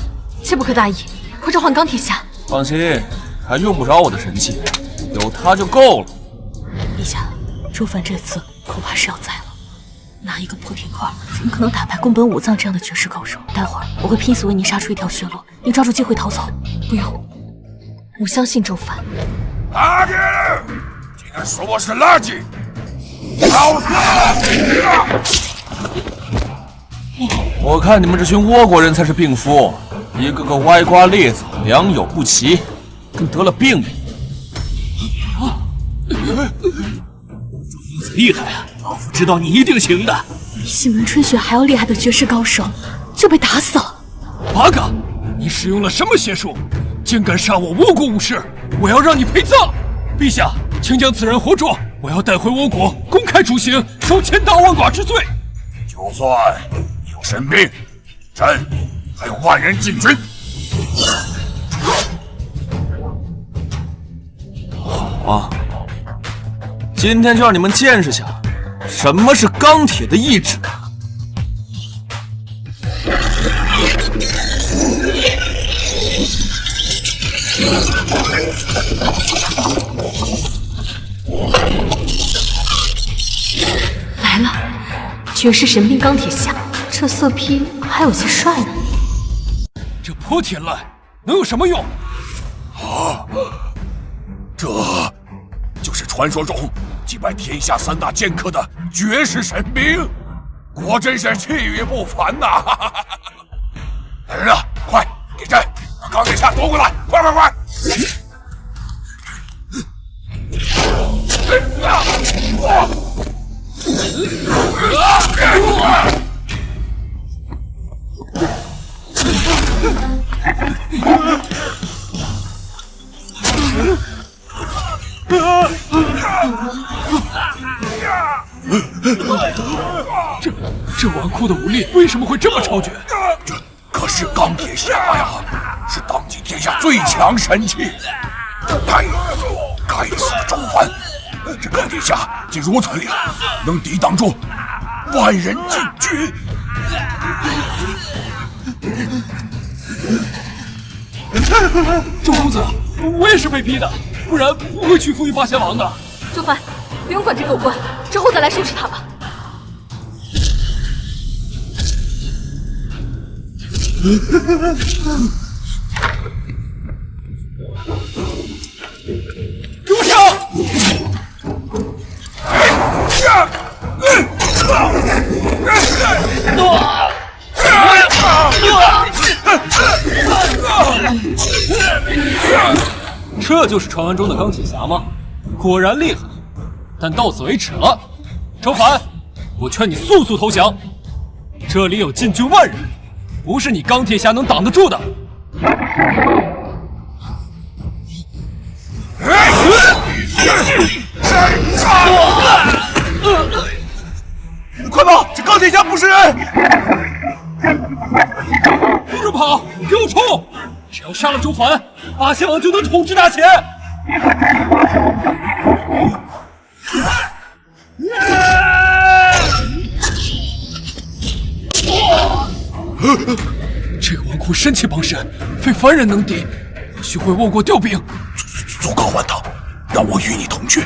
E: 切不可大意，快召唤钢铁侠！
A: 放心，还用不着我的神器，有他就够了。
B: 陛下，周凡这次恐怕是要栽了。拿一个破铁块，怎么可能打败宫本武藏这样的绝世高手？待会儿我会拼死为你杀出一条血路，你抓住机会逃走。
E: 不用，我相信周凡。
K: 垃圾！竟然说我是垃圾！老子！
A: 我看你们这群倭国人才是病夫，一个个歪瓜裂枣，良莠不齐，跟得了病一样。
G: 厉害啊！老夫知道你一定行的。
B: 比西门春雪还要厉害的绝世高手就被打死了。
G: 八嘎！你使用了什么邪术？竟敢杀我倭国武士！我要让你陪葬！陛下，请将此人活捉！我要带回倭国，公开处刑，受千刀万剐之罪。
K: 就算有神兵，朕还有万人禁军。
A: 好啊，今天就让你们见识下什么是钢铁的意志。
E: 来了，绝世神兵钢铁侠，这色批还有些帅呢。
G: 这泼铁烂能有什么用？
K: 啊，这就是传说中击败天下3大剑客的绝世神兵，果真是气宇不凡呐！来人啊，快给朕把钢铁侠夺过来！快快快！
G: 这纨绔的武力为什么会这么超绝？
K: 这可是钢铁侠呀，是当今天下最强神器。该死的周凡，这钢铁侠竟如此厉害，能抵挡住万人禁军。
G: 周公子，我也是被逼的，不然不会屈服于八仙王的。
E: 周凡，不用管这个官，之后再来收拾他吧。
G: 给我上！这就是传闻中的钢铁侠吗？果然厉害，但到此为止了。周凡，我劝你速速投降。这里有禁军万人，不是你钢铁侠能挡得住的。
K: 快跑！这钢铁侠不是人！
G: 不准跑！给我冲！只要杀了周凡，八仙王就能统治大前。这个纨绔生气傍身，非凡人能敌。我须回倭国调兵，
K: 足够换他，让我与你同去。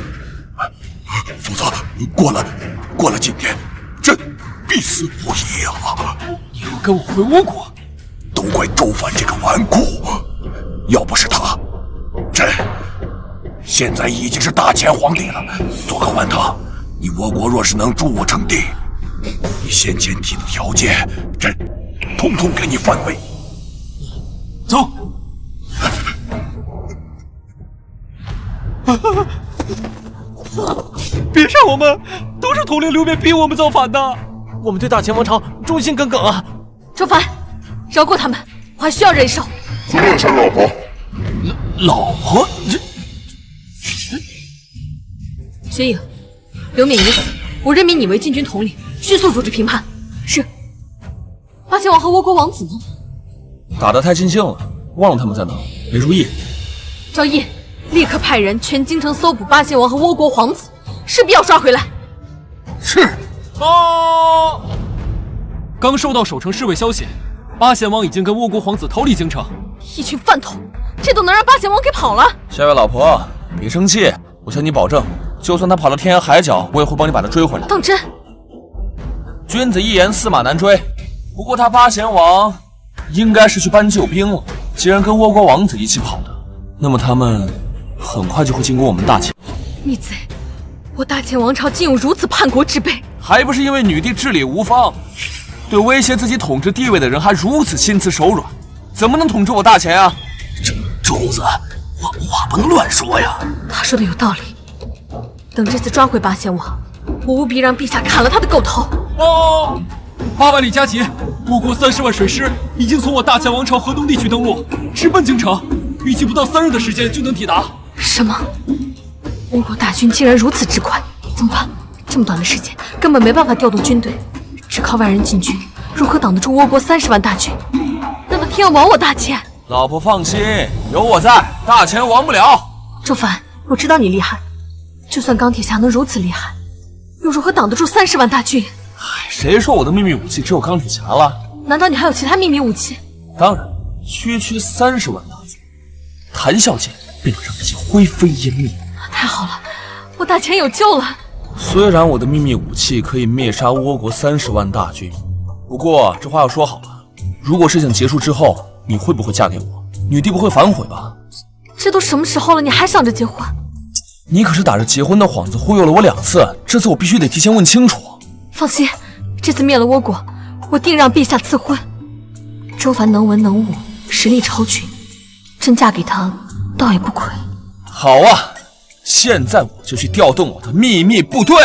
K: 否则，过了今天，朕必死无疑啊！
G: 你要跟我回倭国？
K: 都怪周凡这个纨绔，要不是他，朕现在已经是大前皇帝了。做个完他，你倭国若是能助我称帝，你先前提的条件，朕统统给你反悔。
G: 走。别杀我们，都是统领刘勉逼我们造反的。
C: 我们对大前王朝忠心耿耿啊！
E: 周凡，饶过他们，我还需要人手。
K: 怎么样，ฉัน老婆？
G: 老婆？
E: 薛影，刘勉已死，我任命你为禁军统领，迅速组织平叛。是。八仙王和倭国王子呢？
A: 打得太尽兴了，忘了他们在哪。没注意。
E: 赵毅，立刻派人全京城搜捕八仙王和倭国皇子，势必要抓回来。
G: 是。报！刚收到守城侍卫消息，
C: 八贤王已经跟倭国皇子逃离京城。
B: 一群饭桶，这都能让八贤王给跑了？
A: 下位老婆，别生气，我向你保证，就算他跑到天涯海角，我也会帮你把他追回来。
B: 当真？
A: 君子一言，驷马难追。不过他八贤王应该是去搬救兵了。既然跟倭国王子一起跑的，那么他们很快就会经过我们大秦。
B: 逆贼！我大秦王朝竟有如此叛国之辈，
A: 还不是因为女帝治理无方，对威胁自己统治地位的人还如此心慈手软，怎么能统治我大秦啊？
J: 周公子，话不能乱说呀。
B: 他说的有道理。等这次抓回八贤王，我务必让陛下砍了他的狗头。
C: 哦，8万里加急，倭国30万水师已经从我大秦王朝河东地区登陆，直奔京城，预计不到3日的时间就能抵达。
B: 什么？倭国大军竟然如此之快，怎么办？这么短的时间，根本没办法调动军队，只靠万人进军，如何挡得住倭国30万大军？难道天要亡我大秦？
A: 老婆放心，有我在，大秦亡不了。
B: 周凡，我知道你厉害，就算钢铁侠能如此厉害，又如何挡得住30万大军？
A: 谁说我的秘密武器只有钢铁侠了？
B: 难道你还有其他秘密武器？
A: 当然，区区30万大军，谈笑间便能让那些灰飞烟灭。
B: 太好了，我大秦有救了。
A: 虽然我的秘密武器可以灭杀倭国30万大军，不过这话要说好了，如果事情结束之后，你会不会嫁给我？女帝不会反悔吧？
B: 这都什么时候了，你还想着结婚？
A: 你可是打着结婚的幌子忽悠了我2次，这次我必须得提前问清楚。
B: 放心，这次灭了倭国，我定让陛下赐婚。周凡能文能武，实力超群，真嫁给他倒也不亏。
A: 好啊，现在我就去调动我的秘密部队，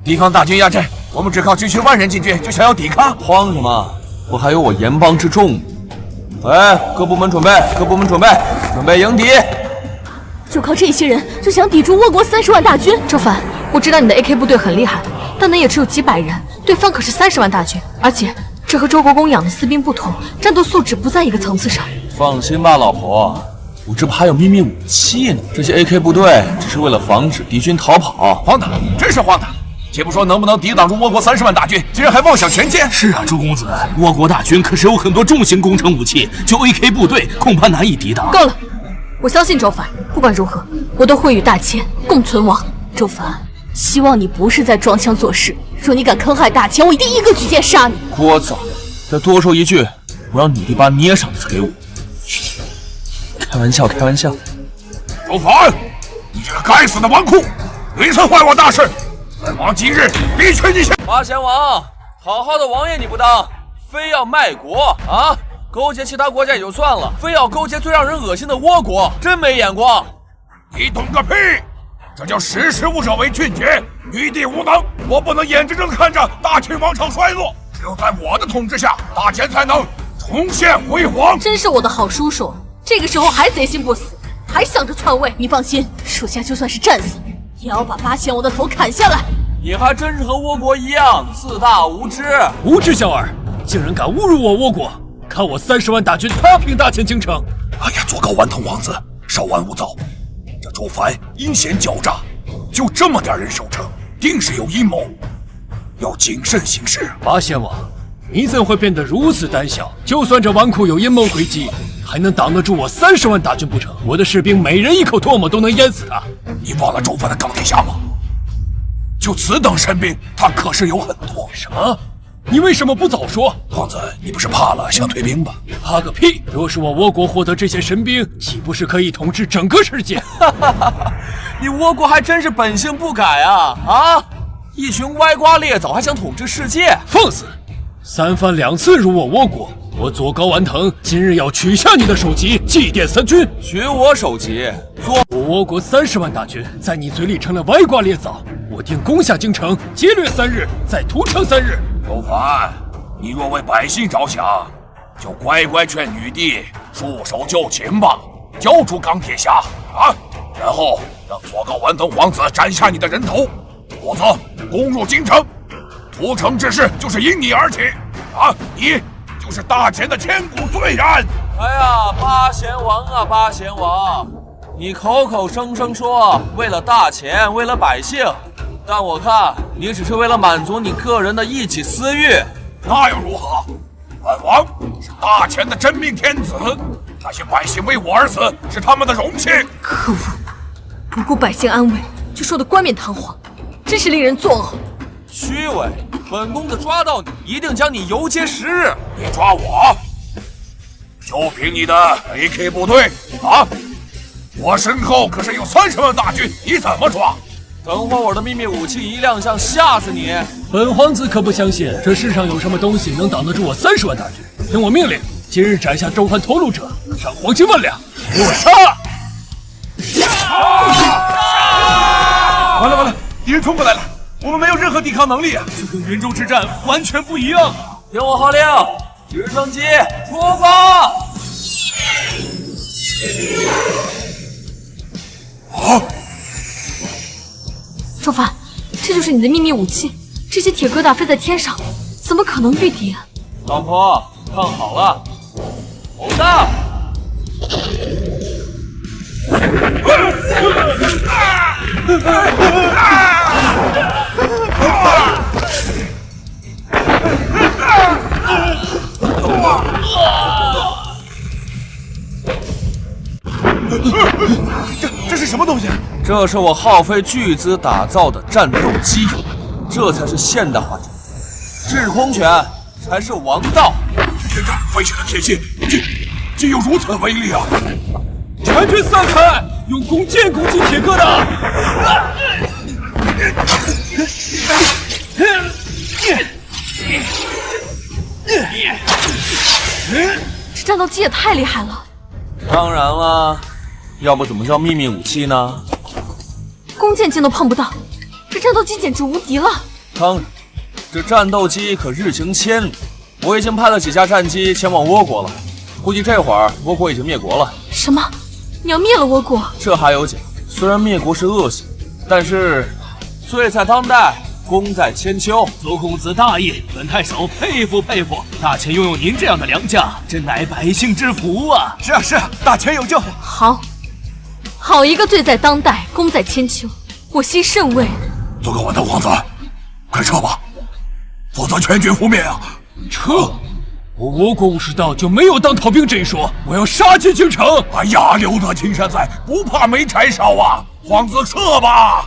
D: 敌方大军压阵，我们只靠区区万人进军，就想要抵抗？
A: 慌什么？我还有我盐帮之众。各部门准备，各部门准备，准备迎敌。
B: 就靠这些人，就想抵住倭国30万大军？周凡，我知道你的 AK 部队很厉害，但那也只有几百人，对方可是30万大军，而且这和周国公养的私兵不同，战斗素质不在一个层次上。
A: 放心吧，老婆，我这不还有秘密武器呢。这些 AK 部队只是为了防止敌军逃跑。
D: 荒唐，真是荒唐！且不说能不能抵挡住倭国30万大军，竟然还妄想全歼。
J: 是啊，周公子，倭国大军可是有很多重型工程武器，就 AK 部队恐怕难以抵挡。
B: 够了，我相信周凡，不管如何，我都会与大秦共存亡。周凡，希望你不是在装腔作势。若你敢坑害大秦，我一定一个举剑杀你。
A: 聒噪！再多说一句，我让女帝把捏上子给我。开玩笑，开玩笑。
D: 周凡，你这个该死的纨绔，屡次坏我大事，本王今日必取你下。
A: 八贤王，好好的王爷你不当，非要卖国啊！勾结其他国家也就算了，非要勾结最让人恶心的倭国，真没眼光。
D: 你懂个屁！这叫识时务者为俊杰。女帝无能，我不能眼睁睁看着大秦王朝衰落。只有在我的统治下，大秦才能重现辉煌。
B: 真是我的好叔叔，这个时候还贼心不死，还想着篡位。你放心，属下就算是战死，也要把八贤王的头砍下来。
A: 你还真是和倭国一样自大无知。
C: 无知小儿，竟然敢侮辱我倭国！看我30万大军踏平大秦京城！
D: 哎呀，左皋顽童王子，稍安勿躁。这周凡阴险狡诈，就这么点人守着，定是有阴谋，要谨慎行事。
C: 八贤王，你怎会变得如此胆小？就算这纨绔有阴谋诡计，还能挡得住我30万大军不成？我的士兵每人一口唾沫都能淹死他。
D: 你忘了周凡的钢铁侠吗？就此等神兵，他可是有很多。
C: 什么？你为什么不早说？
D: 王子，你不是怕了想退兵吧？
C: 怕个屁！若是我倭国获得这些神兵，岂不是可以统治整个世界？
A: 你倭国还真是本性不改啊！啊，一群歪瓜裂枣还想统治世界？
C: 放肆！3番2次辱我倭国，我左皋顽藤今日要取下你的首级，祭奠三军。
A: 取我首级？
C: 我倭国30万大军在你嘴里成了歪瓜裂枣，我定攻下京城，劫掠3日，再屠城3日。
D: 周凡，你若为百姓着想，就乖乖劝女帝束手就擒吧，交出钢铁侠啊，然后让左皋顽童皇子斩下你的人头，否则攻入京城，屠城之事就是因你而起啊！你就是大秦的千古罪人。
A: 哎呀，八贤王啊，八贤王，你口口声声说为了大秦，为了百姓，但我看你只是为了满足你个人的一己私欲。
D: 那又如何？本王是大前的真命天子，那些百姓为我而死是他们的荣幸。
E: 可恶，不顾百姓安危就说的冠冕堂皇，真是令人作呕。
A: 虚伪！本公子抓到你，一定将你游街10日。
D: 你抓我？就凭你的 AK 部队啊！我身后可是有30万大军，你怎么抓？
A: 等会我的秘密武器一亮相，吓死你！
C: 本皇子可不相信这世上有什么东西能挡得住我30万大军。听我命令，今日斩下周藩头颅者，赏黄金10000两。给我杀！
D: 完了，敌人冲过来了，我们没有任何抵抗能力啊！
J: 这跟云州之战完全不一样。
A: 听我号令，直升机出发！
E: 周凡，这就是你的秘密武器？这些铁疙瘩飞在天上，怎么可能御敌啊？
A: 老婆，看好了，红的！
D: 这是什么东西？
A: 这是我耗费巨资打造的战斗机，这才是现代化战。制空拳才是王道。
D: 这飞起的铁器，竟有如此威力啊！
C: 全军散开，用弓箭攻击铁疙瘩！
E: 这战斗机也太厉害了。
A: 当然了，要不怎么叫秘密武器呢？
E: 弓箭竟都碰不到，这战斗机简直无敌了。
A: 当然，这战斗机可日行千里。我已经派了几架战机前往倭国了，估计这会儿倭国已经灭国了。
E: 什么？你要灭了倭国？
A: 这还有假？虽然灭国是恶行，但是罪在当代，功在千秋。
J: 周公子大义，本太守佩服佩服。大前拥有您这样的良将，真乃百姓之福啊！
D: 是啊，大前有救。
E: 好一个罪在当代，功在千秋，我心甚慰。
D: 做个稳当皇子，快撤吧，否则全军覆灭啊！
C: 撤！我倭国武士道就没有当逃兵这一说，我要杀进京城！
D: 哎呀，留得青山在，不怕没柴烧啊！皇子撤吧！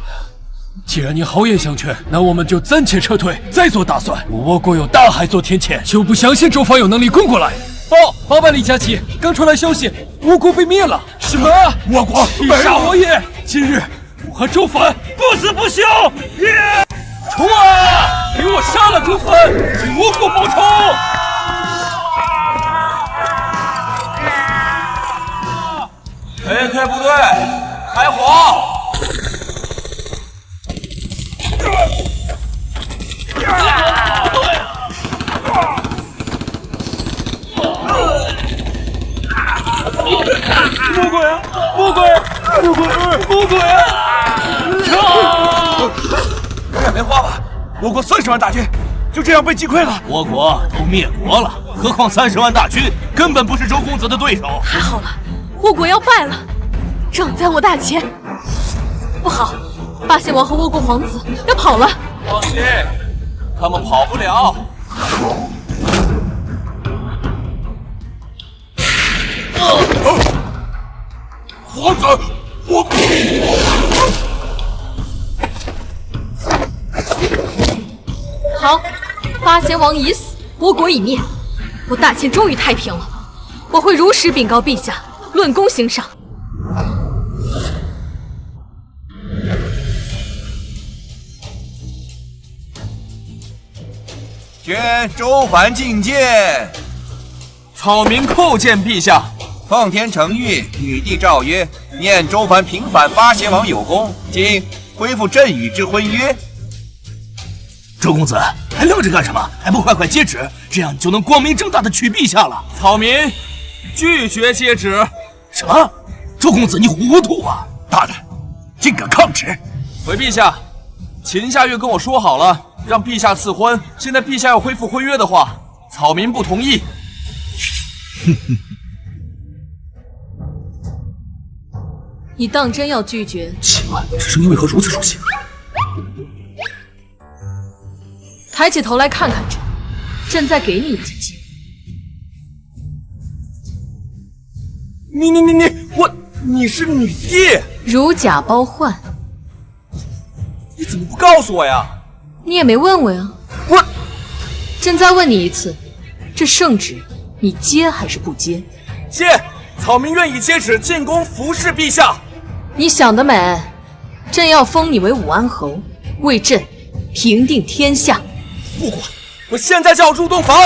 C: 既然你好言相劝，那我们就暂且撤退，再做打算。我倭国有大海做天堑，就不相信周防有能力攻过来。报办李佳琦，刚传来消息，倭国被灭了。什么？
D: 倭国
C: 必杀我也！今日我和周凡不死不休！冲啊！给我杀了周凡，为倭国报仇
A: ！AK 部队，开火！
C: 魔鬼啊！
D: 这棉花吧，倭国30万大军就这样被击溃了。
J: 倭国都灭国了，何况30万大军根本不是周公子的对手。
E: 太好了，倭国要败了，仗在我大前。不好，八贤王和倭国皇子要跑了。
A: 放心，他们跑不了。
D: 皇子，我
E: 好，八贤王已死，倭国已灭，我大秦终于太平了。我会如实禀告陛下，论功行赏。
D: 宣周凡觐见。
A: 草民叩见陛下。
D: 奉天承运，女帝诏曰：念周凡平反八贤王有功，今恢复朕与之婚约。
J: 周公子还愣着干什么？还不快快接旨，这样就能光明正大的娶陛下了。
A: 草民拒绝接旨。
J: 什么？周公子你糊涂啊！
D: 大胆，竟敢抗旨！
A: 回陛下，秦夏月跟我说好了，让陛下赐婚。现在陛下要恢复婚约的话，草民不同意。
J: 哼哼。
E: 你当真要拒绝？
J: 奇怪，这声音为何如此熟悉？
E: 抬起头来看看朕，朕再给你一记机
L: 会。你是女帝？
E: 如假包换。
L: 你怎么不告诉我呀？
E: 你也没问我呀。朕再问你一次，这圣旨你接还是不接？
L: 接，草民愿意接旨进宫服侍陛下。
E: 你想得美，朕要封你为武安侯，为朕平定天下。
L: 不管，我现在就要入洞房。